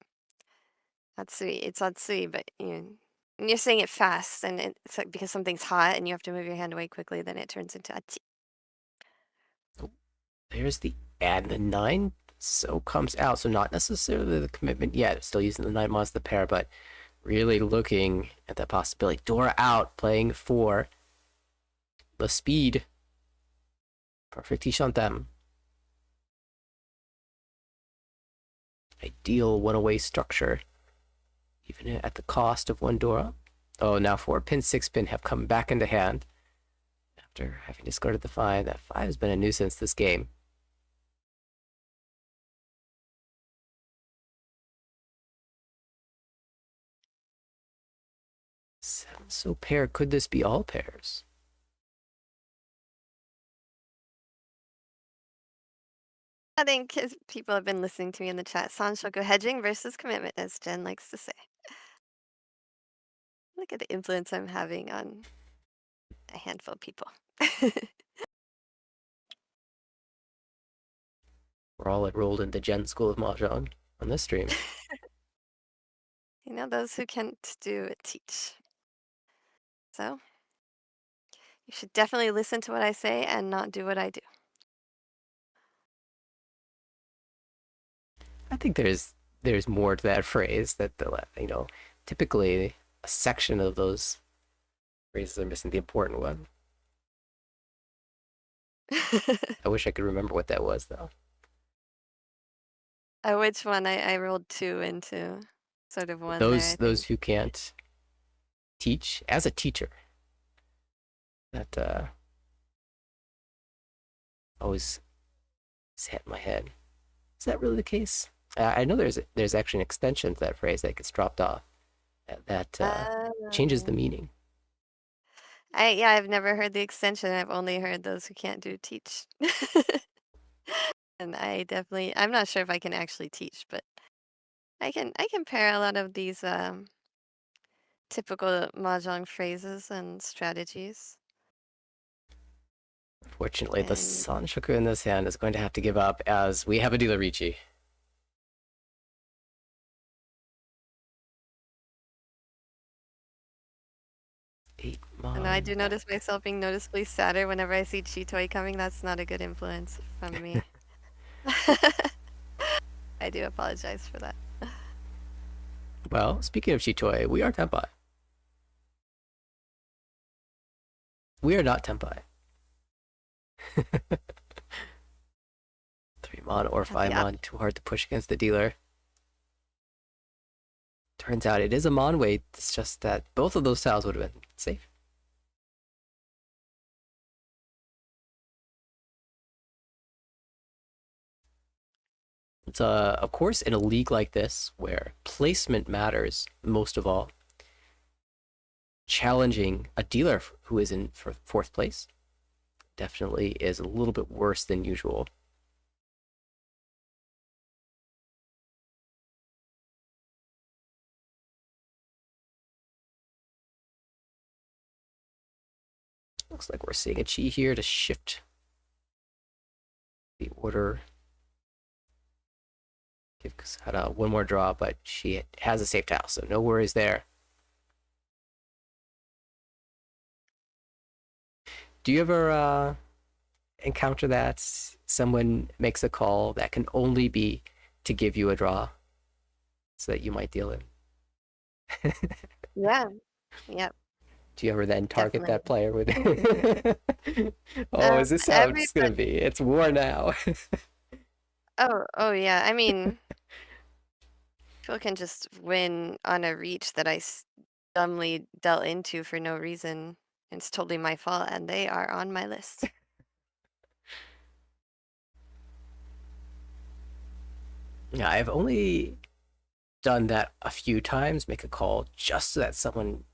Atsui. It's atsui, but and you're saying it fast, and it's like because something's hot and you have to move your hand away quickly, then it turns into achi. There's the and the 9 so comes out, so not necessarily the commitment yet. Still using the 9 as the pair, but really looking at that possibility. Dora out, playing for the speed. Perfect Ishantem. Ideal one-away structure, even at the cost of 1 Dora. Oh, now 4-pin, 6-pin have come back into hand after having discarded the 5. That 5 has been a nuisance this game. So pair, could this be all pairs? I think people have been listening to me in the chat. Sanshoku hedging versus commitment, as Jen likes to say. Look at the influence I'm having on a handful of people. We're all enrolled in the Jenn School of Mahjong on this stream. Those who can't do it teach. So, you should definitely listen to what I say and not do what I do. I think there's more to that phrase that typically a section of those phrases are missing the important one. I wish I could remember what that was though. Which one? I rolled 2 into sort of one there, I Those think. who can't teach as a teacher. That always hit in my head. Is that really the case? I know there's actually an extension to that phrase that gets dropped off that changes the Oh. meaning. I've never heard the extension. I've only heard those who can't do teach. And I'm not sure if I can actually teach, but I can pair a lot of these typical mahjong phrases and strategies. Fortunately, the And Sanshoku in this hand is going to have to give up as we have a dealer Riichi. and I do notice myself being noticeably sadder whenever I see Chitoi coming. That's not a good influence from me. I do apologize for that. Well, speaking of Chitoi, we are Tenpai. We are not Tenpai. 3-mon or 5-mon, too hard to push against the dealer. Turns out it is a mon weight, it's just that both of those tiles would have been safe. It's of course, in a league like this, where placement matters most of all, challenging a dealer who is in for 4th place definitely is a little bit worse than usual. Looks like we're seeing a chi here to shift the order. Give Kusuhara one more draw, but she has a safe tile, so no worries there. Do you ever encounter that someone makes a call that can only be to give you a draw so that you might deal it? Yeah. Yep. Do you ever then target Definitely. that player with oh, is this how it's gonna be? It's war now. Oh yeah. I mean, people can just win on a reach that I dumbly dealt into for no reason. It's totally my fault, and they are on my list. Yeah, I've only done that a few times, make a call just so that someone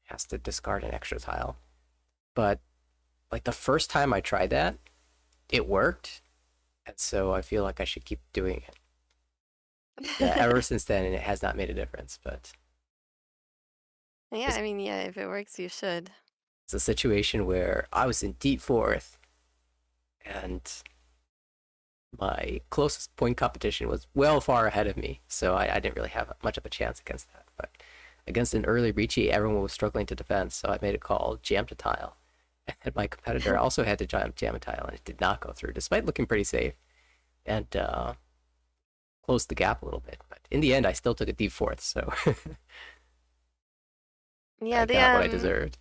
has to discard an extra tile. But like the first time I tried that, it worked. And so I feel like I should keep doing it. Yeah, ever since then, and it has not made a difference. But Yeah, I mean, yeah, if it works, you should. it's a situation where I was in deep 4th, and my closest point competition was well far ahead of me, so I didn't really have much of a chance against that. But against an early Riichi, everyone was struggling to defend, so I made a call, jammed a tile, and my competitor also had to jam a tile, and it did not go through, despite looking pretty safe, and closed the gap a little bit. But in the end, I still took a deep 4th, so yeah, I got what I deserved.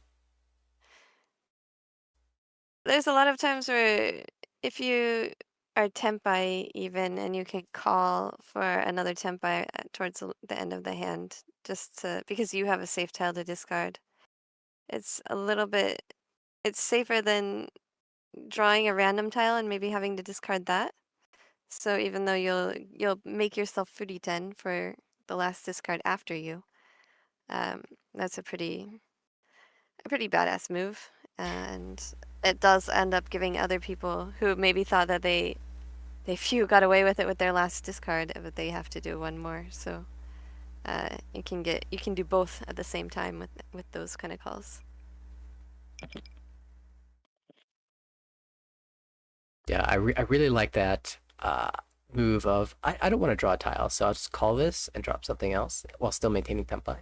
There's a lot of times where if you are tenpai even, and you can call for another tenpai towards the end of the hand, just because you have a safe tile to discard. It's a little bit. It's safer than drawing a random tile and maybe having to discard that. So even though you'll make yourself Furiten for the last discard after you, that's a pretty badass move, and it does end up giving other people who maybe thought that they got away with it with their last discard, but they have to do one more. So you can do both at the same time with those kind of calls. Yeah, I really like that move of I don't want to draw a tile, so I'll just call this and drop something else while still maintaining tempo.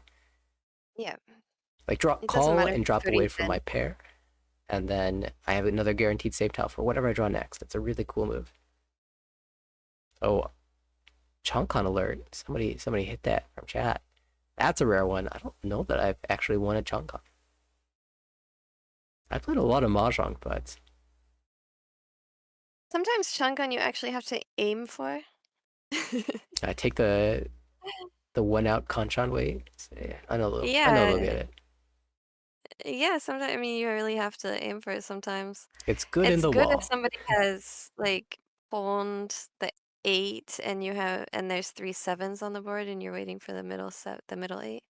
Yeah. Like call and drop away from my pair, and then I have another guaranteed save tile for whatever I draw next. That's a really cool move. Oh, Chonkon alert! Somebody hit that from chat. That's a rare one. I don't know that I've actually won a Chonkon. I played a lot of Mahjong, but Sometimes Shankan you actually have to aim for. I take the one out Kanchan way. Yeah, I know they'll Yeah, get it. yeah. Sometimes I mean you really have to aim for it. Sometimes It's good in it's the good if wall. somebody has like pawned the 8 and you have and there's 3 7s on the board and you're waiting for the middle 8.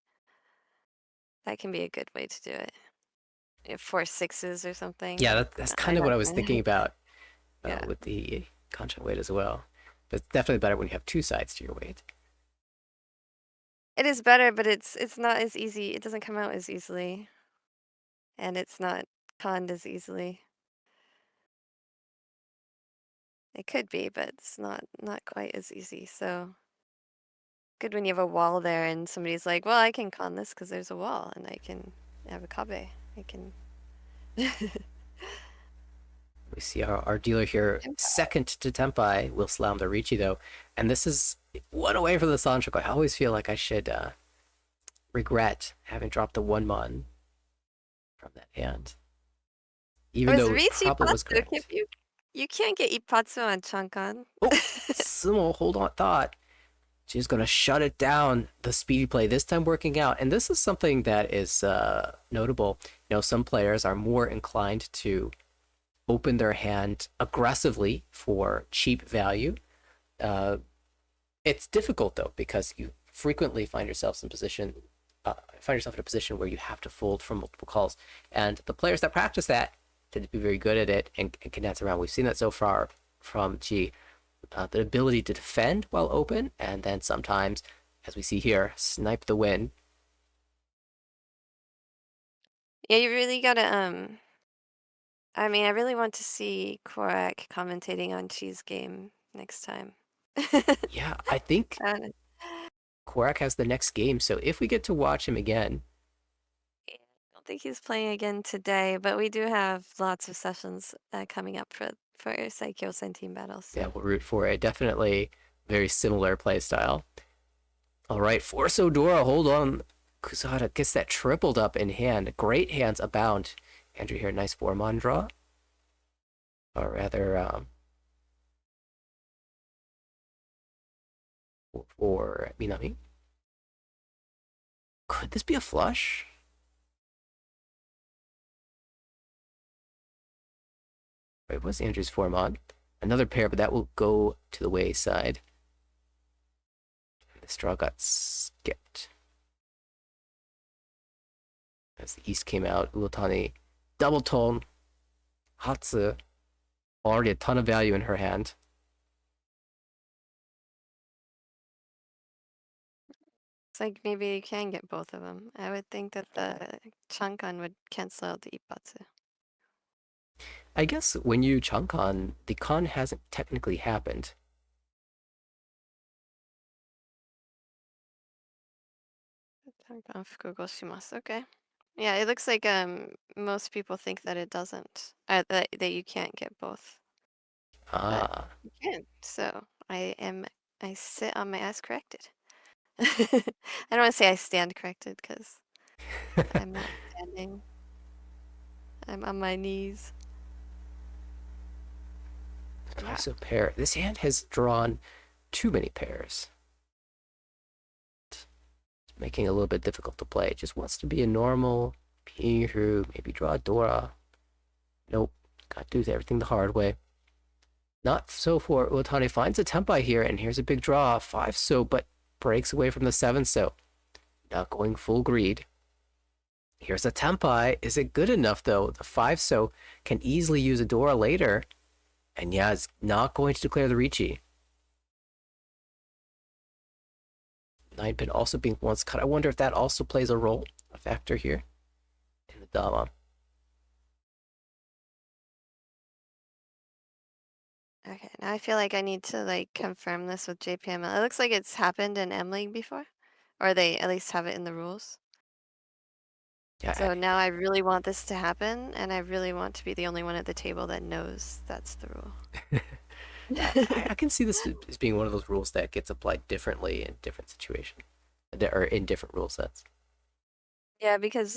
That can be a good way to do it. 4 6s or something. Yeah, Like, that's I kind of what I was don't thinking about Yeah. with the Kanchan weight as well. But it's definitely better when you have 2 sides to your weight. It is better, but it's not as easy. It doesn't come out as easily. And it's not conned as easily. It could be, but it's not quite as easy. So good when you have a wall there and somebody's like, "Well, I can con this because there's a wall and I can have a kabe. I can." We see our dealer here, second to Tenpai, will slam the Riichi though. And this is one away from the Sanchoku. I always feel like I should regret having dropped the 1-mon from that hand. Even though it Riichi probably was Patsu, correct. you can't get Ipatsu on Chankan. Oh, Sumo, hold on thought. She's going to shut it down, the speedy play, this time working out. And this is something that is notable. You know, some players are more inclined to open their hand aggressively for cheap value. It's difficult, though, because you frequently find yourself in a position where you have to fold from multiple calls. And the players that practice that tend to be very good at it and can dance around. We've seen that so far from G. The ability to defend while open, and then sometimes, as we see here, snipe the win. Yeah, you really gotta I mean, I really want to see Corak commentating on Chi's game next time. Yeah, I think Corak has the next game, so if we get to watch him again. I don't think he's playing again today, but we do have lots of sessions coming up for Saikyosen Team Battle. So. Yeah, we'll root for it. Definitely very similar play style. All right, Force Odora, hold on. Kusuhara gets that tripled up in hand. Great hands abound. Andrew here, nice 4-mon draw. Or rather, for Minami. Could this be a flush? Wait, what's Andrew's 4-mon? Another pair, but that will go to the wayside. This draw got skipped. As the East came out, Uotani, double tone, Hatsu, already a ton of value in her hand. It's like maybe you can get both of them. I would think that the Chankan would cancel out the Ipatsu. I guess when you Chankan, the con hasn't technically happened. Chankan fukugo shimasu. Okay. Yeah, it looks like most people think that it doesn't. That you can't get both. Ah. But you can. So I sit on my ass corrected. I don't want to say I stand corrected because I'm not standing. I'm on my knees. Yeah. So pair. This hand has drawn too many pairs. It's making it a little bit difficult to play. It just wants to be a normal Piru, maybe draw a Dora. Nope. Got to do everything the hard way. Not so for Uotani. Finds a Tenpai here, and here's a big draw. 5-so, but breaks away from the 7-so. Not going full greed. Here's a Tenpai. Is it good enough, though? The 5-so can easily use a Dora later. And yeah, it's not going to declare the Riichi. 9-pin also being once cut. I wonder if that also plays a role, a factor here in the Dama. Okay, now I feel like I need to confirm this with JPML. It looks like it's happened in M League before, or they at least have it in the rules. Yeah, so now I really want this to happen, and I really want to be the only one at the table that knows that's the rule. I can see this as being one of those rules that gets applied differently in different situations, or in different rule sets. Yeah, because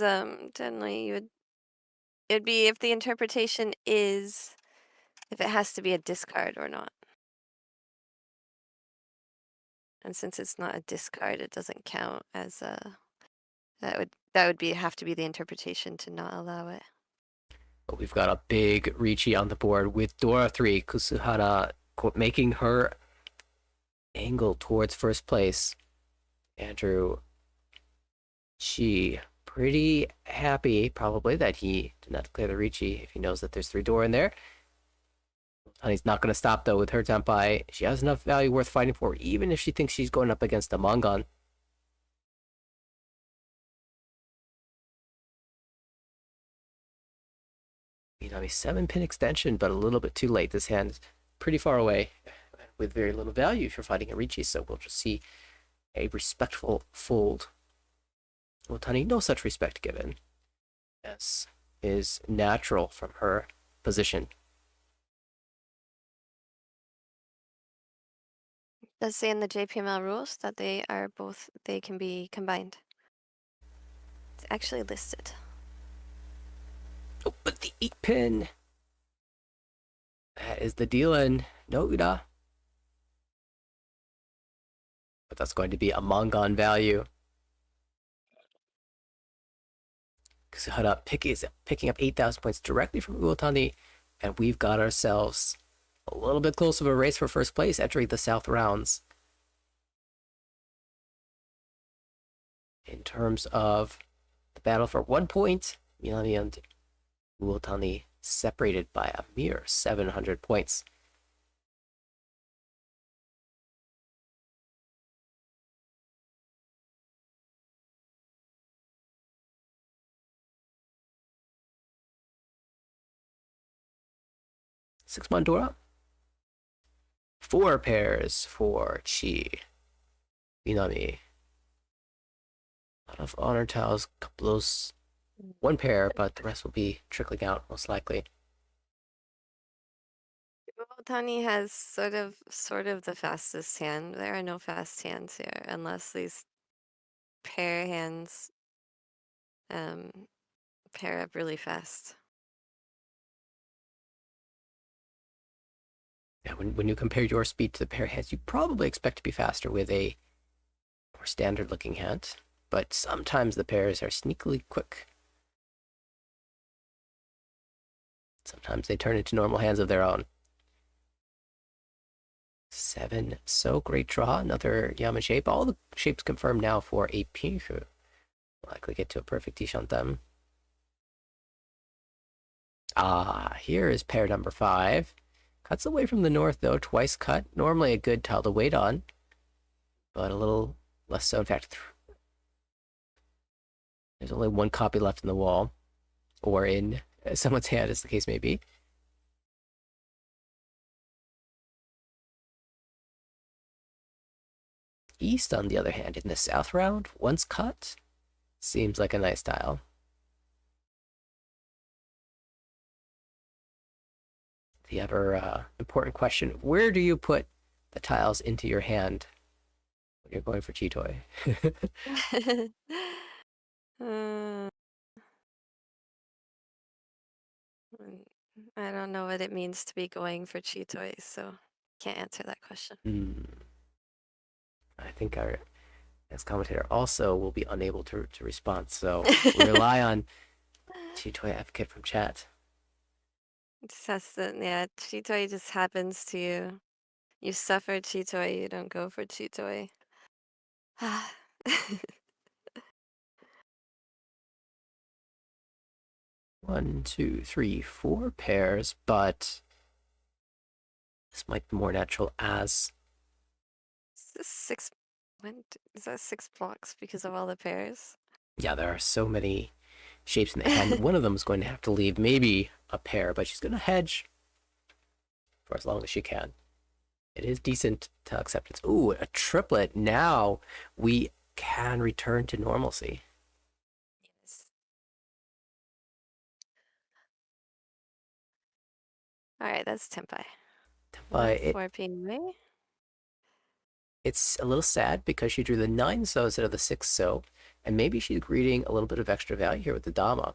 generally it'd be if the interpretation is if it has to be a discard or not. And since it's not a discard, it doesn't count as a. That would have to be the interpretation to not allow it. But we've got a big Riichi on the board with Dora 3, Kusuhara making her angle towards first place. Andrew Chi pretty happy probably that he did not declare the Riichi if he knows that there's 3 Dora in there. Honey's not going to stop though with her Tenpai. She has enough value worth fighting for, even if she thinks she's going up against a Mangan. Minami 7-pin extension, but a little bit too late. This hand is pretty far away with very little value if you're fighting a Riichi, so we'll just see a respectful fold. Uotani, no such respect given. Yes, is natural from her position. It does say in the JPML rules that they can be combined. It's actually listed. Oh, but the 8-pin. That is the deal-in. No Uda. But that's going to be a Mangan value. Kusuhara picking up 8,000 points directly from Uotani, and we've got ourselves a little bit close of a race for first place entering the South rounds. In terms of the battle for 1 point, Minami and Uotani separated by a mere 700 points. Six Mandora. 4 pairs for Chi. Minami. A lot of honor tiles, couple of those. 1 pair, but the rest will be trickling out most likely. Uotani has sort of the fastest hand. There are no fast hands here unless these pair hands pair up really fast. Yeah, when you compare your speed to the pair hands, you probably expect to be faster with a more standard looking hand, but sometimes the pairs are sneakily quick. Sometimes they turn into normal hands of their own. 7, so great draw, another Yama shape. All the shapes confirmed now for a Pinhu. Likely get to a perfect Ishantem. Here is pair number 5. Cuts away from the north though, twice cut. Normally a good tile to wait on, but a little less so. In fact, there's only 1 copy left in the wall, or in someone's hand as the case may be. East, on the other hand, in the south round, once cut, seems like a nice tile. The ever important question, where do you put the tiles into your hand when you're going for Chitoi? I don't know what it means to be going for Chitoi, so can't answer that question. I think our next commentator also will be unable to respond, so we rely on Chitoi advocate from chat. Just has to, yeah, Chitoi just happens to you. You suffer Chitoi, you don't go for Chitoi. 1, 2, 3, 4 pairs, but this might be more natural as... Is this 6? Is that 6 blocks because of all the pairs? Yeah, there are so many shapes in the hand. One of them is going to have to leave maybe a pair, but she's going to hedge for as long as she can. It is decent to acceptance. Ooh, a triplet. Now we can return to normalcy. Yes. Alright, that's Tenpai. Tenpai, 4 PUA. it's a little sad because she drew the 9 so instead of the 6 so, and maybe she's greeting a little bit of extra value here with the Dama.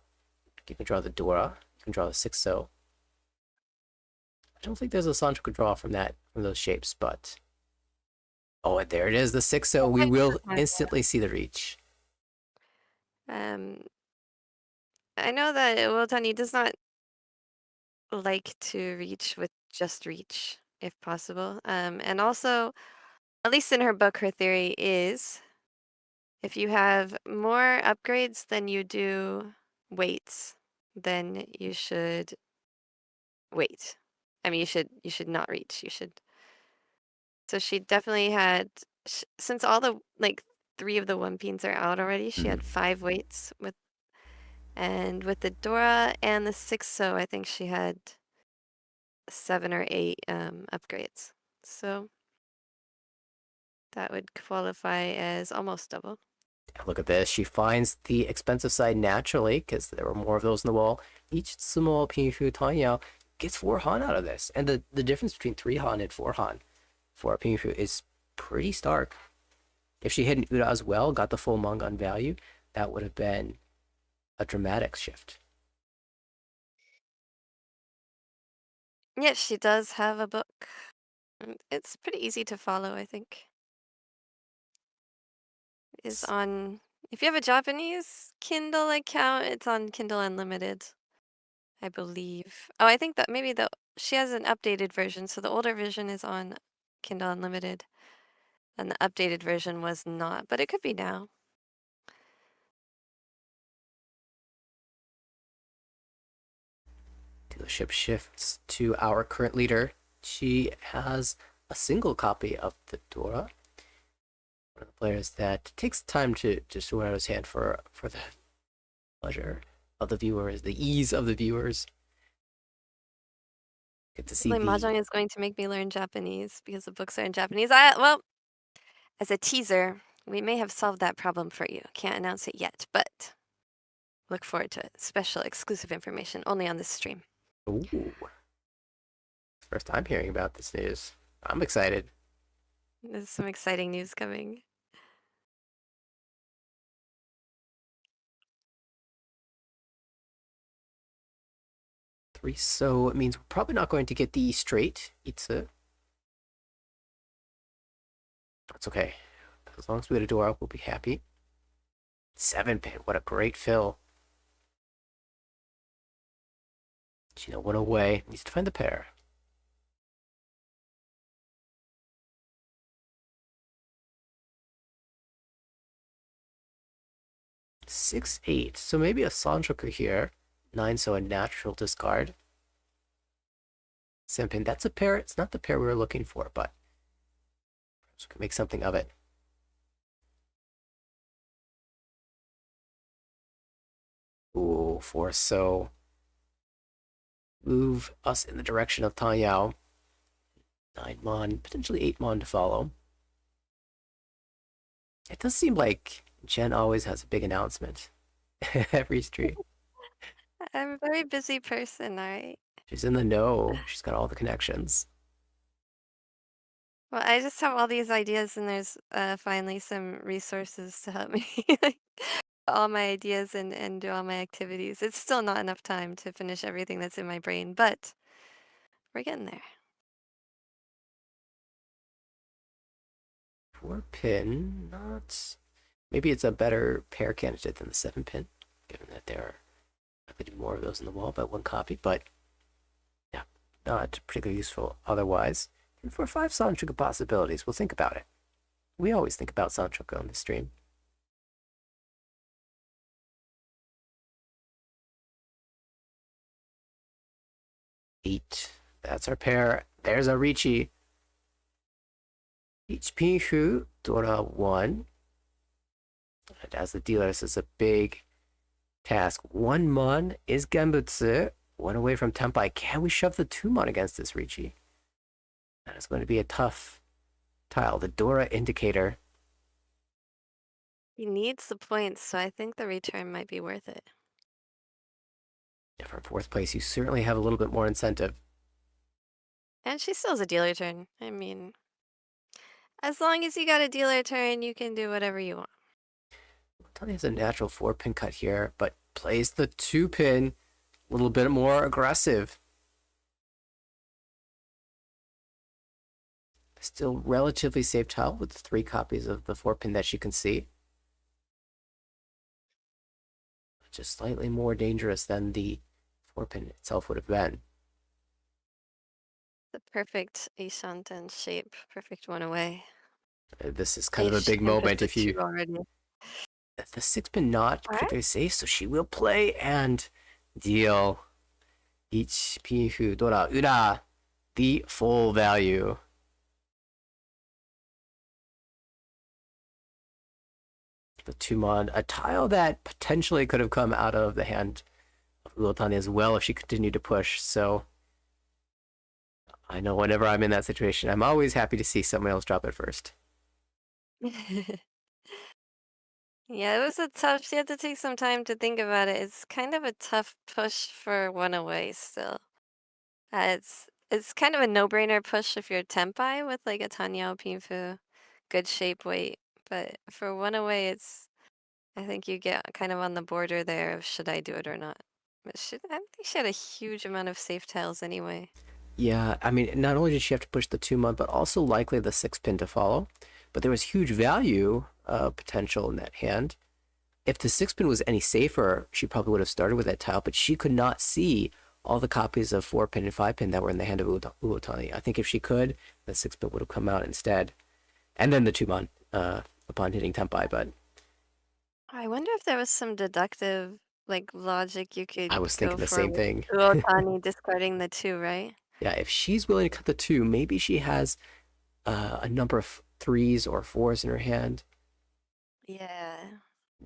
You can draw the Dora, you can draw the 6 so. don't think there's a Sanchoku draw from those shapes, but oh, and there it is, the 6-0. We will instantly see the reach. I know that Uotani does not like to reach with just reach, if possible. And also, at least in her book, her theory is if you have more upgrades than you do weights, then you should wait. I mean, you should not reach. You should. So she definitely had, since all the like 3 of the one peens are out already, she had 5 weights and with the Dora and the 6-0, I think she had 7 or 8 upgrades. So that would qualify as almost double. Look at this. She finds the expensive side naturally because there were more of those in the wall. Each small Pinshu Taiyo gets 4 Han out of this. And the difference between 3 Han and 4 Han for a Pinshu is pretty stark. If she hit an Ura as well, got the full Mangan value, that would have been a dramatic shift. Yes, she does have a book. It's pretty easy to follow, I think. Is on, if you have a Japanese Kindle account, it's on Kindle Unlimited, I believe. Oh, I think that maybe she has an updated version, so the older version is on Kindle Unlimited, and the updated version was not, but it could be now. Dealership shifts to our current leader. She has a single copy of the Dora. One of the players that takes time to sort out his hand for the pleasure of the viewers, the ease of the viewers. Get to see Mahjong is going to make me learn Japanese because the books are in Japanese. Well, as a teaser, we may have solved that problem for you. Can't announce it yet, but look forward to it. Special exclusive information only on this stream. Ooh. First time hearing about this news. I'm excited. There's some exciting news coming. So it means we're probably not going to get the straight Itsu. That's okay. As long as we get a door up, we'll be happy. 7-pin, what a great fill. Chino went away. Needs to find the pair. Six, 8. So maybe a Sanchoku here. 9, so a natural discard. 7-pin, that's a pair. It's not the pair we were looking for, but we can make something of it. Ooh, 4, so move us in the direction of Taiyo. 9 mon, potentially 8 mon to follow. It does seem like Jenn always has a big announcement every stream. I'm a very busy person, alright? She's in the know. She's got all the connections. Well, I just have all these ideas, and there's finally some resources to help me all my ideas and do all my activities. It's still not enough time to finish everything that's in my brain, but we're getting there. 4-pin, not. Maybe it's a better pair candidate than the 7-pin, given that there are likely to be more of those in the wall, but 1 copy. But yeah, not particularly useful otherwise. 3, 4, 5 Sanchoku possibilities. We'll think about it. We always think about Sanchoku on this stream. 8. That's our pair. There's our Riichi. Each Pinshu, Dora 1. And as the dealer, this is a big task. 1 mon is Genbutsu. 1 away from Tenpai. Can we shove the 2 mon against this Riichi? That is going to be a tough tile. The Dora indicator. He needs the points, so I think the return might be worth it. Yeah, from 4th place, you certainly have a little bit more incentive. And she still has a dealer turn. I mean, as long as you got a dealer turn, you can do whatever you want. Tony has a natural 4-pin cut here, but plays the 2-pin a little bit more aggressive. Still relatively safe tile with 3 copies of the 4-pin that she can see. Just slightly more dangerous than the 4-pin itself would have been. The perfect Ishanten shape. Perfect one away. This is kind of a big moment if you... Already. The 6-pin not particularly safe, so she will play and deal each Pifu Dora Ura the full value. The Tumon, a tile that potentially could have come out of the hand of Uotani as well if she continued to push, so I know whenever I'm in that situation, I'm always happy to see someone else drop it first. Yeah, it was a tough. She had to take some time to think about it. It's kind of a tough push for one away still. It's kind of a no-brainer push if you're Tenpai with like a Tanyao Pinfu, good shape weight. But for one away, I think you get kind of on the border there of should I do it or not. But I don't think she had a huge amount of safe tiles anyway. Yeah, I mean, not only did she have to push the 2-mon, but also likely the 6-pin to follow. But there was huge value potential in that hand. If the 6-pin was any safer, she probably would have started with that tile, but she could not see all the copies of 4-pin and 5-pin that were in the hand of Uotani. I think if she could, the 6-pin would have come out instead. And then the 2-mon upon hitting Tenpai, but... I wonder if there was some deductive like logic you could I was thinking go the for same with thing. Uotani discarding the 2, right? Yeah, if she's willing to cut the 2, maybe she has a number of 3s or 4s in her hand. Yeah.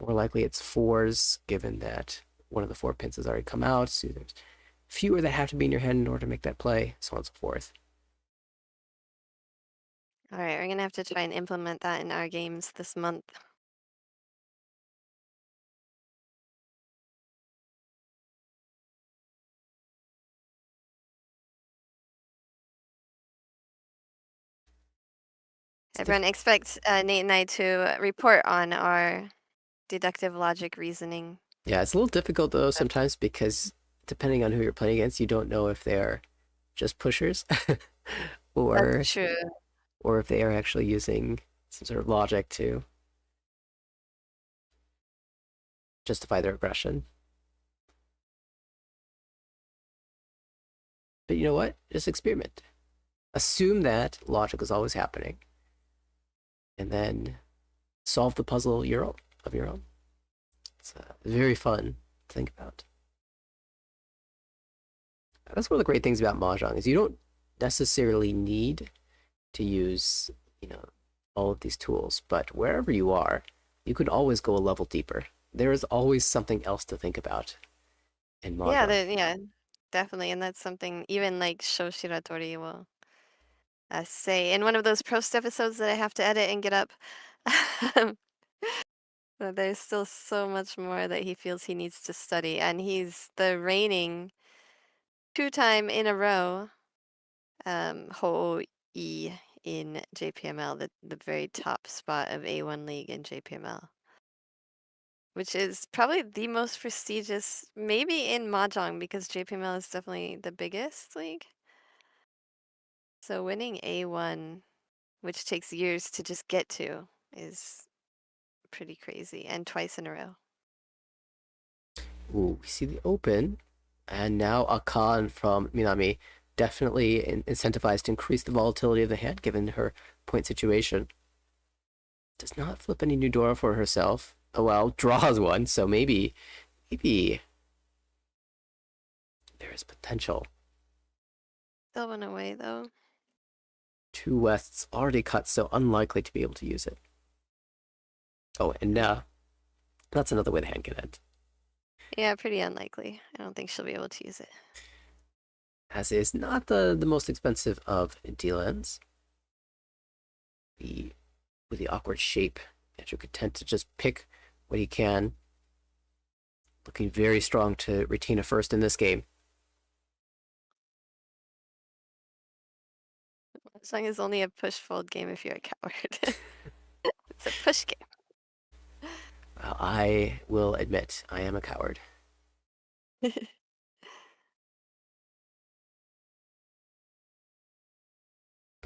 More likely it's 4s, given that one of the 4 pins has already come out, so there's fewer that have to be in your hand in order to make that play, so on and so forth. Alright, we're gonna have to try and implement that in our games this month. Everyone expects Nate and I to report on our deductive logic reasoning. Yeah, it's a little difficult though sometimes because depending on who you're playing against, you don't know if they're just pushers or That's true. or if they are actually using some sort of logic to justify their aggression. But you know what? Just experiment. Assume that logic is always happening. And then solve the puzzle of your own. It's very fun to think about. That's one of the great things about Mahjong is you don't necessarily need to use, all of these tools, but wherever you are, you can always go a level deeper. There is always something else to think about in Mahjong. Yeah, definitely. And that's something even like Shoshiratori will say in one of those post episodes that I have to edit and get up. That there's still so much more that he feels he needs to study, and he's the reigning 2-time in a row Ho'o E in JPML, the very top spot of A1 League in JPML, which is probably the most prestigious, maybe in Mahjong, because JPML is definitely the biggest league. So winning A1, which takes years to just get to, is pretty crazy, and twice in a row. Ooh, we see the open, and now a con from Minami, definitely incentivized to increase the volatility of the hand given her point situation. Does not flip any new Dora for herself. Oh well, draws one, so maybe there is potential. Still went away though. 2 wests already cut, so unlikely to be able to use it. Oh, and that's another way the hand can end. Yeah, pretty unlikely. I don't think she'll be able to use it. As is not the most expensive of D-lands. With the awkward shape, Andrew content to just pick what he can. Looking very strong to retain a first in this game. Mahjong is only a push fold game if you're a coward. It's a push game. Well, I will admit, I am a coward.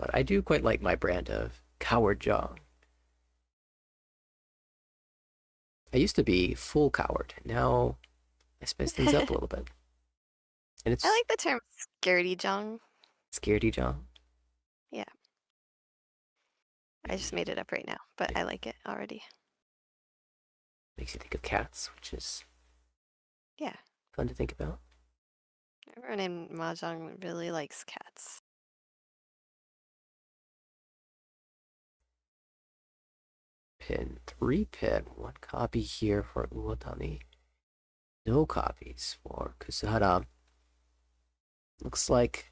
but I do quite like my brand of coward jaw. I used to be full coward. Now I spice things up a little bit. And it's I like the term scaredy jong. scaredy jaw. Yeah. I just made it up right now, but I like it already. Makes you think of cats, which is Yeah. fun to think about. Everyone in Mahjong really likes cats. Pin 3 pin. 1 copy here for Uotani. No copies for Kusuhara. Looks like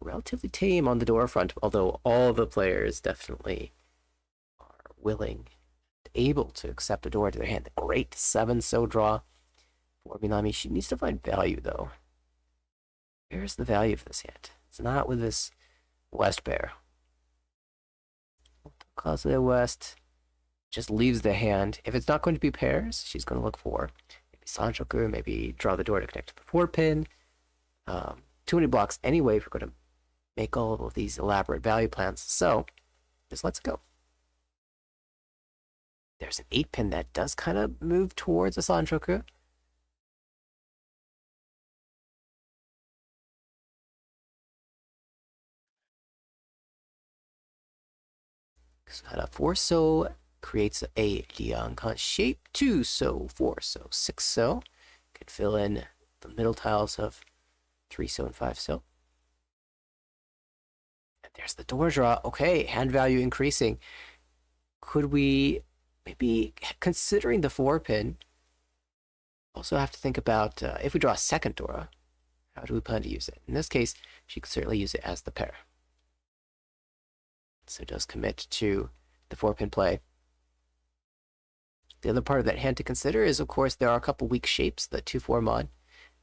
relatively tame on the door front, although all the players definitely are willing and able to accept a door into their hand. The great 7 so draw for Minami. She needs to find value though. Where's the value of this hand? It's not with this West pair. Kozue West just leaves the hand. If it's not going to be pairs, she's going to look for maybe Sanchoku, maybe draw the door to connect to the 4 pin. Too many blocks anyway if we're going to make all of these elaborate value plans. So just let's go. There's an 8 pin that does kind of move towards a Sanchoku. So 4 so creates a Liangkan shape. 2 so, 4 so, 6 so. Could fill in the middle tiles of 3 so and 5 so. And there's the door draw. Okay, hand value increasing. Could we maybe, considering the 4 pin, also have to think about if we draw a second Dora, how do we plan to use it? In this case, she could certainly use it as the pair. So does commit to the 4 pin play. The other part of that hand to consider is, of course, there are a couple weak shapes, the 2-4 mod,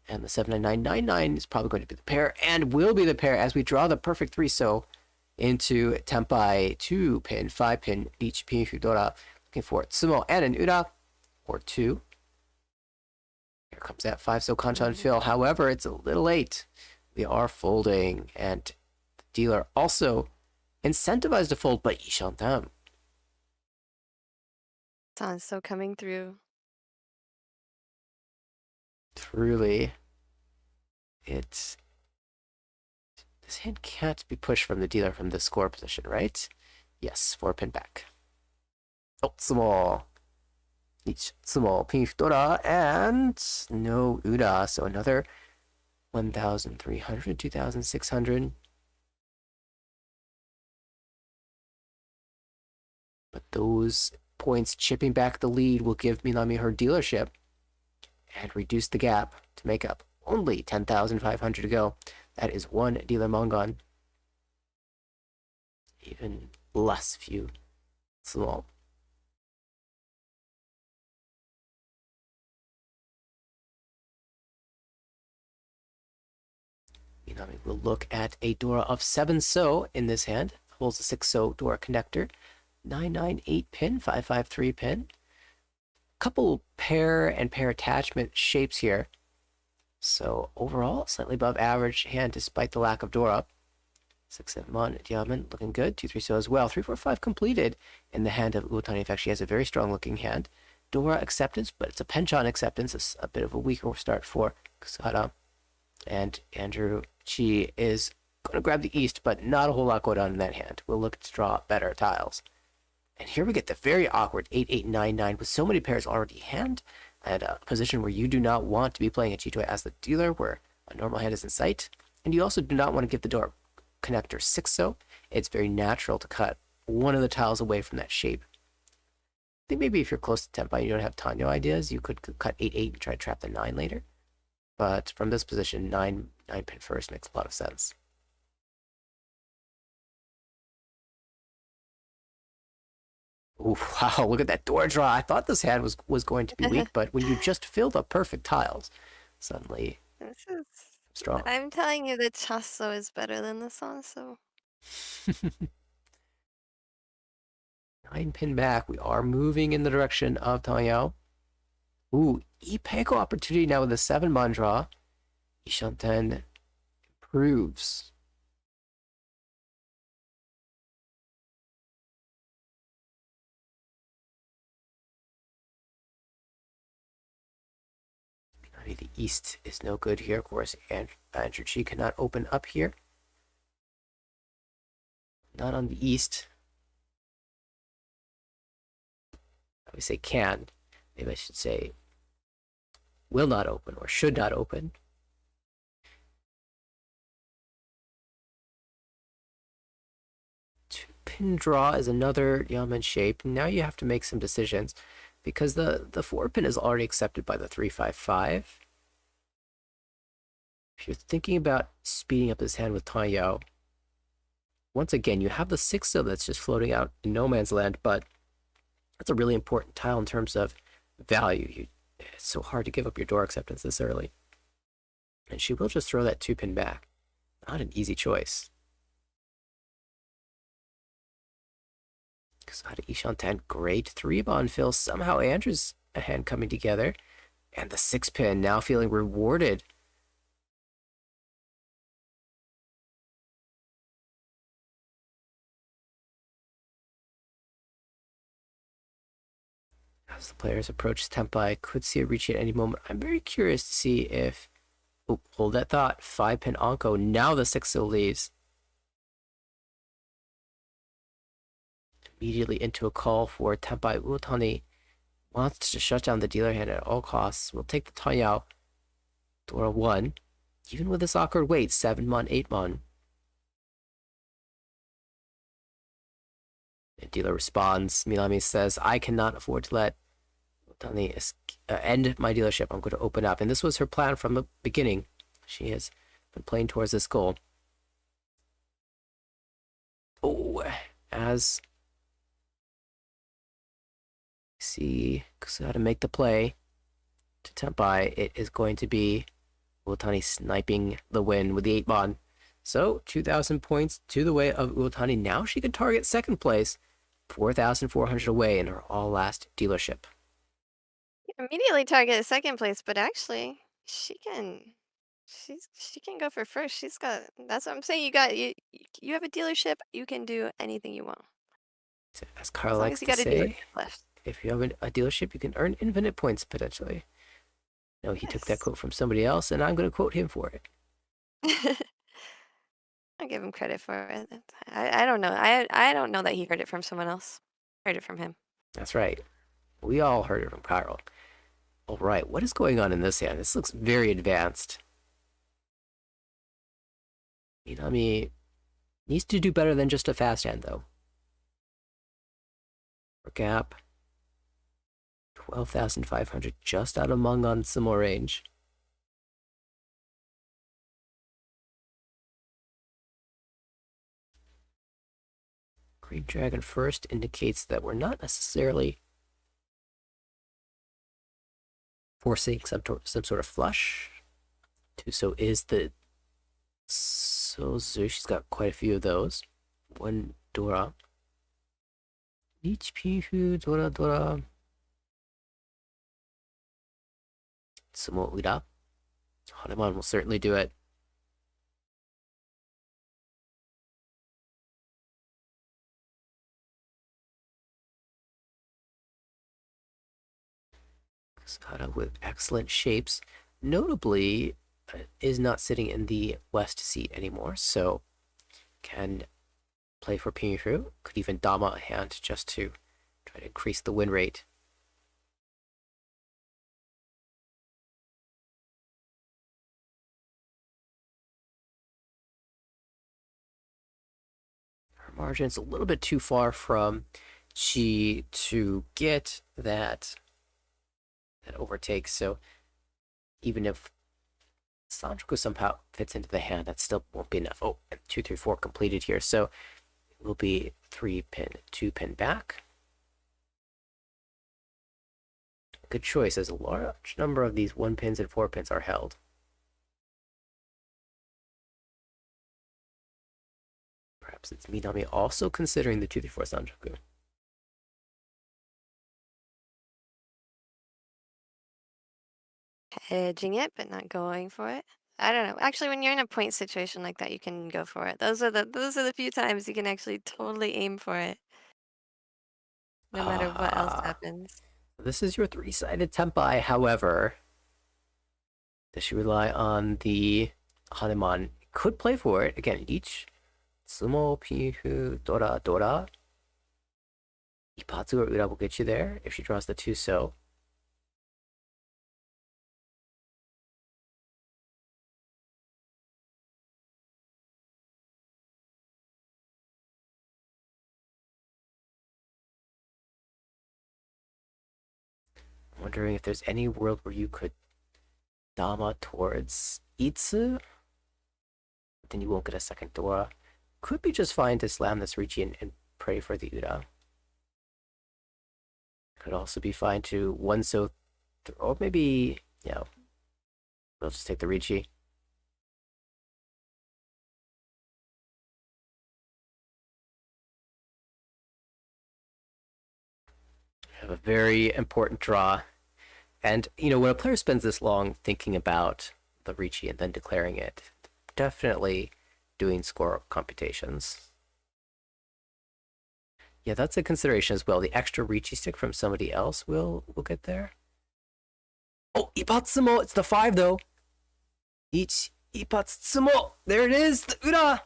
and the 79999 is probably going to be the pair, and will be the pair as we draw the perfect 3 so into Tenpai 2 pin, 5 pin, Riichi Mahjong, looking for Tsumo and an Ura, or 2. Here comes that 5 so Kanchan fill. However, it's a little late. We are folding, and the dealer also incentivized to fold, but Yishantam. Sounds so coming through. Truly, this hand can't be pushed from the dealer from the score position, right? Yes, 4 pin back. Otsumo. Itsumo, pin Dora, and no Ura, so another 1,300, 2,600. But those points chipping back the lead will give Minami her dealership and reduce the gap to make up only 10,500 to go. That is 1 dealer Mongon. Even less if you small. Minami will look at a Dora of 7 so in this hand. Holds a 6 so Dora connector. 998 pin, 553 pin. Couple pair and pair attachment shapes here. So overall, slightly above average hand despite the lack of Dora. 6-7 Diamond looking good. 2-3 so as well. 3-4-5 completed in the hand of Uotani. In fact, she has a very strong looking hand. Dora acceptance, but it's a penchant acceptance. It's a bit of a weaker start for Kusuhara. And Andrew Chi is going to grab the east, but not a whole lot going on in that hand. We'll look to draw better tiles. And here we get the very awkward 8899 with so many pairs already in hand, and a position where you do not want to be playing a Chitoi as the dealer, where a normal hand is in sight. And you also do not want to give the door connector 6 so. It's very natural to cut one of the tiles away from that shape. I think maybe if you're close to Tenpai and you don't have Taiyo ideas, you could cut 8-8 and try to trap the 9 later. But from this position, 9 pin first makes a lot of sense. Ooh, wow, look at that door draw. I thought this hand was going to be weak, but when you just fill the perfect tiles, suddenly This is strong. I'm telling you, the Chasso is better than the Sanso. 9 pin back. We are moving in the direction of Taiyo. Ooh, Ipeko opportunity now with a 7-mon draw. Ishanten improves. Maybe the east is no good here. Of course, Andrew cannot open up here. Not on the east. I would say can. Maybe I should say will not open or should not open. Two-pin draw is another Yamen shape. Now you have to make some decisions because the 4-pin is already accepted by the 3-5-5. If you're thinking about speeding up this hand with Taiyo, once again, you have the 6-0 that's just floating out in no man's land, but that's a really important tile in terms of value. It's so hard to give up your door acceptance this early. And she will just throw that 2-pin back. Not an easy choice. Kozue Ishantan, great 3-bond fill. Somehow Andrew's a hand coming together. And the 6-pin now feeling rewarded. As the players approach Tenpai, could see a Riichi at any moment. I'm very curious to see if... Oh, hold that thought. 5-pin Anko. Now the 6-0 leaves. Immediately into a call for Tenpai. Uotani wants to shut down the dealer hand at all costs. We'll take the Taiyo. Dora 1. Even with this awkward wait, 7-mon, 8-mon. The dealer responds. Minami says, I cannot afford to let Uotani end my dealership. I'm going to open up. And this was her plan from the beginning. She has been playing towards this goal. Oh, as see how to make the play to Tenpai, it is going to be Uotani sniping the win with the 8-mon. So 2,000 points to the way of Uotani. Now she can target second place, 4,400 away in her all last dealership. Immediately target second place, but actually she can go for first. She's got, that's what I'm saying. You have a dealership, you can do anything you want. As Carl As long likes as you to got a say, dealership left. if you have a dealership, you can earn infinite points potentially. No, he took that quote from somebody else, and I'm going to quote him for it. I'll give him credit for it. I don't know. I don't know that he heard it from someone else. I heard it from him. That's right. We all heard it from Chiral. All right, what is going on in this hand? This looks very advanced. Minami needs to do better than just a fast hand, though. For gap, 12,500, just out of Mangan Sumo range. Green Dragon first indicates that we're not necessarily forcing some sort of flush. So is the Sozu. She's got quite a few of those. One Dora. Nichipihu, Dora. Sumo Ura. Hanuman will certainly do it. Kusuhara with excellent shapes. Notably, is not sitting in the west seat anymore, so can play for Pinyu. Could even Dama a hand just to try to increase the win rate. Her margin's a little bit too far from Chi to get that overtake, so even if Sanjuku somehow fits into the hand, that still won't be enough. Oh, and 2, 3, 4 completed here, so it will be 3-pin, 2-pin back. Good choice, as a large number of these 1-pins and 4-pins are held. Perhaps it's Minami also considering the 2, 3, 4 Sanjuku. Hedging it, but not going for it. I don't know. Actually, when you're in a point situation like that, you can go for it. Those are the few times you can actually totally aim for it. No matter what else happens. This is your 3-sided Tenpai, however. Does she rely on the Haneman? Could play for it. Again, each Sumo, Pihu, Dora, Dora. Ipatsu or Ura will get you there if she draws the 2-so. I'm wondering if there's any world where you could Dama towards Itsu. Then you won't get a second Dora. Could be just fine to slam this Riichi and pray for the Ura. Could also be fine to 1-so, or maybe, we'll just take the Riichi. Have a very important draw. And, when a player spends this long thinking about the Riichi and then declaring it, definitely doing score computations. Yeah, that's a consideration as well. The extra Riichi stick from somebody else will get there. Oh, Ipatsumo! It's the 5, though. Each Ipatsumo! There it is! The Ura!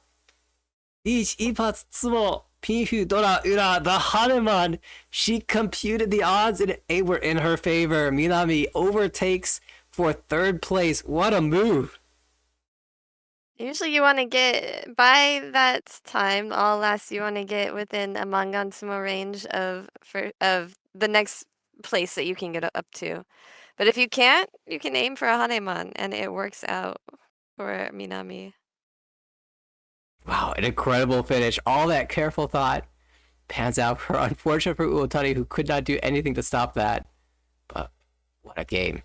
Each Ipatsumo! Pihu, Dora, Ura, the Haneman! She computed the odds and they were in her favor. Minami overtakes for 3rd place. What a move! Usually you want to get, by that time, all last, you want to get within a Mangan Sumo range of the next place that you can get up to. But if you can't, you can aim for a Haneman, and it works out for Minami. Wow, an incredible finish. All that careful thought pans out for unfortunate for Uotani, who could not do anything to stop that. But what a game.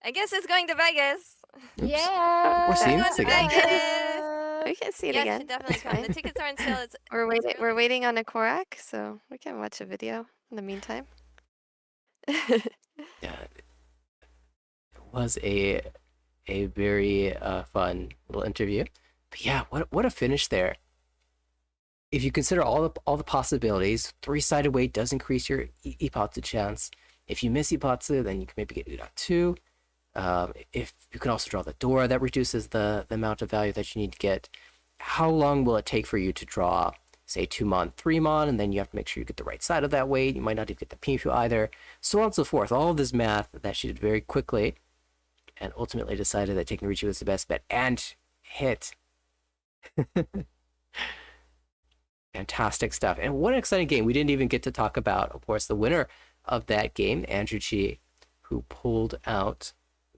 I guess it's going to Vegas. Yeah. We're seeing Going this to again. Vegas. We can see it Yes, again. should definitely It's come. fine. The tickets are on sale. It's We're waiting on a Corak, so we can watch a video in the meantime. Yeah, it was a very fun little interview. But yeah, what a finish there. If you consider all the possibilities, 3-sided weight does increase your Ipatsu chance. If you miss Ipatsu, then you can maybe get Ura 2. If you can also draw the Dora, that reduces the amount of value that you need to get. How long will it take for you to draw, say, 2-mon, 3-mon, and then you have to make sure you get the right side of that weight. You might not even get the Pifu either, so on and so forth. All of this math that she did very quickly, and ultimately decided that taking Riichi was the best bet, and hit. Fantastic stuff. And what an exciting game. We didn't even get to talk about, of course, the winner of that game, Andrew Chi, who pulled out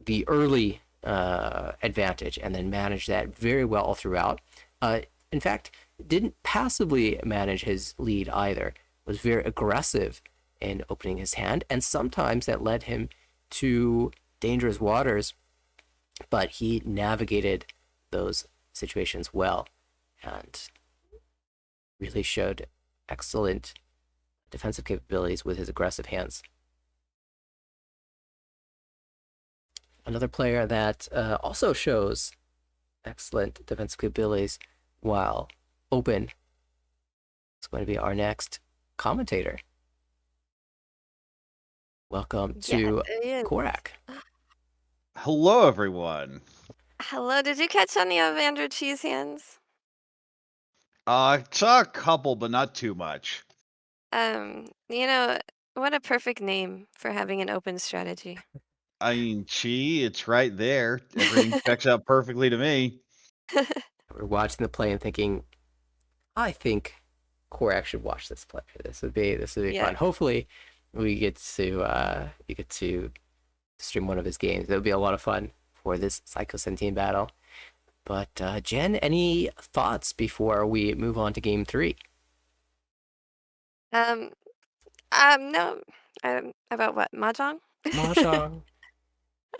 the early advantage and then managed that very well all throughout. In fact, didn't passively manage his lead either. Was very aggressive in opening his hand, and sometimes that led him to dangerous waters, but he navigated those situations well and really showed excellent defensive capabilities with his aggressive hands. Another player that also shows excellent defensive capabilities while open is going to be our next commentator. Welcome to Corak. Hello, everyone. Hello, did you catch any of Andrew Chi's hands? I saw a couple, but not too much. What a perfect name for having an open strategy. I mean, it's right there. Everything checks out perfectly to me. We're watching the play and thinking, I think Corak should watch this play. This would be fun. Hopefully, we get to stream one of his games. It would be a lot of fun for this Saikyosen Team Battle. But Jenn, any thoughts before we move on to Game 3? No. About what? Mahjong? Mahjong.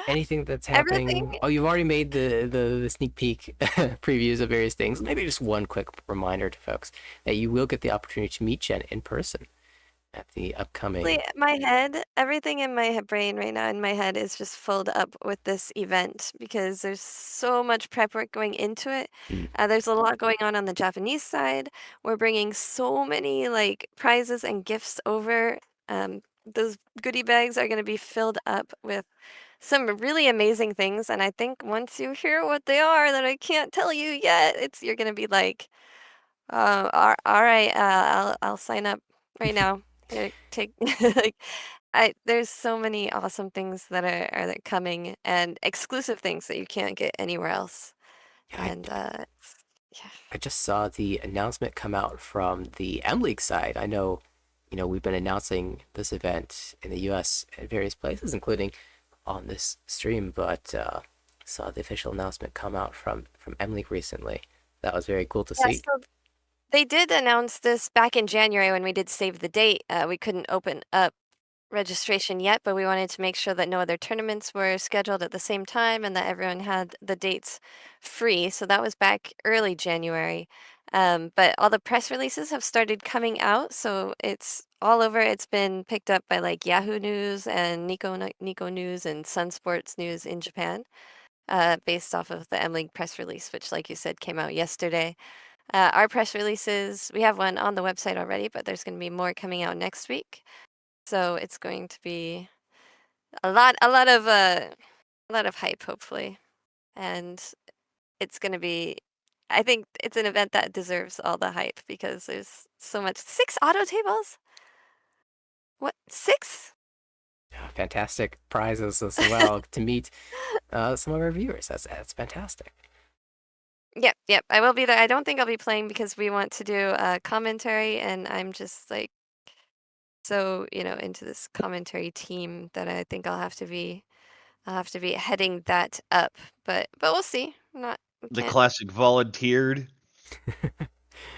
Anything that's happening? Everything. Oh, you've already made the sneak peek previews of various things. Maybe just one quick reminder to folks that you will get the opportunity to meet Jenn in person at the upcoming. Everything in my brain right now in my head is just filled up with this event because there's so much prep work going into it. There's a lot going on the Japanese side. We're bringing so many prizes and gifts over those goodie bags are gonna be filled up with some really amazing things, and I think once you hear what they are that I can't tell you yet, you're gonna be like, all right, I'll sign up right now. Here, take like there's so many awesome things that are coming and exclusive things that you can't get anywhere else. Yeah, And yeah. I just saw the announcement come out from the M League side. I know, we've been announcing this event in the US at various places, including on this stream, but saw the official announcement come out from M League recently. That was very cool to Yeah, see. so they did announce this back in January when we did save the date. We couldn't open up registration yet, but we wanted to make sure that no other tournaments were scheduled at the same time and that everyone had the dates free. So that was back early January. But all the press releases have started coming out, so it's all over. It's been picked up by like Yahoo News and Nico News and Sun Sports News in Japan, based off of the M League press release, which, like you said, came out yesterday. Our press releases, we have one on the website already, but there's going to be more coming out next week. So it's going to be a lot of hype, hopefully, and it's going to be. I think it's an event that deserves all the hype because there's so much. 6 auto tables. What 6? Fantastic prizes as well to meet some of our viewers. That's fantastic. Yep. I will be there. I don't think I'll be playing because we want to do a commentary, and I'm just like so into this commentary team that I think I'll have to be heading that up, but we'll see. The classic volunteered.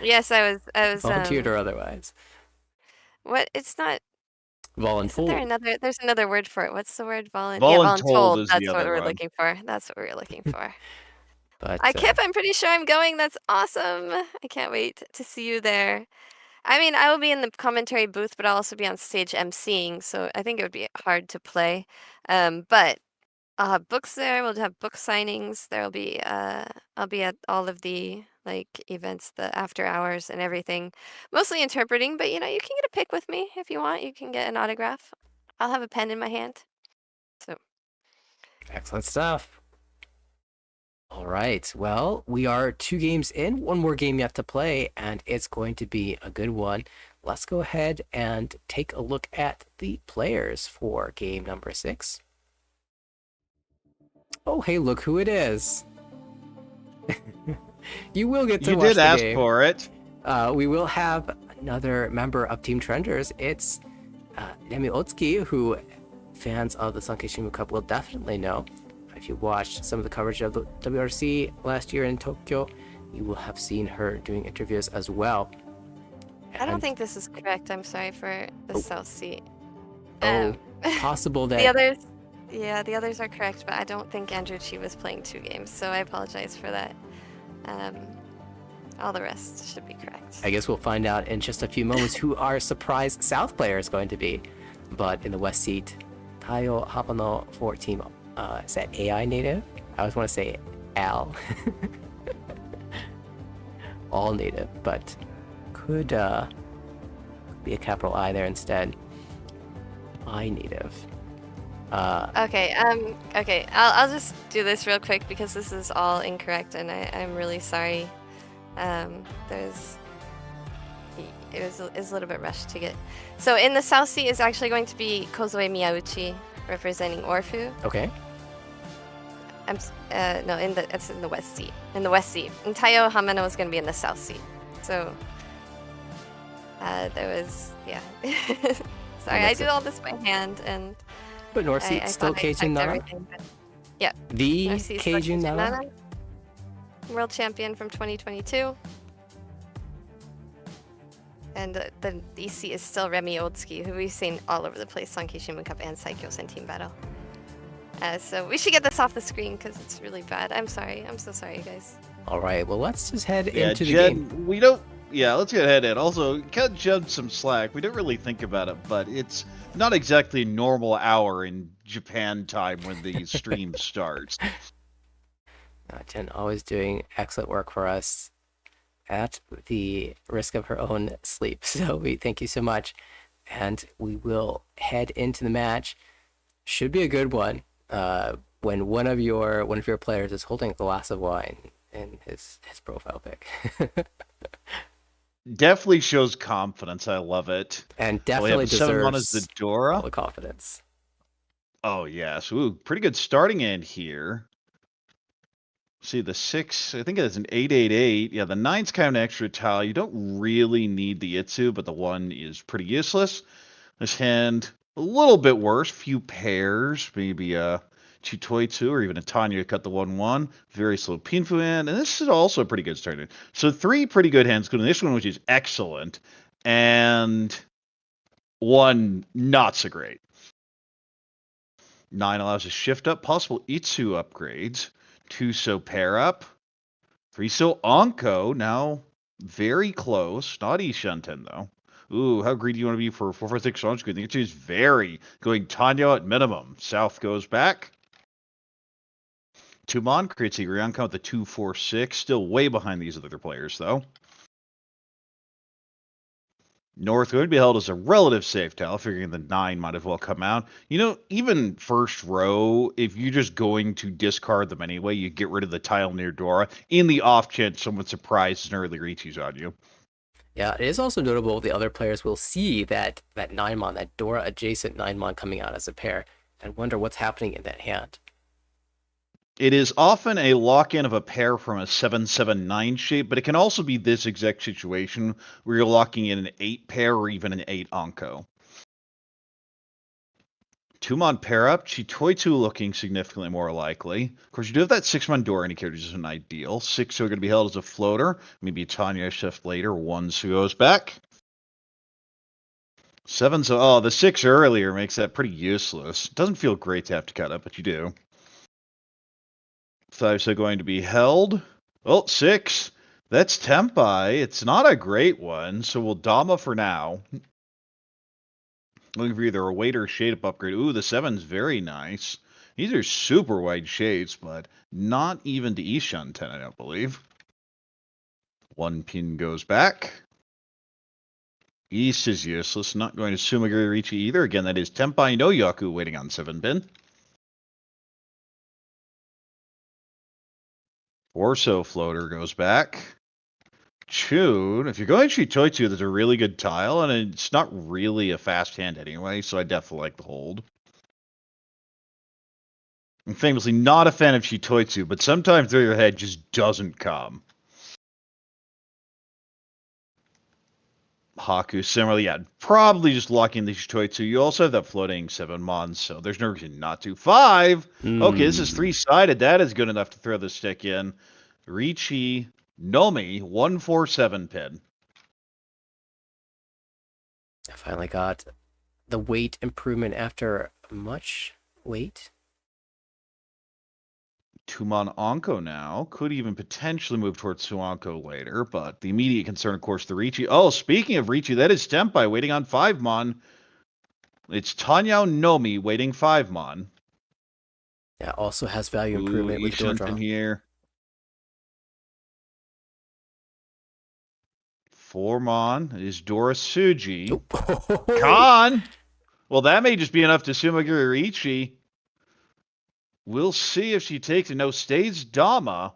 Yes, I was Volunteered or otherwise. What? It's not. Voluntold. There's another word for it. What's the word? Voluntold is the That's what other we're one. looking for. That's what we're looking for. But Kip, I'm pretty sure I'm going. That's awesome. I can't wait to see you there. I mean, I will be in the commentary booth, but I'll also be on stage emceeing, so I think it would be hard to play. But I'll have books there. We'll have book signings. There'll be I'll be at all of the events, the after hours and everything. Mostly interpreting, but you can get a pic with me if you want. You can get an autograph. I'll have a pen in my hand. So excellent stuff. All right. Well, we are 2 games in. One more game you have to play, and it's going to be a good one. Let's go ahead and take a look at the players for game number 6. Oh, hey, look who it is. You will get to watch the game. You did ask for it. We will have another member of Team Trenders. It's Remi Otsuki, who fans of the Sankei Cup will definitely know. If you watched some of the coverage of the WRC last year in Tokyo, you will have seen her doing interviews as well. I don't think this is correct. I'm sorry for the South Sea. Possible that... The others are correct, but I don't think Andrew Chi was playing 2 games, so I apologize for that. All the rest should be correct. I guess we'll find out in just a few moments who our surprise South player is going to be. But in the West seat, Taiyo Hamano for Team... is that AINative? I always want to say AL. All native, but could be a capital I there instead. AINative. Okay, I'll just do this real quick because this is all incorrect and I'm really sorry. It was a little bit rushed to get. So in the South Sea is actually going to be Kozue Miyauchi representing Orfeu. Okay. No, it's in the West Sea. In the West Sea. And Taiyo Hamano is going to be in the South Sea. So there was, yeah. Sorry, I did all this by hand and. But North Sea still Keijun Nana? Yeah. The Keijun Nana? World champion from 2022. And the EC is still Remi Otsuki, who we've seen all over the place on Kishimoto Cup and Saikyosen Team Battle. So we should get this off the screen because it's really bad. I'm sorry. I'm so sorry, you guys. All right. Well, let's just head into the game. Let's get ahead in. Also, cut Jen some slack. We didn't really think about it, but it's not exactly normal hour in Japan time when the stream starts. Jen always doing excellent work for us at the risk of her own sleep. So we thank you so much. and we will head into the match. Should be a good one. When one of your players is holding a glass of wine in his profile pic. Definitely shows confidence. I love it. And definitely deserves the Dora. all the confidence. Oh yes. Ooh, pretty good starting end here. See the 6, I think it's an 888. Yeah, the 9's kind of an extra tile. You don't really need the Itsu, but the 1 is pretty useless. This hand a little bit worse. Few pairs, maybe a Chitoitsu or even a Tanya cut the 1-1. Very slow Pinfu hand, and this is also a pretty good start. So 3 pretty good hands. Go to this one, which is excellent, and 1 not so great. 9 allows a shift up, possible Itsu upgrades. 2 so pair up. 3 so Anko, now very close. Not Ishunten though. Ooh, how greedy do you want to be for 4-4-6 launch? I think it is very going Tanya at minimum. South goes back. Tumon creates a Ryankan with the 2-4-6. Still way behind these other players though. North going to be held as a relative safe tile, figuring the 9 might as well come out. You know, even first row, if you're just going to discard them anyway, you get rid of the tile near Dora in the off chance someone surprises an early Riichi's on you. Yeah, it is also notable the other players will see that 9-mon, that Dora adjacent 9-mon coming out as a pair, and wonder what's happening in that hand. It is often a lock-in of a pair from a 7-7-9 shape, but it can also be this exact situation where you're locking in an 8 pair or even an 8 Anko. 2-mon pair up, Chitoitsu looking significantly more likely. Of course, you do have that 6-mon Dora indicator, which isn't ideal. 6 are going to be held as a floater. Maybe Tanya shift later. 1 goes back. 7 so oh, the 6 earlier makes that pretty useless. Doesn't feel great to have to cut up, but you do. 5 so going to be held. Oh, 6. That's Tempai. It's not a great one, so we'll Dama for now. Looking for either a weight or a shade up upgrade. Ooh, the 7's very nice. These are super wide shades, but not even to Ishunten, I don't believe. 1 pin goes back. East is useless. Not going to Sumagiri Riichi either. Again, that is Tempai no Yaku waiting on 7 pin. 4 so floater goes back. Chun, if you're going Chitoitsu, that's a really good tile, and it's not really a fast hand anyway, so I definitely like the hold. I'm famously not a fan of Chitoitsu, but sometimes through your head just doesn't come. Haku, similarly, yeah, probably just locking the Chitoitsu. You also have that floating 7-mon, so there's no reason not to. 5! Okay, this is 3-sided. That is good enough to throw the stick in. Riichi Nomi, 1-4-7 pin. I finally got the weight improvement after much wait. 2-mon Anko now. Could even potentially move towards Suanko later, but the immediate concern, of course, the Riichi. Oh, speaking of Riichi, that is Tempai waiting on 5-mon. It's Tanyao Nomi waiting 5-mon. Yeah, also has value improvement with door draw. Here. 4-mon is Dora Suji. Khan! Well, that may just be enough to Sumagiri Riichi. We'll see if she takes it. No, stays Dama.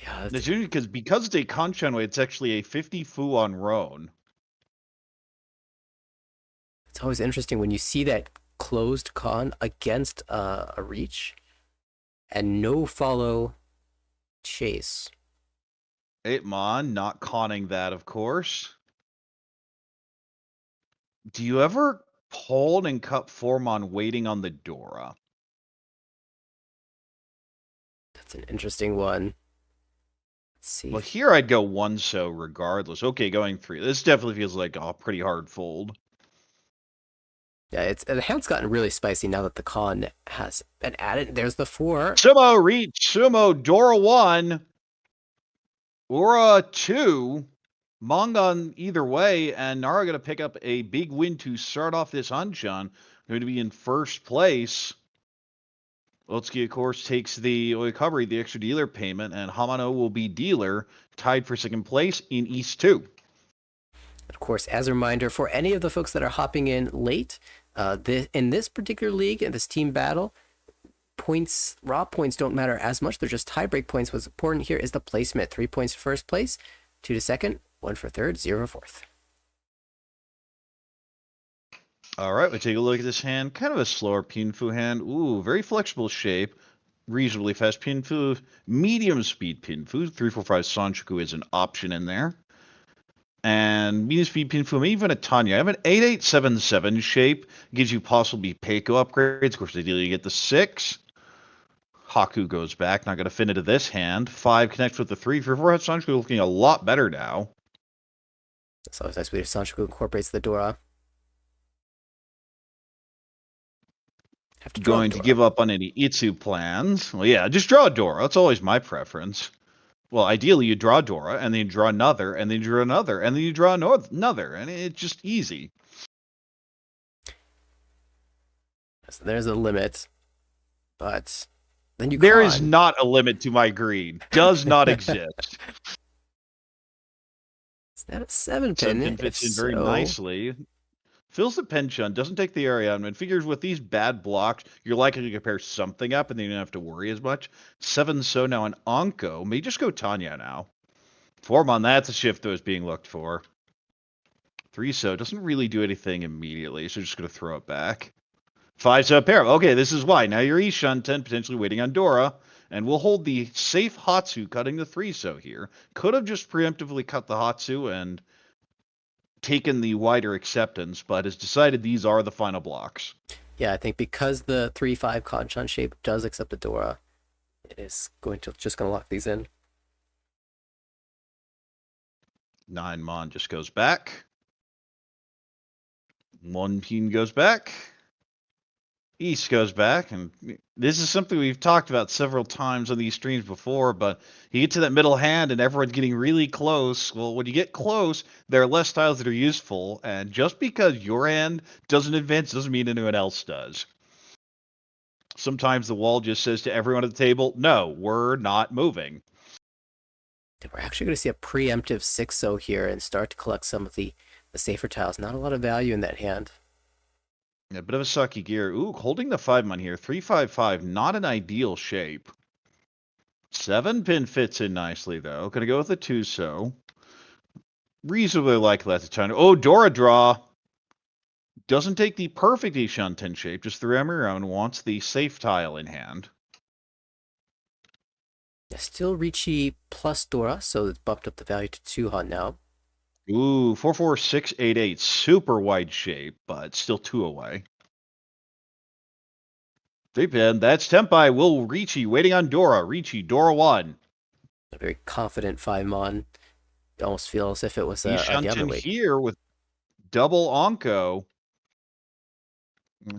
Yeah, because it's a Kanchanway, it's actually a 50 Fu on Roan. It's always interesting when you see that closed con against a reach and no follow chase. 8-mon, not conning that, of course. Do you ever hold and cut 4-mon waiting on the Dora? That's an interesting one. Let's see. Well, here I'd go 1 so regardless. Okay, going 3. This definitely feels like a pretty hard fold. Yeah, the hand's gotten really spicy now that the con has been added. There's the 4. Sumo Reach, Sumo, Dora 1, Ura 2, Mongon either way, and Nara going to pick up a big win to start off this Hanshan. Going to be in first place. Otsuki, of course, takes the Oikabari, the extra dealer payment, and Hamano will be dealer, tied for second place in East 2. Of course, as a reminder, for any of the folks that are hopping in late, in this particular league, in this team battle, raw points don't matter as much. They're just tiebreak points. What's important here is the placement. 3 points for first place, 2 to second, 1 for third, 0 for fourth. All right, we take a look at this hand. Kind of a slower Pinfu hand. Ooh, very flexible shape. Reasonably fast Pinfu. Medium speed Pinfu. 345 Sanchoku is an option in there. And medium speed Pinfu, even a Tanya. I have an 8877 shape. Gives you possibly Peiko upgrades. Of course, ideally you get the 6. Haku goes back. Not going to fit into this hand. 5 connects with the 3. 345 Sanchoku looking a lot better now. It's always nice when Sanchoku incorporates the Dora. Have to Going to give up on any Itsu plans. Well, yeah, just draw a Dora. That's always my preference. Well, ideally you draw Dora, and then you draw another, and then you draw another, and then you draw another, and it's just easy. So there's a limit, but then you There is not a limit to my greed. Does not exist. Is that a 7-pin? 7-pin fits in very nicely. Fills the penchant, doesn't take the area, and figures with these bad blocks, you're likely to pair something up, and then you don't have to worry as much. 7 so now an Anko. May just go Tanya now. Formon, that's a shift that was being looked for. 3 so doesn't really do anything immediately, so just going to throw it back. 5 so pair. Okay, this is why. Now you're Ishanten, potentially waiting on Dora, and we'll hold the safe Hatsu cutting the 3 so here. Could have just preemptively cut the Hatsu and taken the wider acceptance, but has decided these are the final blocks. Yeah, I think because the 3-5 Kanchan shape does accept the Dora, it is just going to lock these in. 9 Mon just goes back. 1 Pin goes back. East goes back, and this is something we've talked about several times on these streams before, but you get to that middle hand and everyone's getting really close. Well, when you get close, there are less tiles that are useful, and just because your hand doesn't advance doesn't mean anyone else does. Sometimes the wall just says to everyone at the table, no, we're not moving. We're actually going to see a preemptive 6-0 here and start to collect some of the safer tiles. Not a lot of value in that hand. A bit of a sucky gear. Ooh, holding the 5 Mon here. 3-5-5, not an ideal shape. 7-pin fits in nicely, though. Gonna go with a 2 so. Reasonably likely that's a ton. Oh, Dora draw. Doesn't take the perfect Ishanten shape, just 3 on your own. Wants the safe tile in hand. Yeah, still Riichi plus Dora, so it's bumped up the value to 2 hot now. Ooh, 4-4-6-8-8. Super wide shape, but still 2 away. 3-pin, that's Tempai. Will Riichi waiting on Dora. Riichi, Dora 1. A very confident 5-mon. You almost feel as if it was the other way. Here with double Anko.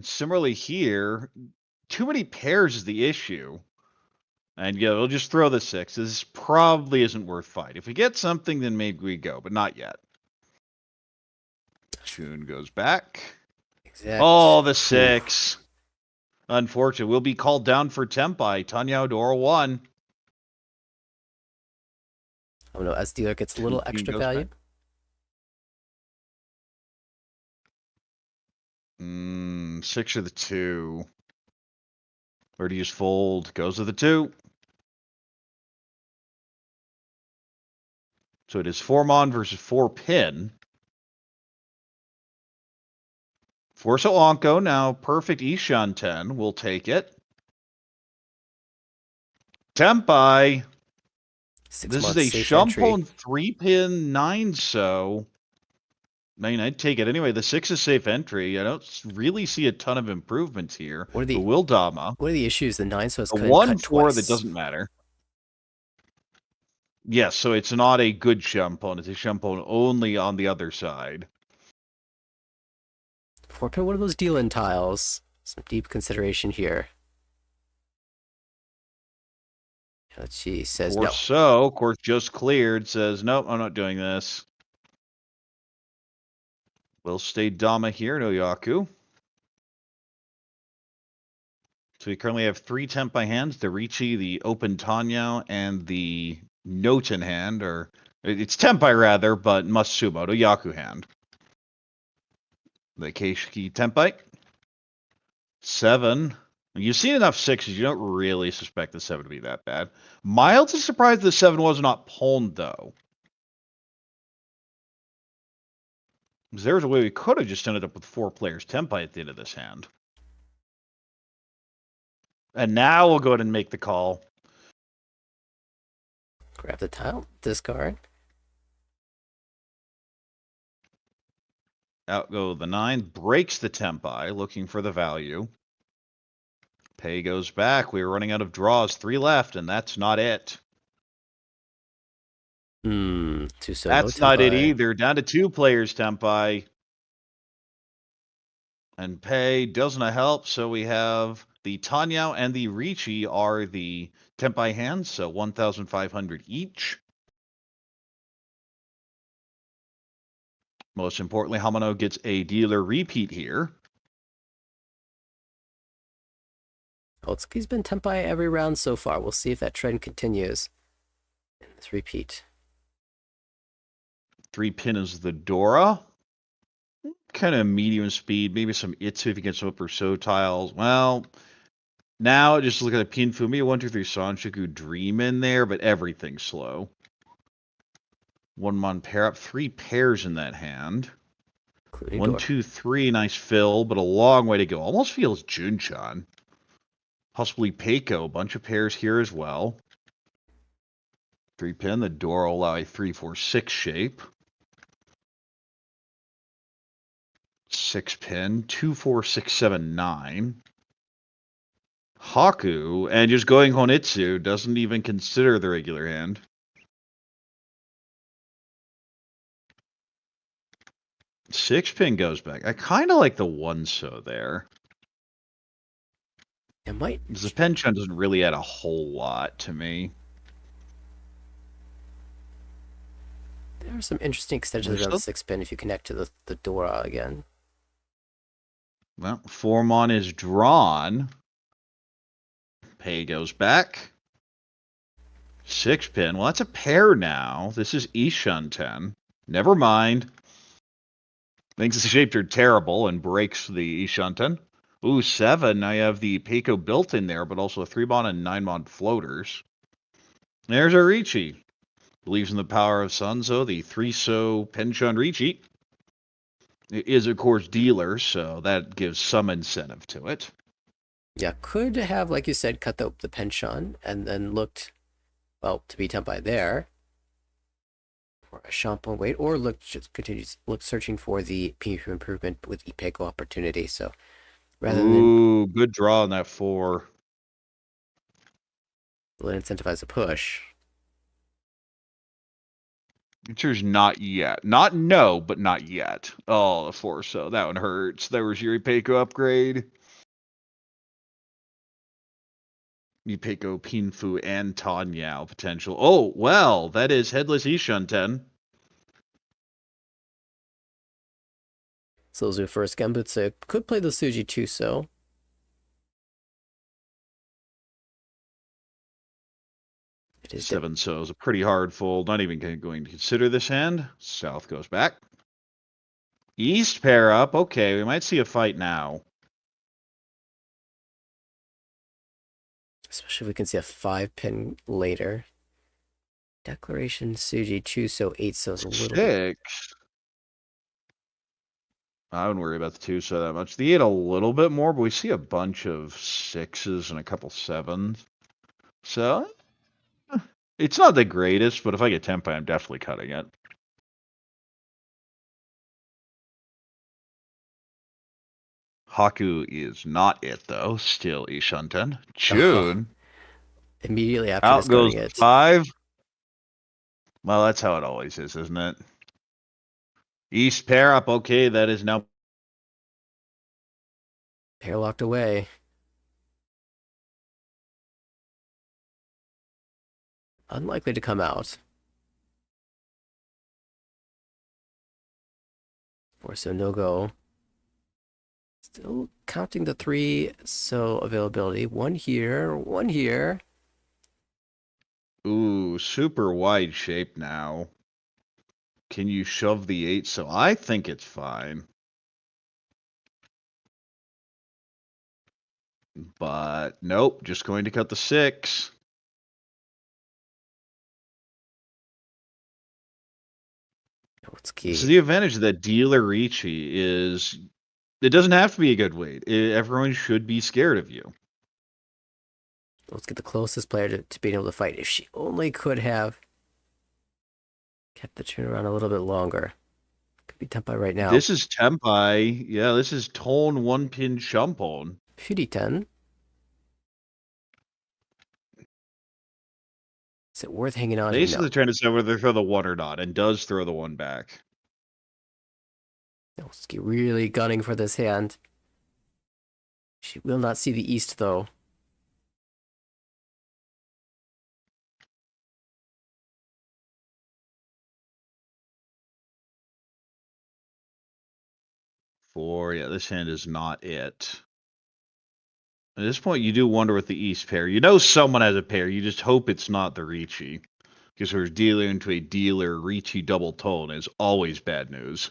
Similarly here, too many pairs is the issue. And yeah, we'll just throw the 6. This probably isn't worth fight. If we get something, then maybe we go, but not yet. Shun goes back. Exactly. Oh, the 6. Unfortunate. Will be called down for Tempai. Tanya Dora 1. Oh no, as dealer gets a little extra value. 6 or the 2. Or do you just fold? Goes to the 2. So it is 4 Mon versus 4 Pin. 4 so Anko, now perfect Ishanten. We'll take it. Tempai. This is a Shumpon 3-pin 9 so. I mean, I'd take it anyway. The 6 is safe entry. I don't really see a ton of improvements here. What are the Will Dama. What are the issues? The 9 so is a 1-4 that doesn't matter. Yes, so it's not a good Shumpon. It's a Shumpon only on the other side. 4-pin, one of those deal-in tiles. Some deep consideration here. She says no. So, of course, just cleared. Says, nope, I'm not doing this. We'll stay Dama here, no Yaku. So we currently have 3 Tempai hands. The Riichi, the Open Tanya, and the Noten hand are It's Tenpai rather, but must sumo to Yaku hand. The Keishiki Tenpai. 7. You've seen enough 6s, you don't really suspect the 7 to be that bad. Mild is surprised the 7 was not pawned, though. Because there's a way we could have just ended up with 4 players Tenpai at the end of this hand. And now we'll go ahead and make the call. Grab the tile, discard. Out go the 9, breaks the Tenpai, looking for the value. Pei goes back. We were running out of draws. 3 left, and that's not it. That's not it either. Down to 2 players, Tenpai. And Pei does not help, so we have the Tanyao and the Riichi are the Tenpai hands, so 1,500 each. Most importantly, Hamano gets a dealer repeat here. Otsuki's been Tenpai every round so far. We'll see if that trend continues in this repeat. 3 pin is the Dora. Kind of medium speed, maybe some Itsu if you get some upper so tiles. Well, now just look at the Pinfu. Maybe 1, 2, 3 Sanshoku Dream in there, but everything's slow. 1 mon pair up, 3 pairs in that hand. Including 1, 2, 3, nice fill, but a long way to go. Almost feels Junchan. Possibly Peiko, a bunch of pairs here as well. 3 pin, the door will allow a 3, 4, 6 shape. 6 pin, 2, 4, 6, 7, 9. Haku, and just going Honitsu, doesn't even consider the regular hand. Six pin goes back. I kind of like the 1 so there. It might. The penchant doesn't really add a whole lot to me. There are some interesting extensions around the 6 pin if you connect to the Dora again. Well, 4 mon is drawn. Pei goes back. 6 pin. Well, that's a pair now. This is Ishan 10. Never mind. Thinks the shaped are terrible and breaks the Ishan 10. Ooh, 7. Now you have the Peiko built in there, but also 3 mon and 9 mon floaters. There's our Riichi. Believes in the power of Sanzo, the 3-so Penchon Riichi. It is, of course, dealer, so that gives some incentive to it. Yeah, could have, like you said, cut the penchant and then looked, well, to be Tenpai there for a Shampoo wait, or look searching for the Pinfu improvement with Ipeiko opportunity. So rather than good draw on that 4. Will incentivize a push. Answer's not yet. Not no, but not yet. Oh, the 4 so. That one hurts. There was your Ipeiko upgrade. Ipeiko, Pinfu, and Tanyao potential. Oh, well, that is Headless Ishan 10. Sozu first Gambutsu could play the Suji 2-so. It is 7 so is a pretty hard fold. Not even going to consider this hand. South goes back. East pair up. Okay, we might see a fight now. Especially if we can see a 5 pin later. Declaration Suji 2-so, 8-so is a little bit. 6. I wouldn't worry about the 2 so that much. The 8 a little bit more, but we see a bunch of 6s and a couple 7s. So it's not the greatest, but if I get Tenpai, I'm definitely cutting it. Haku is not it, though. Still Ishan 10. June. Immediately after Out goes it. 5. Well, that's how it always is, isn't it? East pair up. Okay, that is now. Pair locked away. Unlikely to come out. 4 so no go. Still counting the 3 so availability. 1 here, 1 here. Ooh, super wide shape now. Can you shove the 8? So I think it's fine. But nope, just going to cut the 6. Otsuki. This is the advantage of that dealer Riichi is it doesn't have to be a good weight. Everyone should be scared of you. Let's get the closest player to being able to fight. If she only could have kept the turnaround a little bit longer. Could be Tenpai right now. This is Tenpai. Yeah, this is Ton 1-pin Shumpon. Furiten. Is it worth hanging on to? Basically No. trying to decide whether to throw the 1 or not, and does throw the 1 back. Otsuki really gunning for this hand. She will not see the east, though. Yeah, this hand is not it. At this point, you do wonder with the East pair. You know someone has a pair. You just hope it's not the Riichi. Because we're dealer into a dealer Riichi double tone is always bad news.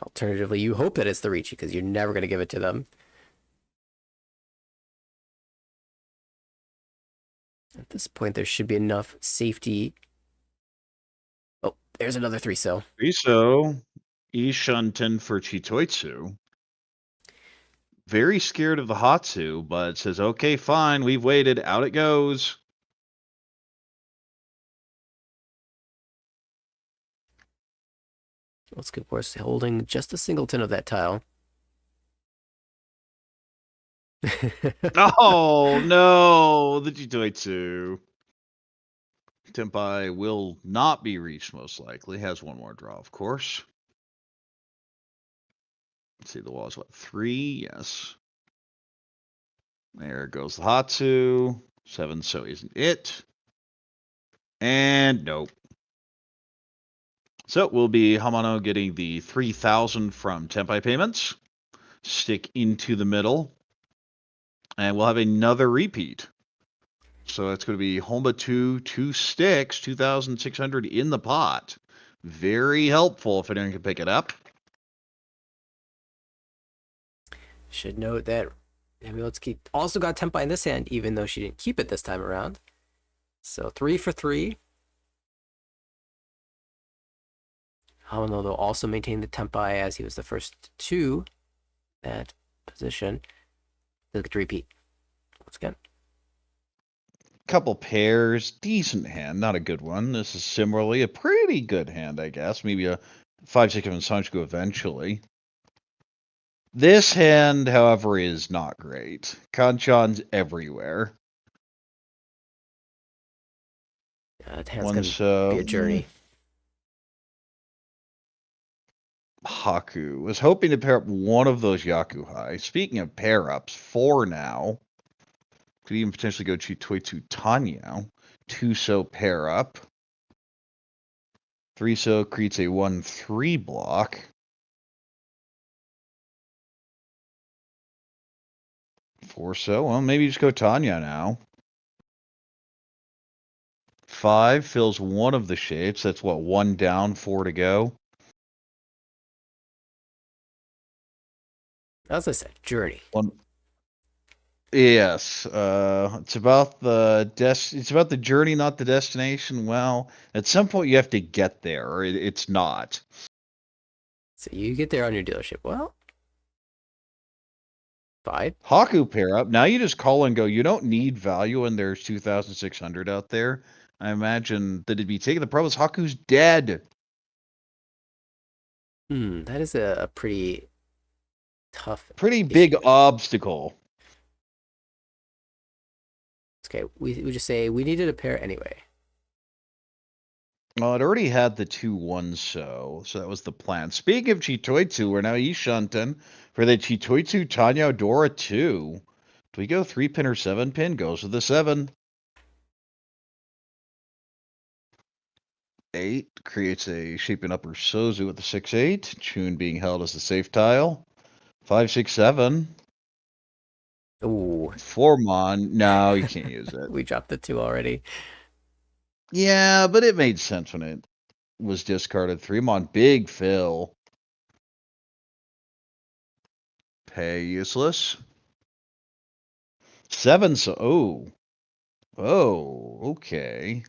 Alternatively, you hope that it's the Riichi because you're never going to give it to them. At this point, there should be enough safety. Oh, there's another 3-so. 3-so. Ishunten for Chitoitsu. Very scared of the Hatsu, but says, okay, fine, we've waited. Out it goes. Let's get worse, holding just a singleton of that tile. Oh, no, the Chitoitsu. Tenpai will not be reached, most likely. Has one more draw, of course. Let's see, the wall is what, 3? Yes. There goes the Hatsu. 7, so isn't it. And nope. So we'll be Hamano getting the 3,000 from Tenpai payments. Stick into the middle. And we'll have another repeat. So it's going to be Honba 2 sticks, 2,600 in the pot. Very helpful if anyone can pick it up. Should note that Miyauchi also got Tenpai in this hand, even though she didn't keep it this time around. So 3 for 3. Hamano, though, also maintained the Tenpai as he was the first to that position. They'll get to repeat. Once again. Couple pairs, decent hand, not a good one. This is similarly a pretty good hand, I guess. Maybe a 5-6 of Sanchiku eventually. This hand, however, is not great. Kanchan's everywhere. Yeah, that hand's going to be a journey. Haku was hoping to pair up one of those Yakuhai. Speaking of pair-ups, 4 now. Could even potentially go Chitoitsu Tanya. 2-so pair-up. 3-so creates a 1-3 block. 4-so, well, maybe just go Tanya now. 5 fills one of the shapes. That's what, 1 down, 4 to go. As I said, journey. Yes, it's about the journey, not the destination. Well, at some point you have to get there, or it's not. So you get there on your dealership. Well, fine. Haku pair up. Now you just call and go. You don't need value when there's 2,600 out there. I imagine that it'd be taking the problem is Haku's dead. That is a pretty tough, pretty big obstacle. Okay, we just say we needed a pair anyway. Well, it already had the 2-1, so that was the plan. Speaking of Chitoitsu, we're now Ishunten for the Chitoitsu Tanya Dora 2. Do we go 3-pin or 7-pin? Goes with the 7. 8 creates a shaping upper Sozu with the 6-8. Chun being held as the safe tile. 5, 6, 7. Ooh. 4-mon. No, you can't use it. We dropped the 2 already. Yeah, but it made sense when it was discarded. 3-mon, big fill. Pay useless. 7, so okay.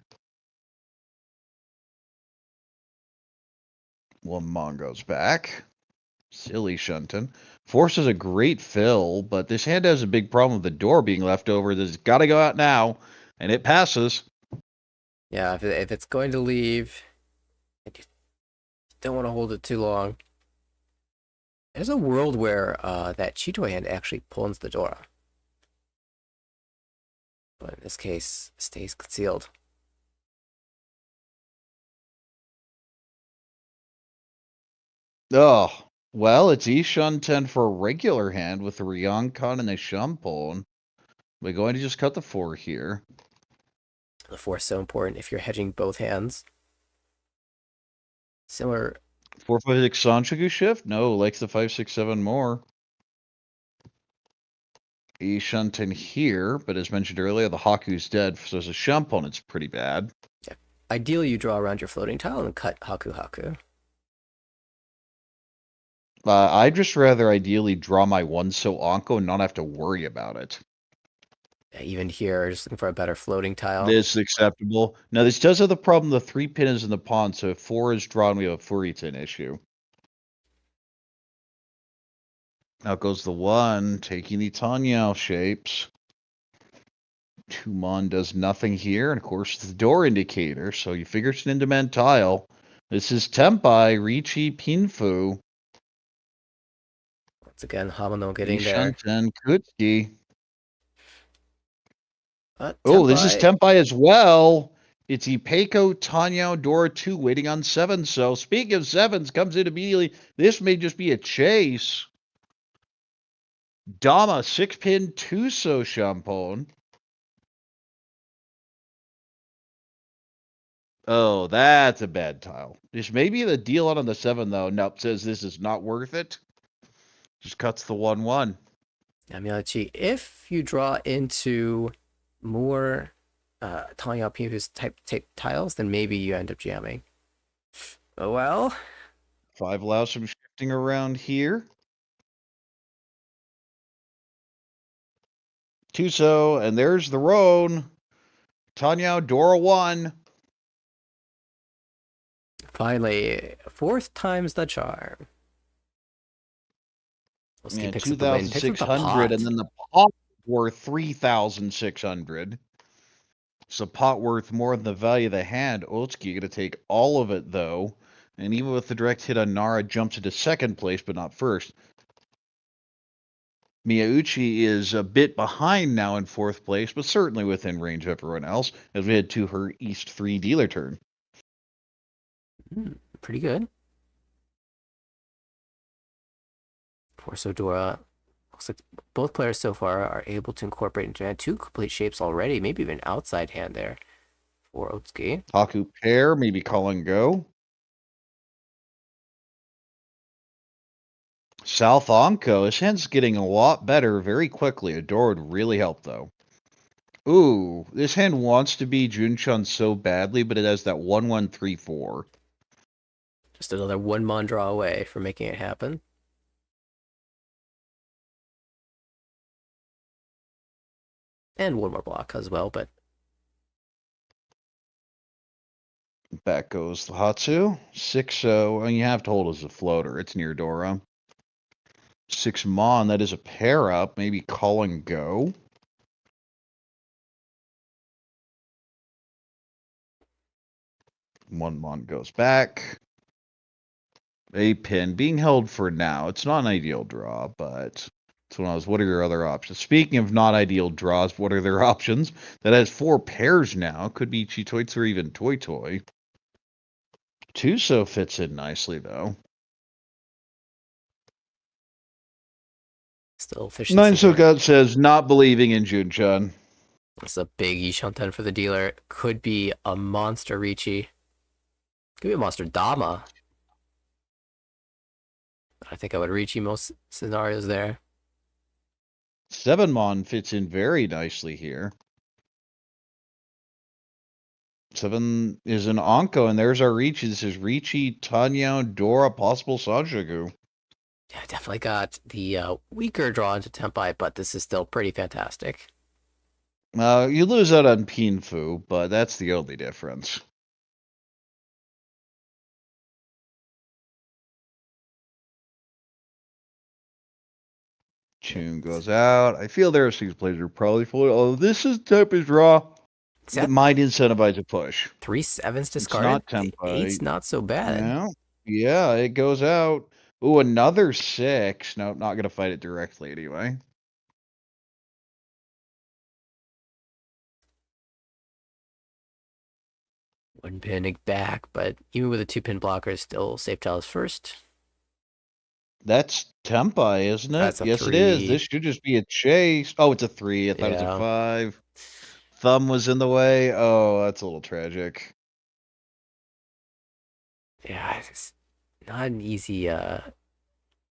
1-mon goes back. Silly Shunton. Force is a great fill, but this hand has a big problem with the door being left over. This has got to go out now, and it passes. Yeah, if it's going to leave, and you don't want to hold it too long. There's a world where that Chitoi hand actually pulls the door. But in this case, stays concealed. Oh, well, it's Ishunten for a regular hand with the Ryonkon and the Shumpon. We're going to just cut the 4 here. The 4 is so important if you're hedging both hands. Similar. 4, 5, 6 Sanchoku shift? No, likes the 5, 6, 7 more. Ishunten here, but as mentioned earlier, the Haku's dead, so as a Shumpon, it's pretty bad. Yeah. Ideally, you draw around your floating tile and cut Haku. I'd just rather ideally draw my 1-so Anko and not have to worry about it. Yeah, even here, just looking for a better floating tile. This is acceptable. Now, this does have the problem the 3 pin is in the pawn, so if 4 is drawn, we have a Furitan issue. Out goes the 1, taking the Tanyao shapes. 2-mon does nothing here, and of course the door indicator, so you figure it's an in-demand tile. This is Tempai, Riichi, Pinfu. Once again, Hamano getting there. Ishunten, Kutsuki. Oh, this is Tempai as well. It's Ipeiko, Tanyao, Dora 2 waiting on 7. So speaking of 7s, comes in immediately. This may just be a chase. Dama, 6-pin, 2-so Shampone. Oh, that's a bad tile. This may be the deal on the 7, though. Nope, says this is not worth it. Just cuts the 1-1. Yeah, Miyauchi, if you draw into more Tanya Pinfu's type tiles, then maybe you end up jamming. Oh well. 5 allows some shifting around here. 2-so, and there's the Roan. Tanya, Dora 1. Finally, 4th time's the charm. Yeah, 2,600, and then the pot worth 3,600. So pot worth more than the value of the hand. Otsuki going to take all of it, though. And even with the direct hit on Nara, jumps into 2nd place, but not 1st. Miyauchi is a bit behind now in 4th place, but certainly within range of everyone else, as we head to her East 3 dealer turn. Pretty good. For Sodora, looks like both players so far are able to incorporate into 2 complete shapes already, maybe even outside hand there for Otsuki. Haku pair, maybe call and go. South Anko, his hand's getting a lot better very quickly. A door would really help, though. Ooh, this hand wants to be Junchun so badly, but it has that 1-1-3-4. Just another 1-mon draw away from making it happen. And 1 more block as well, but... Back goes the Hatsu. 6-so, and you have to hold as a floater. It's near Dora. 6-mon, that is a pair up. Maybe call and go. One mon goes back. A pin being held for now. It's not an ideal draw, but it's one of those. What are your other options? Speaking of not ideal draws, what are their options? That has 4 pairs now. Could be Chitoitsu or even Toy Toy. 2-so fits in nicely, though. Still efficiency. 9-so gut says not believing in Junchun. It's a big Ishunten for the dealer. Could be a monster Riichi. Could be a monster Dama. I think I would Riichi most scenarios there. 7-mon fits in very nicely here. 7 is an Anko, and there's our Riichi. This is Riichi, Taiyo, Dora, possible Sanjaku. Yeah, I definitely got the weaker draw into Tempai, but this is still pretty fantastic. You lose out on Pinfu, but that's the only difference. Tune goes out. I feel there are 6 players who are probably full. Oh, this is Tempai's draw. It might incentivize a push. 3 7s discarded. It's not The Tempai. 8's not so bad. Yeah, it goes out. Ooh, another 6. Nope, not gonna fight it directly anyway. One pin back, but even with a 2-pin blocker, still safe tiles first. That's Tempai, isn't it? That's a Yes, it is. 3. This should just be a chase. Oh, it's a 3. I thought it was a Yeah. 5. Thumb was in the way. Oh, that's a little tragic. Yeah, it's not an easy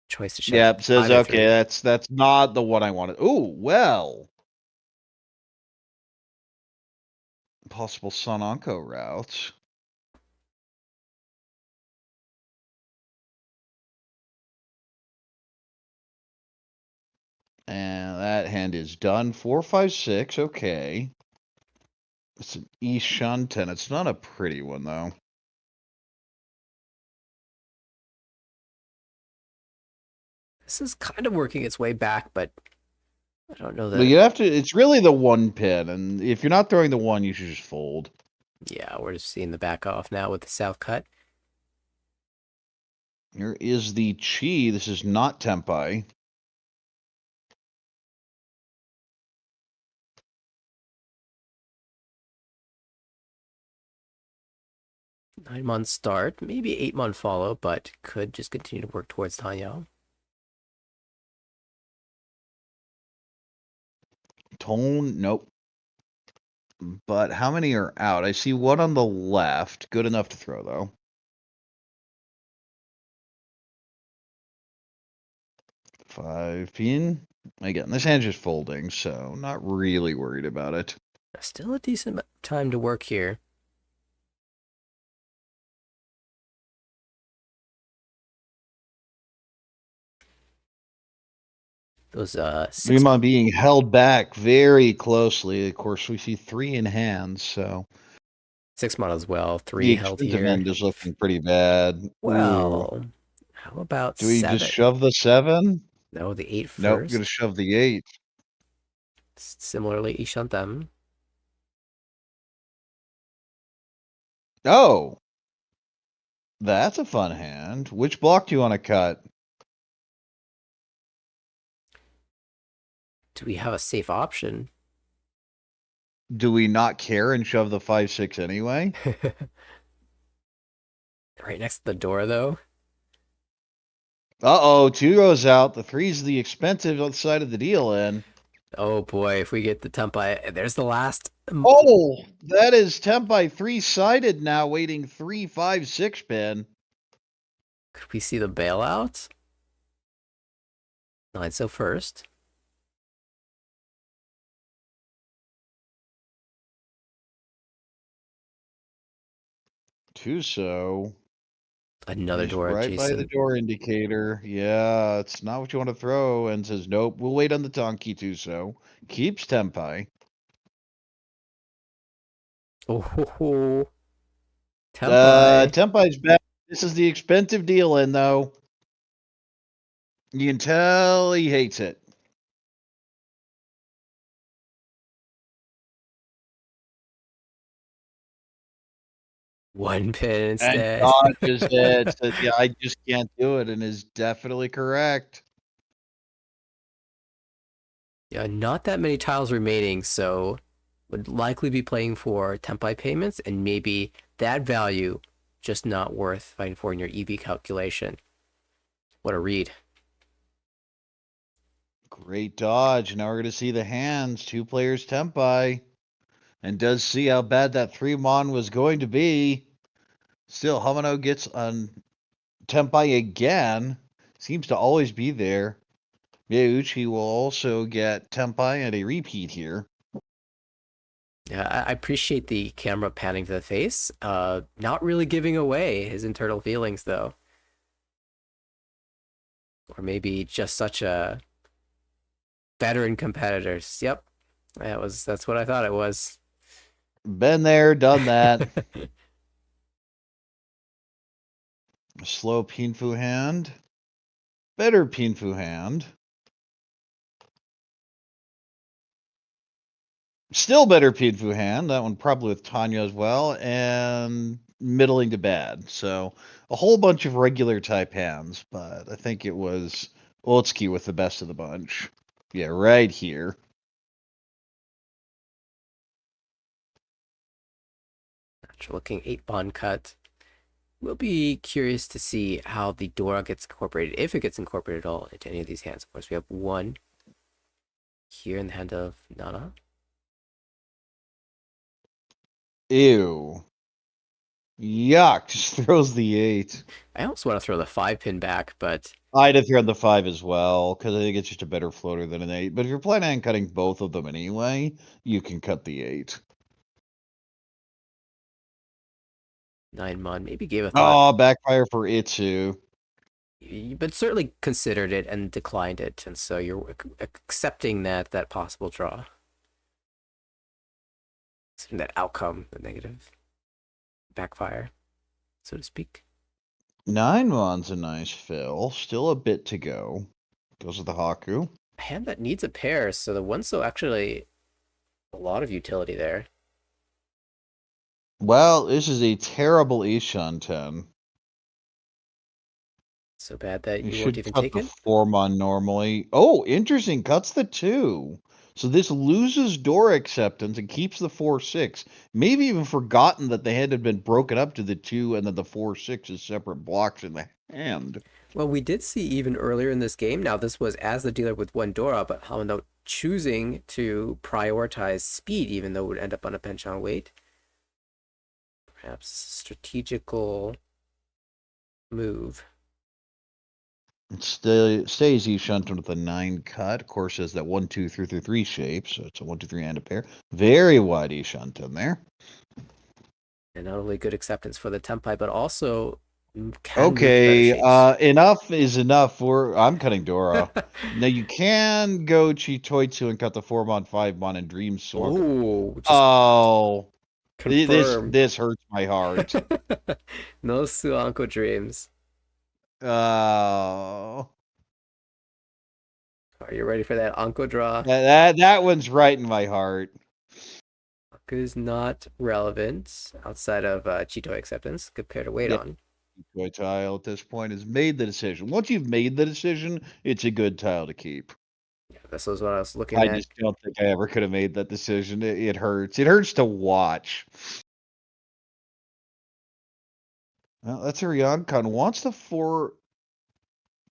choice to shove. Yep, says either okay, 3. that's not the one I wanted. Ooh, well. Possible Sun Anko routes. And that hand is done. 4, 5, 6. Okay. It's an Ishanten. It's not a pretty one, though. This is kind of working its way back, but I don't know that. But you have to. It's really the 1 pin, and if you're not throwing the 1, you should just fold. Yeah, we're just seeing the back off now with the south cut. Here is the Chi. This is not Tempai. Nine-month start, maybe 8-month follow, but could just continue to work towards Taiyo. Tone, nope. But how many are out? I see one on the left. Good enough to throw, though. Five pin. Again, this hand's just folding, so not really worried about it. Still a decent time to work here. Those 6 Rima being held back very closely. Of course, we see 3 in hand, so 6 mod as well. 3 the held expensive here. end is looking pretty bad. Well, how about do we 7? just shove the 7? No, the 8 first. Nope, gonna shove the 8. Similarly, Ishantam. Oh, that's a fun hand. Which block do you want to cut? Do we have a safe option? Do we not care and shove the 5, 6 anyway? Right next to the door, though. Uh-oh, 2 goes out. The 3's the expensive side of the deal in. Oh boy, if we get the Tempai, there's the last. Oh, that is Tempai 3-sided now, waiting 3, 5, 6 pin. Could we see the bailout? 9 so first. Two so. Another He's door right adjacent. by the door indicator. Yeah, it's not what you want to throw. And says, nope, we'll wait on the donkey too. So keeps Tempai. Oh, Tempai. Tempai's back. This is the expensive deal in, though. You can tell he hates it. One pin And instead. dodges it. Says, yeah, I just can't do it, and is definitely correct. Yeah, not that many tiles remaining, so would likely be playing for Tempai payments, and maybe that value just not worth fighting for in your EV calculation. What a read. Great dodge. Now we're going to see the hands. 2 players Tempai. And does see how bad that 3-mon was going to be. Still, Hamano gets on Tempai again. Seems to always be there. Miyauchi will also get Tempai and a repeat here. Yeah, I appreciate the camera panning to the face. Not really giving away his internal feelings though. Or maybe just such a veteran competitor. Yep. That's what I thought it was. Been there, done that. Slow Pinfu hand. Better Pinfu hand. Still better Pinfu hand. That one probably with Tanya as well. And middling to bad. So a whole bunch of regular type hands. But I think it was Otsuki with the best of the bunch. Yeah, right here. Natural looking 8-bond cut. We'll be curious to see how the Dora gets incorporated, if it gets incorporated at all into any of these hands. Of course, we have one here in the hand of Nana. Ew. Yuck. Just throws the 8. I almost want to throw the 5-pin back, but I'd have thrown the 5 as well, because I think it's just a better floater than an 8. But if you're planning on cutting both of them anyway, you can cut the 8. 9-mon maybe gave a thought. Oh, backfire for Itsu. But certainly considered it and declined it, and so you're accepting that possible draw. Accepting that outcome, the negative backfire, so to speak. 9-mon's a nice fill. Still a bit to go. Goes with the Haku. A hand that needs a pair, so the One-So actually a lot of utility there. Well, this is a terrible Ishan 10. So bad that you won't should even cut take the it. 4-mon normally. Oh, interesting. Cuts the 2. So this loses Dora acceptance and keeps the 4-6. Maybe even forgotten that the hand had been broken up to the 2 and then the 4-6 is separate blocks in the hand. Well, we did see even earlier in this game, now this was as the dealer with 1 Dora, but Hamano choosing to prioritize speed, even though it would end up on a bench on weight. Perhaps strategical move. It stays Ishunten with a 9 cut. Of course, has that 1, 2, 3, 3, 3 shape. So it's a 1, 2, 3 and a pair. Very wide Ishunten there. And not only good acceptance for the Tenpai, but also okay, enough is enough. I'm cutting Dora. Now you can go Chitoitsu and cut the 4-mon, 5-mon, and Dream Sword. Oh, this hurts my heart. No Suanko Dreams. Oh. Are you ready for that Anko draw? That one's right in my heart. Anko is not relevant outside of Chito acceptance. Good pair to wait on. Chitoi tile at this point has made the decision. Once you've made the decision, it's a good tile to keep. Yeah, this was what I was looking at. I just don't think I ever could have made that decision. It hurts. It hurts to watch. Well, that's a Ryokan. Wants the 4,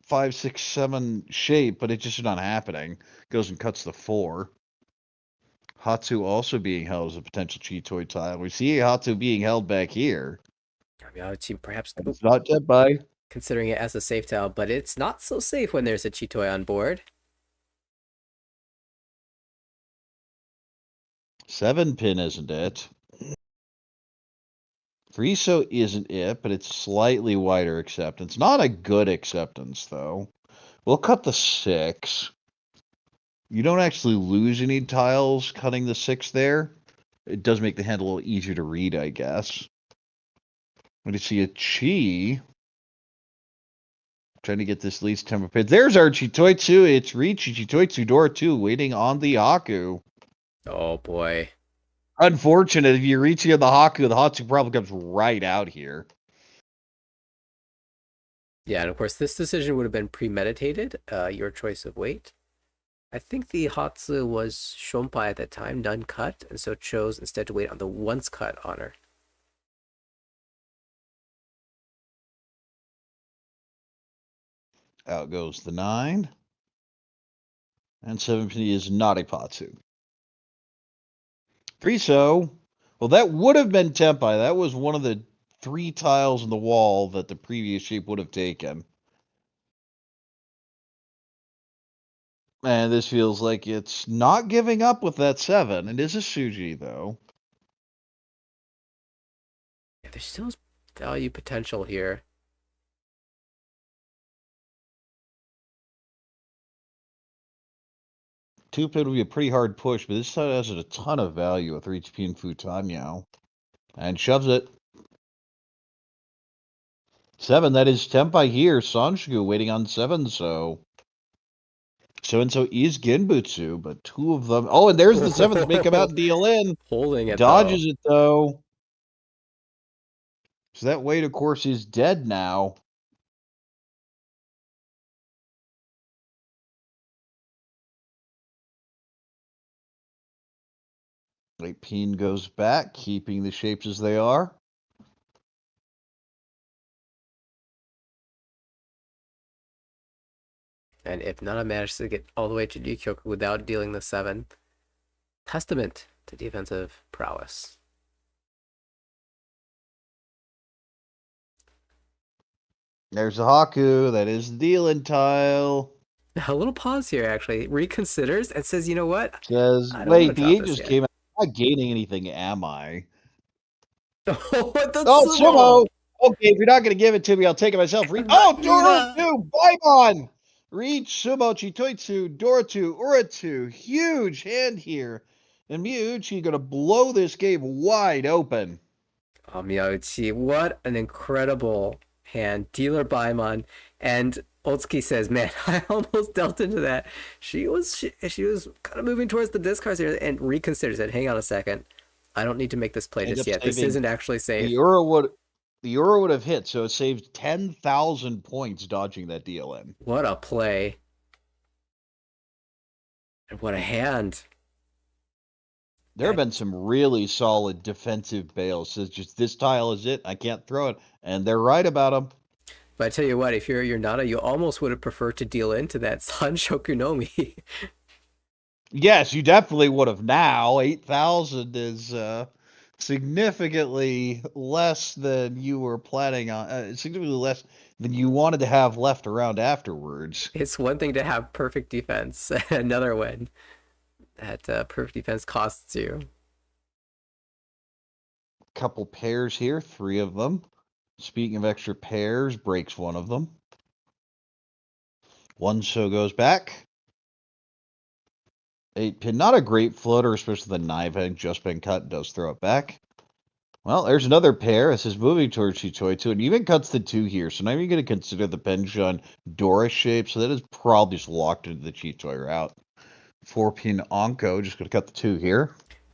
5, 6, 7 shape, but it's just not happening. Goes and cuts the 4. Hatsu also being held as a potential Chitoi tile. We see Hatsu being held back here. Miyauchi perhaps it's not dead by considering it as a safe tile, but it's not so safe when there's a Chitoi on board. 7-pin isn't it? 3-so isn't it, but it's slightly wider acceptance. Not a good acceptance, though. We'll cut the 6. You don't actually lose any tiles cutting the 6 there. It does make the hand a little easier to read, I guess. When you see a Chi, trying to get this least temper pin. There's our Chitoitsu. It's Riichi Chitoitsu Dora 2 waiting on the Haku. Oh boy. Unfortunate, if you reach on the Haku, the Hatsu probably comes right out here. Yeah, and of course this decision would have been premeditated, your choice of weight. I think the Hatsu was Shonpai at that time, none cut, and so chose instead to wait on the once cut honor. Out goes the 9. And 7-pin is not a Patsu. 3-so. Well, that would have been Tenpai. That was one of the 3 tiles in the wall that the previous shape would have taken. And this feels like it's not giving up with that 7. It is a Suji, though. There's still value potential here. Two-pin would be a pretty hard push, but this side has a ton of value with Riichi and Futanyao. And shoves it. 7, that is Tempai here. Sanshku waiting on 7, so... So-and-so is Genbutsu, but 2 of them... Oh, and there's the 7th make him out deal in. Holding it, Dodges it, though. So that weight, of course, is dead now. Peen goes back, keeping the shapes as they are. And if Nana manages to get all the way to Ryukyoku without dealing the 7, testament to defensive prowess. There's the Haku. That is the deal-in tile. A little pause here, actually. Reconsiders and says, you know what? Says, I don't wait, wanna the drop 8 this just yet." came out. I'm not gaining anything, am I? What the Oh, sumo! Sumo! Okay, if you're not going to give it to me, I'll take it myself. Oh, Rina! Dorotu! Baimon! Reach, Sumo, Chitoitsu, Dorotu, Uratu. Huge hand here. And Miyauchi going to blow this game wide open. Oh, Miyauchi, what an incredible hand. Dealer Baimon. And Otsuki says, man, I almost dealt into that. She was kind of moving towards the discards here and reconsiders it. Hang on a second. I don't need to make this play End just up yet. This saving isn't actually safe. The Euro would have hit, so it saved 10,000 points dodging that deal in. What a play. And what a hand. There have been some really solid defensive bails. So it's just this tile is it. I can't throw it. And they're right about them. But I tell you what, if you're Nana, you almost would have preferred to deal into that San Shokunomi. Yes, you definitely would have now. 8,000 is significantly less than you were planning on. Significantly less than you wanted to have left around afterwards. It's one thing to have perfect defense, another one that perfect defense costs you. Couple pairs here, 3 of them. Speaking of extra pairs, breaks one of them. One so goes back. 8-pin, not a great floater, especially the knife having just been cut, does throw it back. Well, there's another pair. This is moving towards Chitoitu, and even cuts the 2 here. So now you're going to consider the Penshun Dora shape, so that is probably just locked into the Chitoi route. 4-pin Onko, just going to cut the 2 here.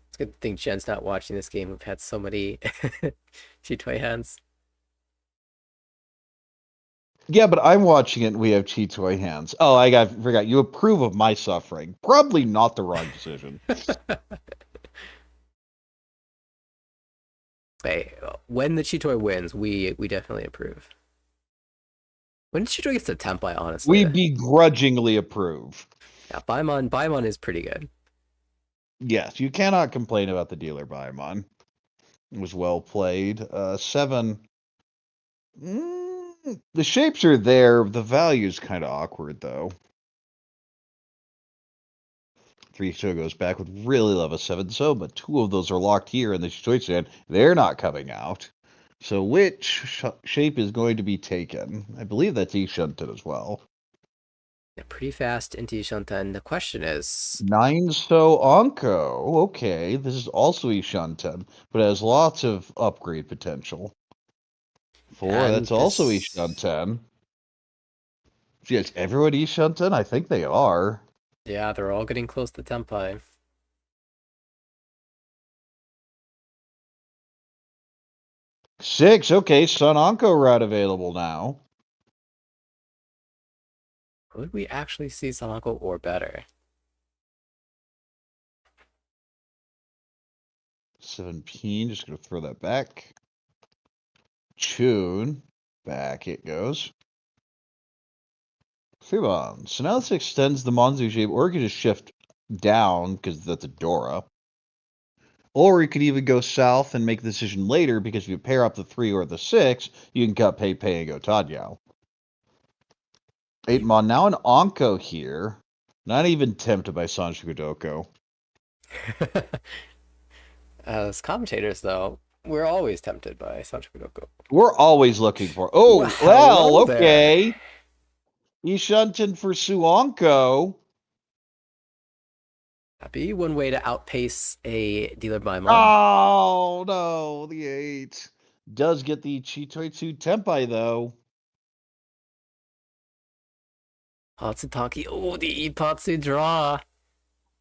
It's a good thing Jen's not watching this game. We've had so many Chitoi hands. Yeah, but I'm watching it and we have Chitoi hands. Oh, I forgot. You approve of my suffering. Probably not the wrong decision. Hey, when the Chitoi wins, we definitely approve. When Chitoi gets to Tempai, honestly. We begrudgingly approve. Yeah, Baimon is pretty good. Yes, you cannot complain about the dealer Baimon. It was well played. 7. The shapes are there. The value's kind of awkward, though. 3 so goes back. Would really love a 7 so, but 2 of those are locked here in the Chitoi stand. They're not coming out. So which shape is going to be taken? I believe that's Ishunten as well. Yeah, pretty fast into Ishunten. The question is... 9 so Onko. Okay, this is also Ishunten, but it has lots of upgrade potential. 4, And that's also this- Ishunten. Yes, everyone Ishunten? I think they are. Yeah, they're all getting close to Tempai. 6, okay, Sun Onko route available now. Could we actually see Sanako or better? 17, just going to throw that back. Chun, back it goes. Fubon. So now this extends the Monzu shape, or you can just shift down, because that's a Dora. Or you could even go south and make the decision later, because if you pair up the 3 or the 6, you can cut Pei Pei and go Tadao. 8 Mon, now an Onko here. Not even tempted by Sanshikudoko. As commentators, though, We're always tempted by Sanchoku. We're always looking for. Oh, Well, well, hello there. okay. Ishunten for Suonko. That'd be one way to outpace a dealer by month. Oh, no. The 8 does get the Chitoitsu Tempai, though. Hatsutaki. Oh, the Ipatsu draw.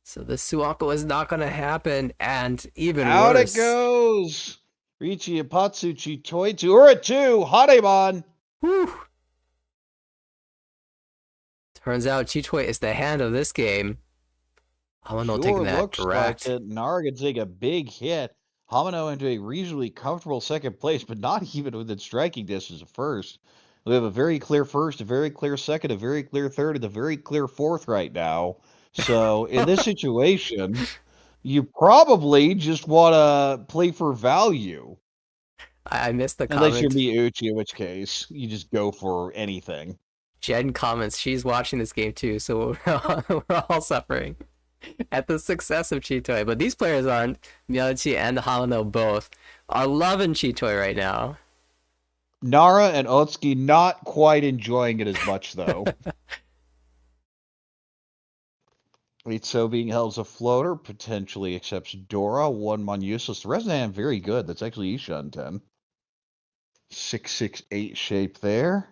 So the Suako is not going to happen. And even Out worse. it goes. Riichi Ipatsu Chitoitsu. Or a 2. Hareban. Whew. Turns out Chitoi is the hand of this game. Hamano taking that looks direct. like it. Nara gonna take a big hit. Hamano into a reasonably comfortable second place, but not even within striking distance of first. We have a very clear first, a very clear second, a very clear third, and a very clear fourth right now. So in this situation, you probably just want to play for value. I missed the comment. Unless you're Miyauchi, in which case you just go for anything. Jenn comments she's watching this game too, so we're all suffering at the success of Chitoi. But these players aren't. Miyauchi and Hamano both are loving Chitoi right now. Nara and Otsuki not quite enjoying it as much, though. Itso being held as a floater, potentially accepts Dora, 1-mon useless. The rest of them very good. That's actually Ishunten. 6-6-8 shape there.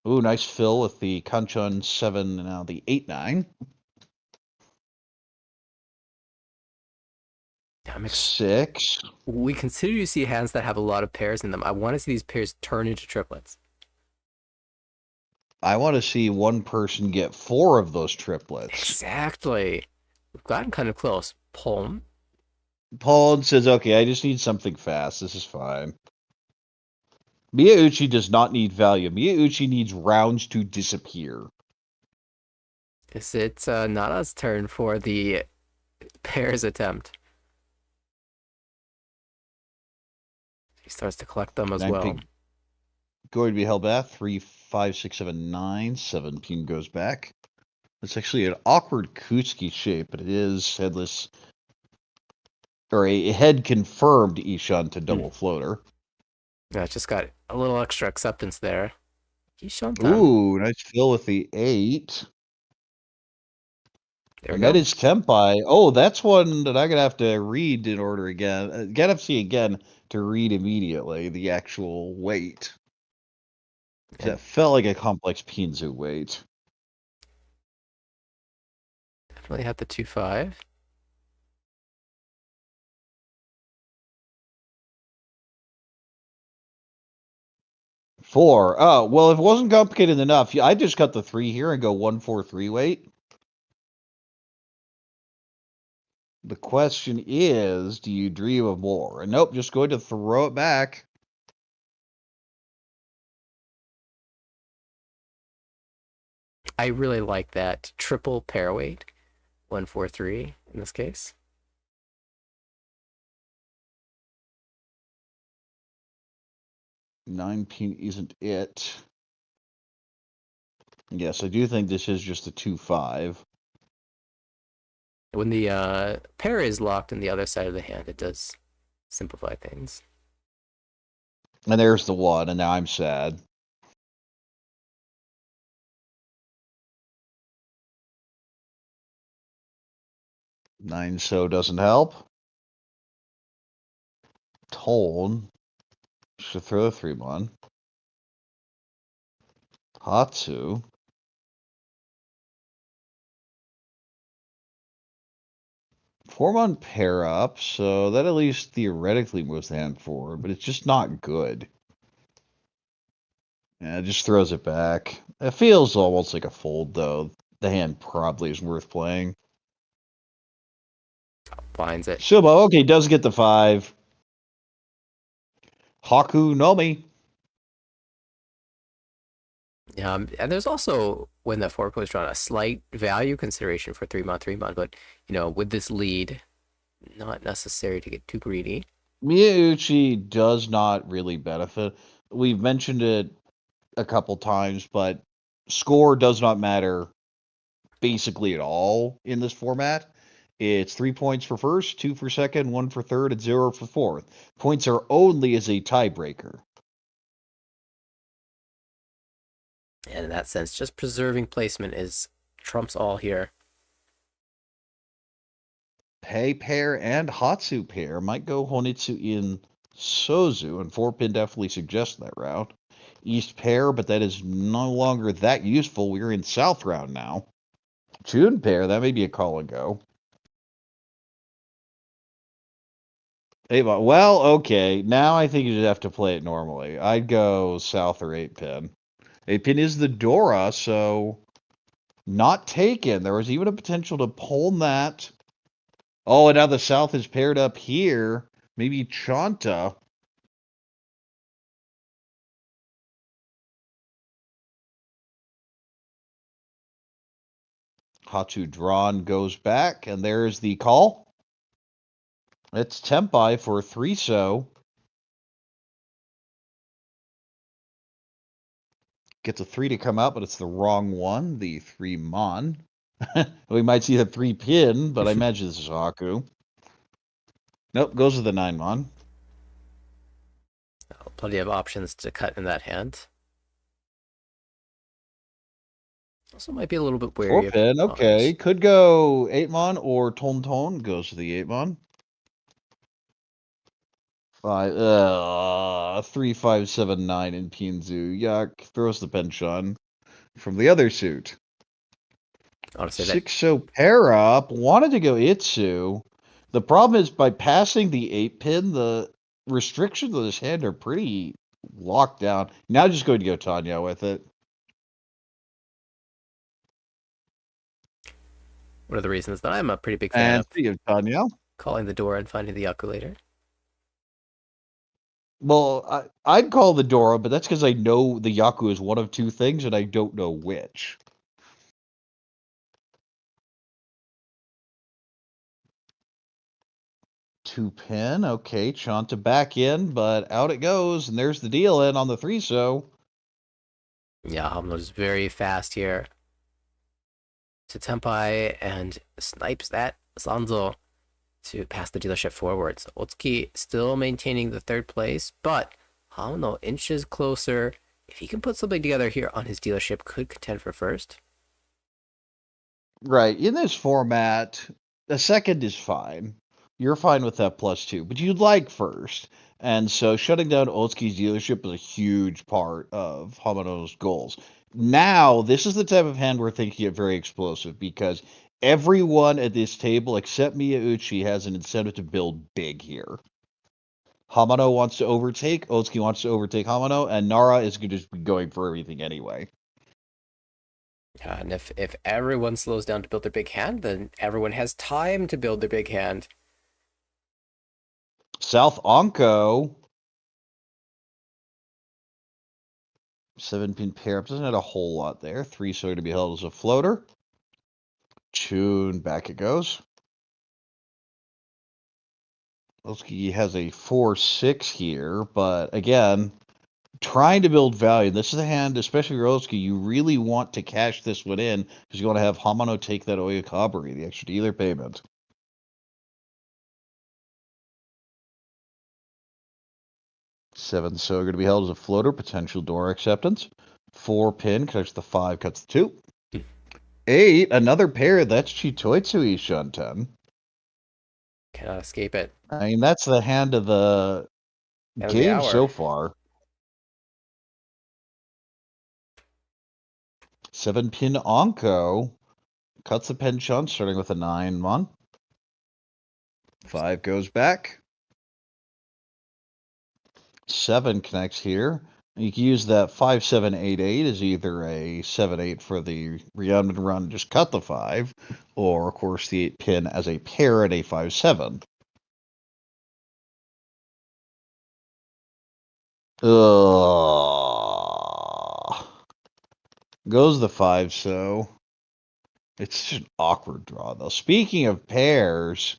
Ooh, nice fill with the Kanchun 7 and now the 8-9. Damn, 6. We consider to see hands that have a lot of pairs in them. I want to see these pairs turn into triplets. I want to see one person get 4 of those triplets. Exactly. We've gotten kind of close. Palm. Paul says, okay, I just need something fast. This is fine. Miyauchi does not need value. Miyauchi needs rounds to disappear. Is it Nara's turn for the pairs attempt? He starts to collect them as well. Going to be held back. 3, 5, 6, 7, 9. 17 goes back. It's actually an awkward Kutsuki shape, but it is headless. Or a head confirmed Ishunten double floater. Yeah, it's just got a little extra acceptance there. Ishunten. Ooh, nice fill with the 8. There we And go. that is Tempai. Oh, that's one that I'm going to have to read in order again. Gotta see again to read immediately the actual weight. Yeah. That felt like a complex Pinzu weight. Definitely had the 2-5. Four. Oh, well, if it wasn't complicated enough, I just cut the 3 here and go 1-4-3 weight. The question is, do you dream of more? And nope, just going to throw it back. I really like that triple pair weight. 1-4-3 in this case. Nine pin isn't it. Yes, I do think this is just a 2-5. When the pair is locked on the other side of the hand, it does simplify things. And there's the 1, and now I'm sad. Nine so doesn't help. Told. Should throw the 3-1. Hatsu. 4-1 pair up, so that at least theoretically moves the hand forward, but it's just not good. Yeah, it just throws it back. It feels almost like a fold, though. The hand probably is worth playing. Blinds it. Sumo, okay, does get the 5. Haku Nomi. And there's also, when the fork was drawn, a slight value consideration for 3-mon, but, you know, with this lead, not necessary to get too greedy. Miyauchi does not really benefit. We've mentioned it a couple times, but score does not matter basically at all in this format. It's 3 points for first, 2 for second, 1 for third, and 0 for fourth. Points are only as a tiebreaker. And in that sense, just preserving placement is trumps all here. Pei pair and Hatsu pair might go Honitsu in Sozu, and 4-pin definitely suggests that route. East pair, but that is no longer that useful. We're in South round now. June pair, that may be a call and go. Well, okay. Now I think you just have to play it normally. I'd go South or 8-pin. 8-pin is the Dora, so not taken. There was even a potential to pull that. Oh, and now the South is paired up here. Maybe Chanta. Hatu drawn goes back, and there's the call. It's Tempai for 3-so. Gets a 3 to come out, but it's the wrong one. The 3 Mon. We might see the 3-pin, but I imagine this is Haku. Nope, goes with the 9 Mon. Plenty of options to cut in that hand. Also might be a little bit wary. 4-pin, okay. Could go 8 Mon or Ton Ton. Goes to the 8 Mon. 3, 5, 7, 9 in Pinzu. Yuck. Throws the penchant from the other suit. Honestly, 6-so pair up. Wanted to go Itsu. The problem is by passing the 8-pin, the restrictions of this hand are pretty locked down. Now just going to go Tanya with it. one of the reasons that I'm a pretty big fan of Tanya. Calling the door and finding the Yaku later. Well, I'd call the Dora, but that's because I know the Yaku is one of two things, and I don't know which. Two-pin, okay, Chanta back in, but out it goes, and there's the deal in on the 3-so. Yeah, Hamano's very fast here to Tempai and snipes that Sanzo to pass the dealership forwards. Otsuki still maintaining the third place, but Hamano inches closer. If he can put something together here on his dealership, could contend for first. Right, in this format, the second is fine. You're fine with that +2, but you'd like first. And so shutting down Otsuki's dealership is a huge part of Hamano's goals. Now, this is the type of hand we're thinking of very explosive, because everyone at this table, except Miyauchi, has an incentive to build big here. Hamano wants to overtake, Otsuki wants to overtake Hamano, and Nara is just going for everything anyway. Yeah, and if everyone slows down to build their big hand, then everyone has time to build their big hand. South Onko. 7-pin pair up. Doesn't have a whole lot there. 3-so to be held as a floater. Tune, back it goes. Otsuki has a 4-6 here, but again, trying to build value. This is a hand, especially for Otsuki, you really want to cash this one in because you want to have Hamano take that Oyakabari, the extra dealer payment. So going to be held as a floater, potential door acceptance. 4-pin, cuts the 5, cuts the 2. 8, another pair, that's Chitoitsui Shunten. Cannot escape it. I mean, that's the hand of the game so far. 7-pin Onko. Cuts the penchant, starting with a 9-1. 5 goes back. 7 connects here. You can use that 5-7-8-8 as either a 7-8 for the rearmament run, just cut the 5, or of course the 8-pin as a pair at a 5-7. Goes the 5-so. It's such an awkward draw, though. Speaking of pairs,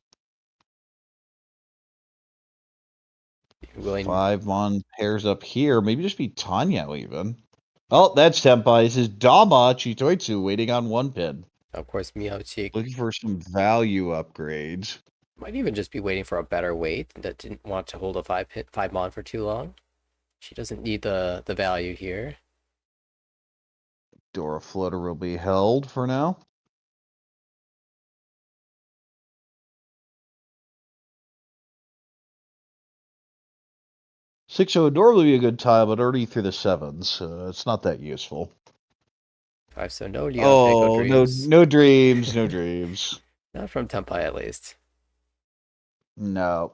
5-1 pairs up here. Maybe just be Tanya even. Oh, that's Tempai. This is Dama Chitoitsu waiting on 1-pin. Of course, Miyauchi Looking for some value upgrades. might even just be waiting for a better weight that didn't want to hold a 5 mon for too long. She doesn't need the value here. Dora Flutter will be held for now. Six would normally be a good tile, but already through the sevens. It's not that useful. 5, so no Leon Oh, Peiko dreams. no dreams, no dreams. Not from Tempai, at least. No.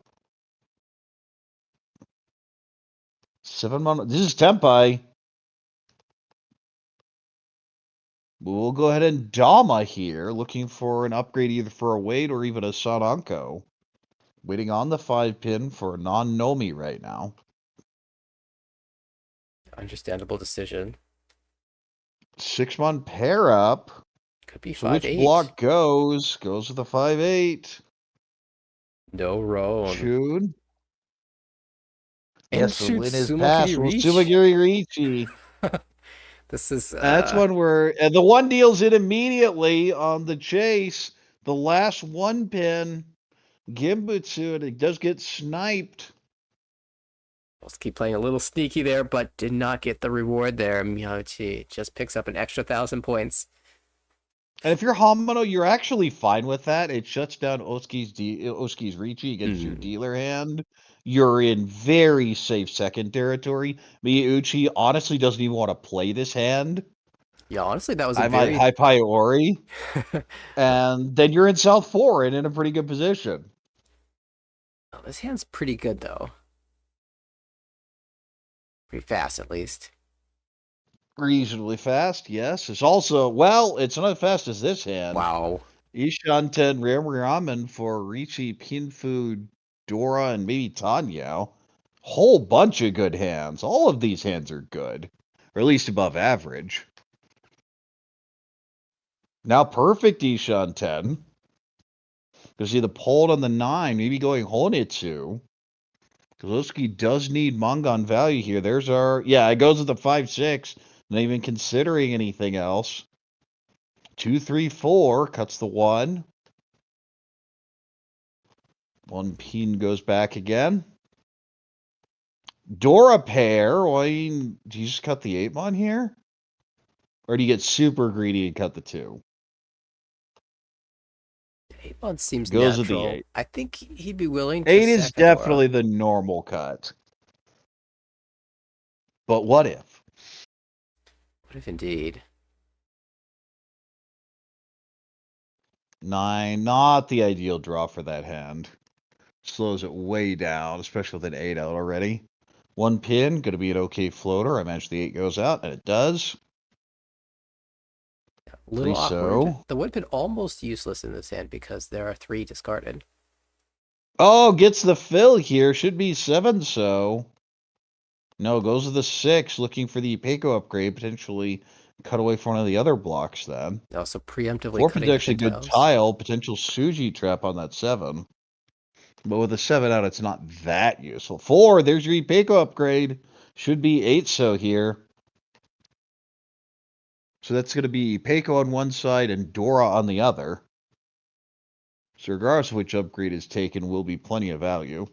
7 mon. This is Tempai. We'll go ahead and Dama here, looking for an upgrade either for a weight or even a Sadanko. Waiting on the 5-pin for a non-Nomi right now. Understandable decision. 6-mon pair up. Could be So 5-8. which block goes? Goes with the 5-8. No roan. Chun. And Yes, the shoots win is Sumagiri passed. Reach. Sumagiri Riichi. This is That's one where the one deals in immediately on the chase. The last 1-pin. Gimbutsu, and it does get sniped. Let's keep playing a little sneaky there, but did not get the reward there. Miyauchi just picks up an extra 1,000 points. And if you're Hamano, you're actually fine with that. It shuts down Otsuki's Riichi against your dealer hand. You're in very safe second territory. Miyauchi honestly doesn't even want to play this hand. Yeah, honestly, that was a I might high priori. And then you're in South 4 and in a pretty good position. Oh, this hand's pretty good, though. Pretty fast, at least. Reasonably fast, yes. It's also, well, it's not as fast as this hand. Wow. Ishanten Ramen for Riichi, Pinfu, Dora, and maybe Taiyo. Whole bunch of good hands. All of these hands are good. Or at least above average. Now perfect Ishanten. Because see the pulled on the 9, maybe going Honitsu. Kozue does need Mangan value here. There's our... Yeah, it goes with the 5-6. Not even considering anything else. 2, 3, 4. Cuts the 1. 1 pin goes back again. Dora pair. Well, I mean, do you just cut the 8-mon here? Or do you get super greedy and cut the 2? 8-mon seems Goes with natural. the 8. I think he'd be willing to 8 is sack a Dora. definitely the normal cut. But what if? What if indeed? 9, not the ideal draw for that hand. Slows it way down, especially with an 8 out already. 1 pin, going to be an okay floater. I imagine the 8 goes out, and it does. A little Please awkward. so. The wood pin almost useless in this hand because there are 3 discarded. Oh, gets the fill here. Should be 7 so. No, goes with the 6, looking for the Peiko upgrade, potentially cut away from one of the other blocks then. Also preemptively 4 cutting pin's actually the good tiles. tile, potential Suji trap on that 7. But with a 7 out, it's not that useful. 4, there's your Peiko upgrade. Should be 8 so here. So that's going to be Peiko on one side and Dora on the other. So regardless of which upgrade is taken, will be plenty of value.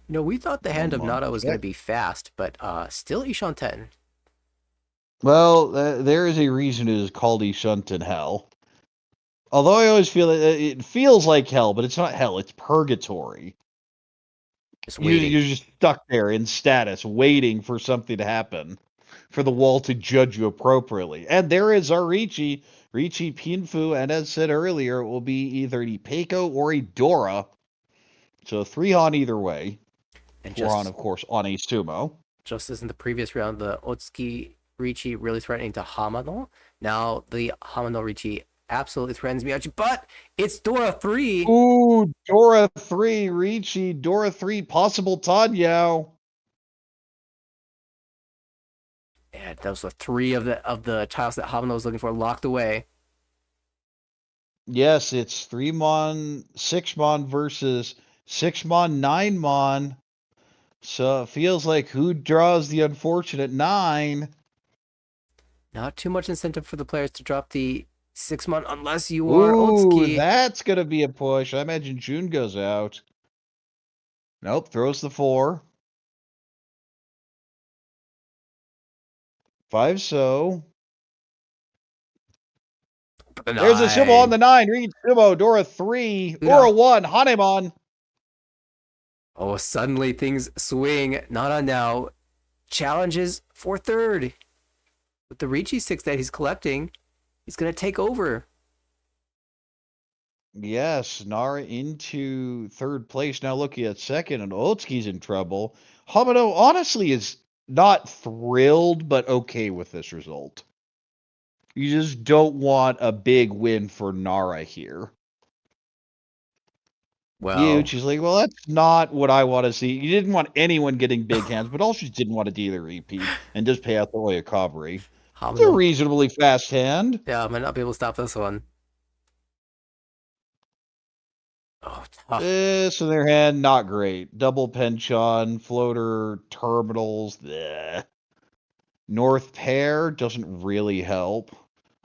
No, we thought the hand of Come on, Nada was going to check. be fast, but still Ishanten. Well, there is a reason it is called Ishunten Hell. Although I always feel it feels like hell, but it's not hell, it's purgatory. Just waiting. You're just stuck there in status, waiting for something to happen. For the wall to judge you appropriately. And there is our Riichi Pinfu, and as said earlier, it will be either a Peiko or a Dora. So 3 on either way. And 4 on, of course, on a Sumo. just as in the previous round, the Otsuki Riichi really threatening to Hamano. Now the Hamano Riichi absolutely threatens Miyauchi, but it's Dora 3. Ooh, Dora 3, Riichi, Dora 3, possible Taiyo. And those are 3 of the tiles that Hamano was looking for locked away. Yes, it's 3-mon, 6-mon versus 6-mon, 9-mon. So it feels like who draws the unfortunate 9? Not too much incentive for the players to drop the 6-mon unless you are Ooh, Otsuki. that's going to be a push. I imagine June goes out. Nope, throws the 4. 5 so. There's a symbol on the 9. Read Sumo, Dora 3, Ura 1, Hanemon. Oh, suddenly things swing. Nara now challenges for 3rd. With the Riichi 6 that he's collecting, he's going to take over. Yes, Nara into 3rd place. Now looking at 2nd, and Otsuki's in trouble. Hamano honestly is not thrilled, but okay with this result. You just don't want a big win for Nara here. Well, Miyauchi's like, well, that's not what I want to see. You didn't want anyone getting big hands, but also didn't want to do the repeat and just pay out the Oyakabari. It's a reasonably fast hand. Yeah, I might not be able to stop this one. Oh, tough. This in their hand, not great. Double penchant, floater, terminals. Bleh. North pair doesn't really help.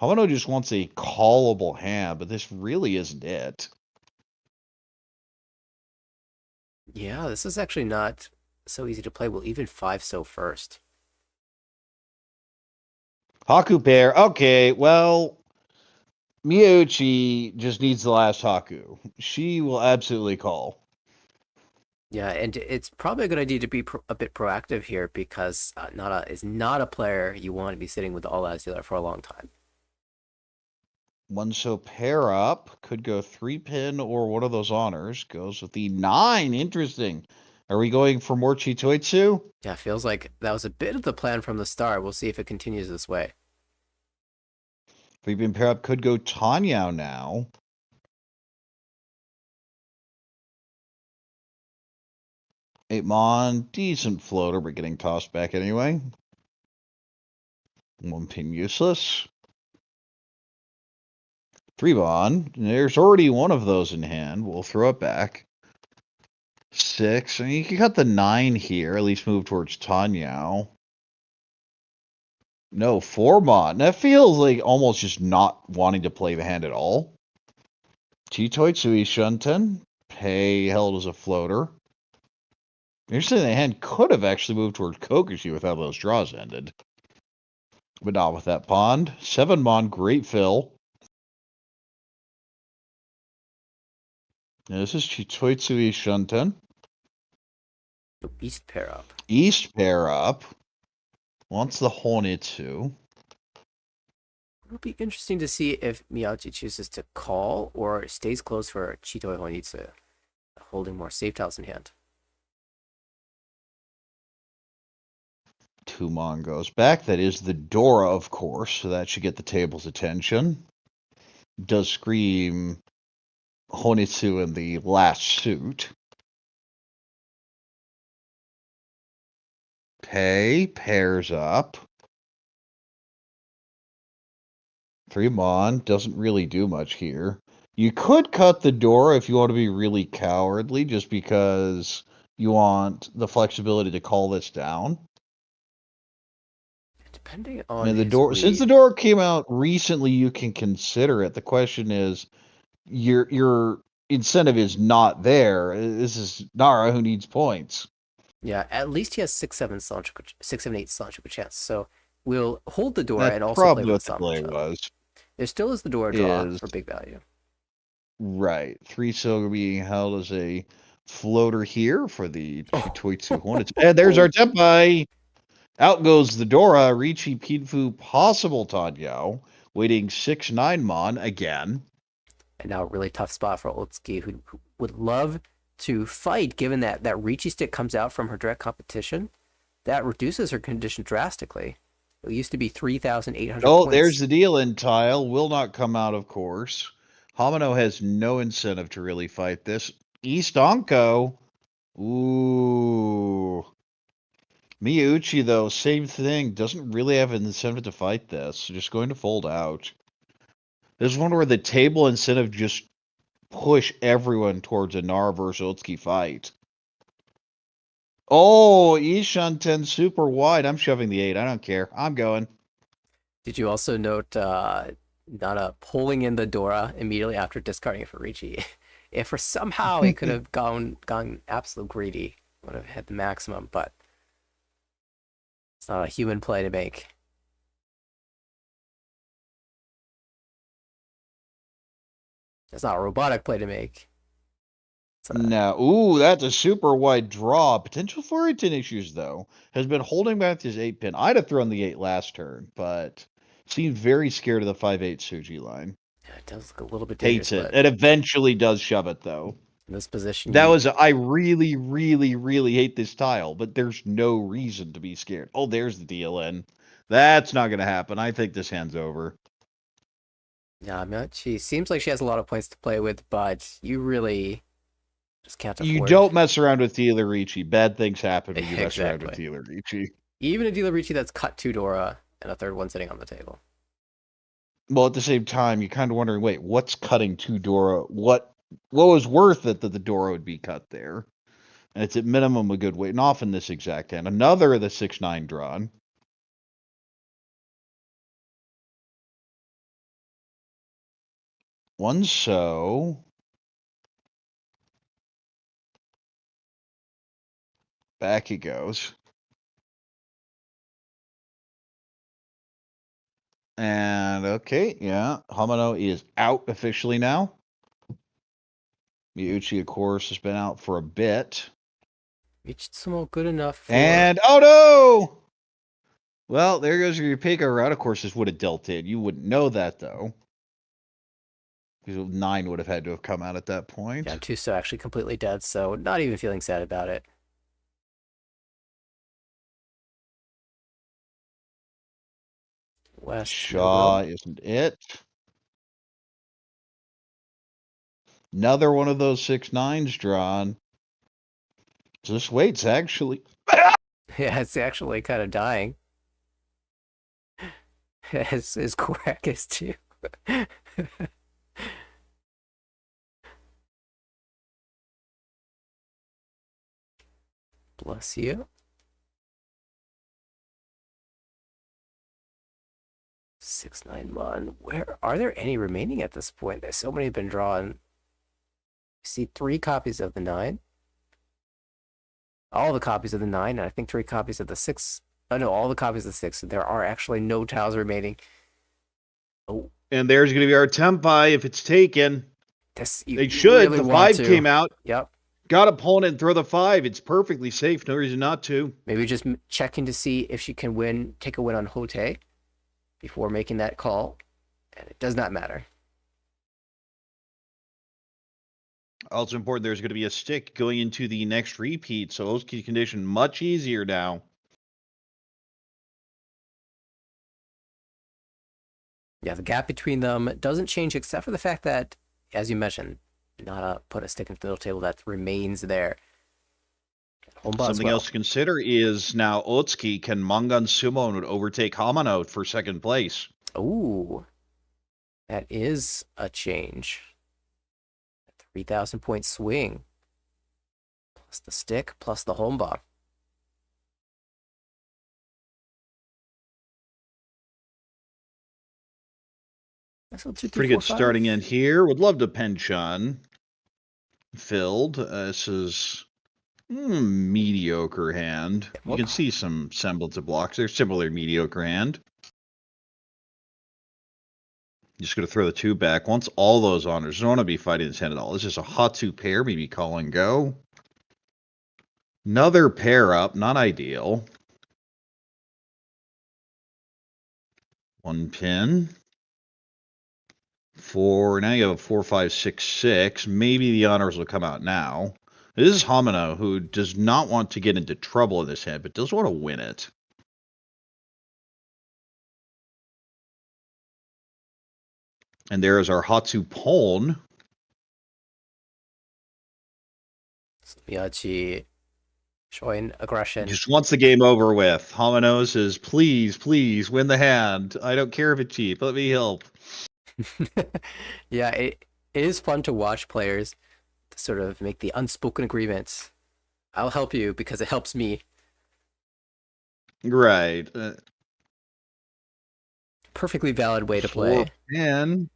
Hamano just wants a callable hand, but this really isn't it. Yeah, this is actually not so easy to play. We'll even 5 so first. Haku pair. Okay, well, Miyauchi just needs the last Haku. She will absolutely call. Yeah, and it's probably a good idea to be a bit proactive here because Nara is not a player you want to be sitting with all as dealer for a long time. 1 so pair up. Could go 3-pin or one of those honors. Goes with the 9. Interesting. Are we going for more Chitoitsu? Yeah, feels like that was a bit of the plan from the start. We'll see if it continues this way. 3-pin pair up could go Tanyao now. Mon, decent floater, but getting tossed back anyway. 1-pin useless. 3-mon. There's already one of those in hand. We'll throw it back. 6. I mean, you can cut the 9 here. At least move towards Tanyao. No, 4-mon. That feels like almost just not wanting to play the hand at all. Chitoitsui Shunten. Pei held as a floater. Interesting, the hand could have actually moved toward Kokushi with how those draws ended. But not with that pond. 7-mon, great fill. Now, this is Chitoitsui Shunten. East pair up. East pair up. Wants the Honitsu. It'll be interesting to see if Miyauchi chooses to call or stays close for Chitoi Honitsu, holding more safe tiles in hand. 2-mon goes back. That is the Dora, of course, so that should get the table's attention. Does scream Honitsu in the last suit. Pei pairs up. 3-mon doesn't really do much here. You could cut the Dora if you want to be really cowardly, just because you want the flexibility to call this down. Depending on And the door, since the door came out recently, you can consider it. The question is, your incentive is not there. This is Nara who needs points. Yeah, at least he has 6-7 8 Slanchuku chance. So we'll hold the door That's and also probably play what with the the play was. There still is the door draw for big value. Right. 3 silver being held as a floater here for the Chitoitsu Hornets. And there's our Tempai. Out goes the Dora. Riichi Pinfu possible Tanyao. Waiting 6-9-mon again. And now a really tough spot for Otsuki, who would love to fight, given that Riichi stick comes out from her direct competition. That reduces her condition drastically. It used to be 3,800 Oh, points. there's the deal in tile. Will not come out, of course. Hamano has no incentive to really fight this. East Onko. Ooh. Miyauchi, though, same thing. Doesn't really have an incentive to fight this. Just going to fold out. This is one where the table incentive just push everyone towards a Nara versus Otsuki fight. Oh, Ishan 10 super wide. I'm shoving the 8. I don't care. I'm going. Did you also note Nana pulling in the Dora immediately after discarding it for Riichi? If for somehow it could have gone absolute greedy, would have had the maximum, but it's not a human play to make. It's not a robotic play to make. No. Ooh, that's a super wide draw. Potential for 8-10 issues, though. Has been holding back his 8-pin. I'd have thrown the 8 last turn, but seemed very scared of the 5-8 Suji line. Yeah, it does look a little bit dangerous. Hates it. But It eventually does shove it, though. in this position, That was, I really, really, really hate this tile, but there's no reason to be scared. Oh, there's the DLN. That's not going to happen. I think this hand's over. Yeah, Miyauchi seems like she has a lot of points to play with, but you really just can't afford. You don't mess around with Dealer Riichi. Bad things happen when you mess around with Dealer Riichi. Even a Dealer Riichi that's cut 2 Dora and a third one sitting on the table. Well, at the same time, you're kind of wondering, wait, what's cutting 2 Dora? What was worth it that the Dora would be cut there? And it's at minimum a good weight. And off in this exact hand. Another of the 6-9 drawn. One so. Back he goes. And okay, yeah. Hamano is out officially now. Miyauchi, of course, has been out for a bit. Michitsumo good enough for... And oh no! Well, there goes your Peiko route. Of course, this would have dealt in. You wouldn't know that though. Because 9 would have had to have come out at that point. Yeah, Tuso actually completely dead, so not even feeling sad about it. West. Shaw isn't it. Another one of those 6-9s drawn. So this weight's actually... Yeah, it's actually kind of dying. His Corak is too. Bless you. 691. Where are there any remaining at this point? There's so many have been drawn. You see 3 copies of the 9. All the copies of the 9, and I think 3 copies of the 6. Oh no, all the copies of the 6. There are actually no tiles remaining. Oh. And there's going to be our Tempai if it's taken. They should. Really the 5 came out. Yep. Got to pull it and throw the 5. It's perfectly safe. No reason not to. Maybe just checking to see if she can win, take a win on Hote before making that call. And it does not matter. Also important, there's going to be a stick going into the next repeat. So Otsuki condition much easier now. Yeah, the gap between them doesn't change except for the fact that, as you mentioned, Nana put a stick into the middle table that remains there. Something else to consider is now Otsuki can Mangan Sumo and would overtake Hamano for second place. Ooh, that is a change. 3,000 point swing. Plus the stick, plus the Homba. Pretty good starting in here. Would love to Penchon. Filled. This is mediocre hand. You can see some semblance of blocks. They're similar mediocre hand. Just going to throw the 2 back. Once all those honors, don't want to be fighting this hand at all. This is a Hatsu pair, maybe call and go. Another pair up, not ideal. 1 pin. 4, now you have a 4, 5, 6, 6. Maybe the honors will come out now. This is Hamano, who does not want to get into trouble in this hand, but does want to win it. And there is our Hatsu Pon. Miyauchi showing aggression. Just wants the game over with. Hamano says, please, please, win the hand. I don't care if it's cheap. Let me help. Yeah, it is fun to watch players to sort of make the unspoken agreements. I'll help you because it helps me. Right. Perfectly valid way to play. 4-pin.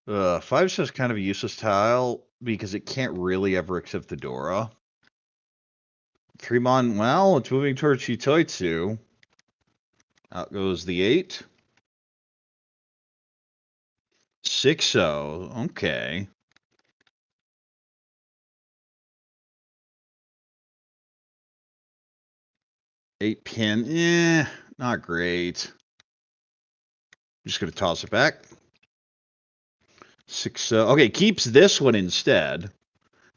5's just kind of a useless tile because it can't really ever accept the Dora. 3-mon, well, it's moving towards Shitoitsu. Out goes the 8. 6-0. Okay. Eight pin, not great. Just gonna toss it back. 6, okay, keeps this one instead.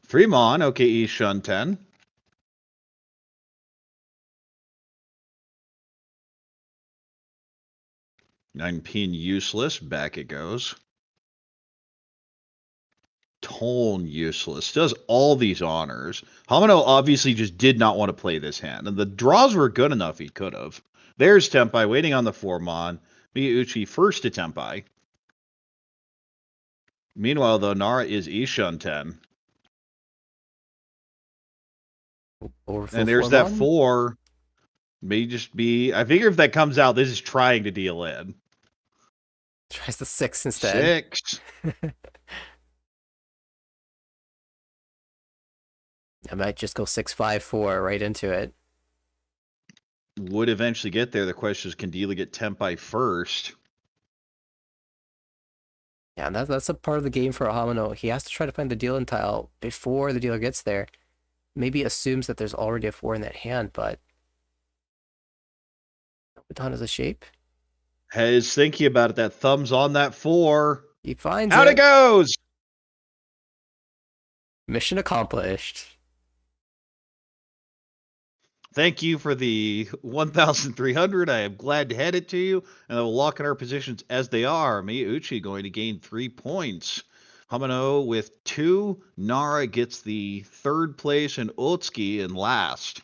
3-mon, okay, Ishun 10. 9-pin useless, back it goes. Tone useless, does all these honors. Hamano obviously just did not want to play this hand, and the draws were good enough he could have. There's Tempai waiting on the 4-mon. Miyauchi first to Tempai. Meanwhile, though, Nara is Ishun 10. And there's that 4. May just be... I figure if that comes out, this is trying to deal in. Tries the 6 instead. 6. I might just go 6-5-4 right into it. Would eventually get there. The question is, can Dealer get Tempai first? Yeah, and that's a part of the game for Hamano. He has to try to find the dealing tile before the dealer gets there. Maybe assumes that there's already a 4 in that hand, but... Baton is a shape. Is thinking about it. That thumb's on that 4. He finds Out it goes! Mission accomplished. Thank you for the 1,300. I am glad to head it to you. And I will lock in our positions as they are. Miyauchi going to gain 3 points. Hamano with 2. Nara gets the 3rd place, and Otsuki in last.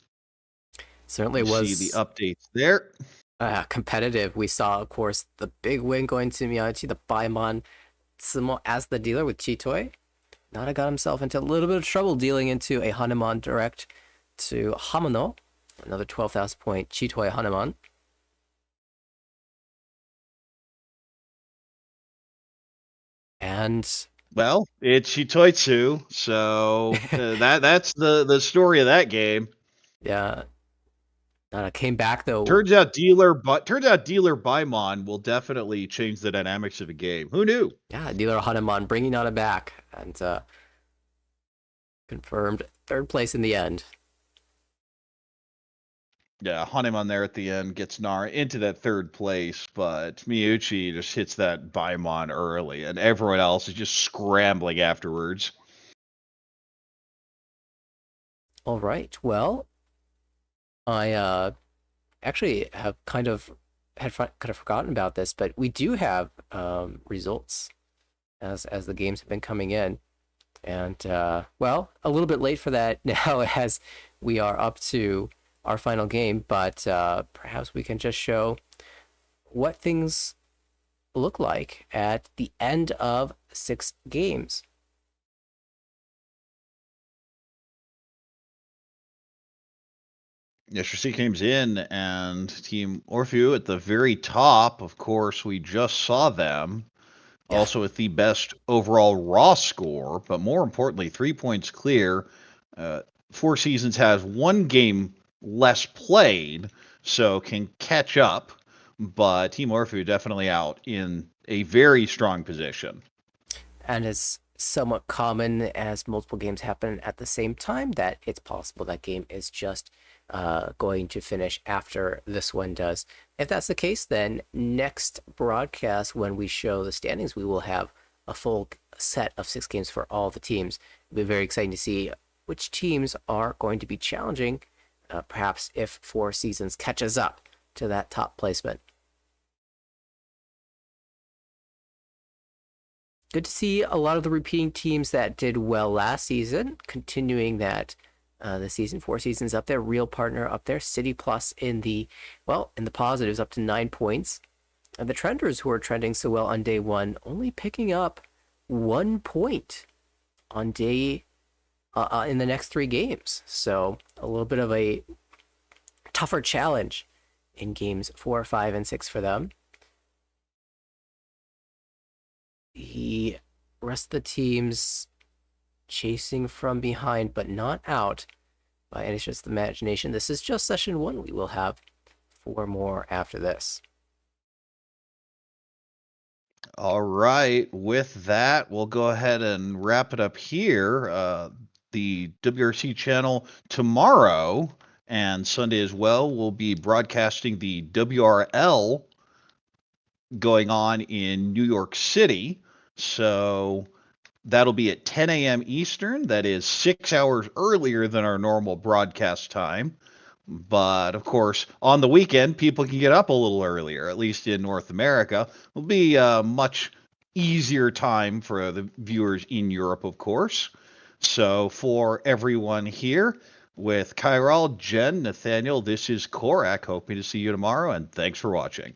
Certainly You was see the updates there. competitive. We saw, of course, the big win going to Miyauchi, the Baimon Tsumo as the dealer with Chitoi. Nara got himself into a little bit of trouble dealing into a Hanuman direct to Hamano. Another 12,000 point Chitoi Hanuman. And well, it's Shitoitsu, so that's the story of that game. Yeah, came back though. Turns out dealer Baimon will definitely change the dynamics of the game. Who knew? Yeah, dealer Hanuman bringing Nara back and confirmed 3rd place in the end. Yeah, Hanuman there at the end gets Nara into that 3rd place, but Miyauchi just hits that Baimon early, and everyone else is just scrambling afterwards. All right, well, I actually have kind of forgotten about this, but we do have results as the games have been coming in, and well, a little bit late for that now as we are up to our final game, but perhaps we can just show what things look like at the end of 6 games. Yes, your 6 games in, and Team Orfeu at the very top. Of course, we just saw them. Yeah. Also with the best overall raw score, but more importantly, 3 points clear. 4 Seasons has 1 game less played, so can catch up, but Team Orfeu definitely out in a very strong position. And it's somewhat common as multiple games happen at the same time that it's possible that game is just going to finish after this one does. If that's the case, then next broadcast when we show the standings, we will have a full set of 6 games for all the teams. It'll be very exciting to see which teams are going to be challenging. Perhaps if 4 Seasons catches up to that top placement. Good to see a lot of the repeating teams that did well last season, continuing that this season. 4 Seasons up there, Real Partner up there, City Plus in the positives up to 9 points. And the Trenders, who are trending so well on day 1, only picking up 1 point on day in the next 3 games. So a little bit of a tougher challenge in games 4, 5, and 6 for them. The rest of the teams chasing from behind, but not out by any stretch of the imagination. This is just session 1. We will have 4 more after this. All right. With that, we'll go ahead and wrap it up here. The WRC channel tomorrow and Sunday as well will be broadcasting the WRL going on in New York City. So that'll be at 10 a.m. Eastern. That is 6 hours earlier than our normal broadcast time. But of course, on the weekend, people can get up a little earlier, at least in North America. It'll be a much easier time for the viewers in Europe, of course. So for everyone here with Chiral, Jenn, Nathanael, this is Corak. Hoping to see you tomorrow, and thanks for watching.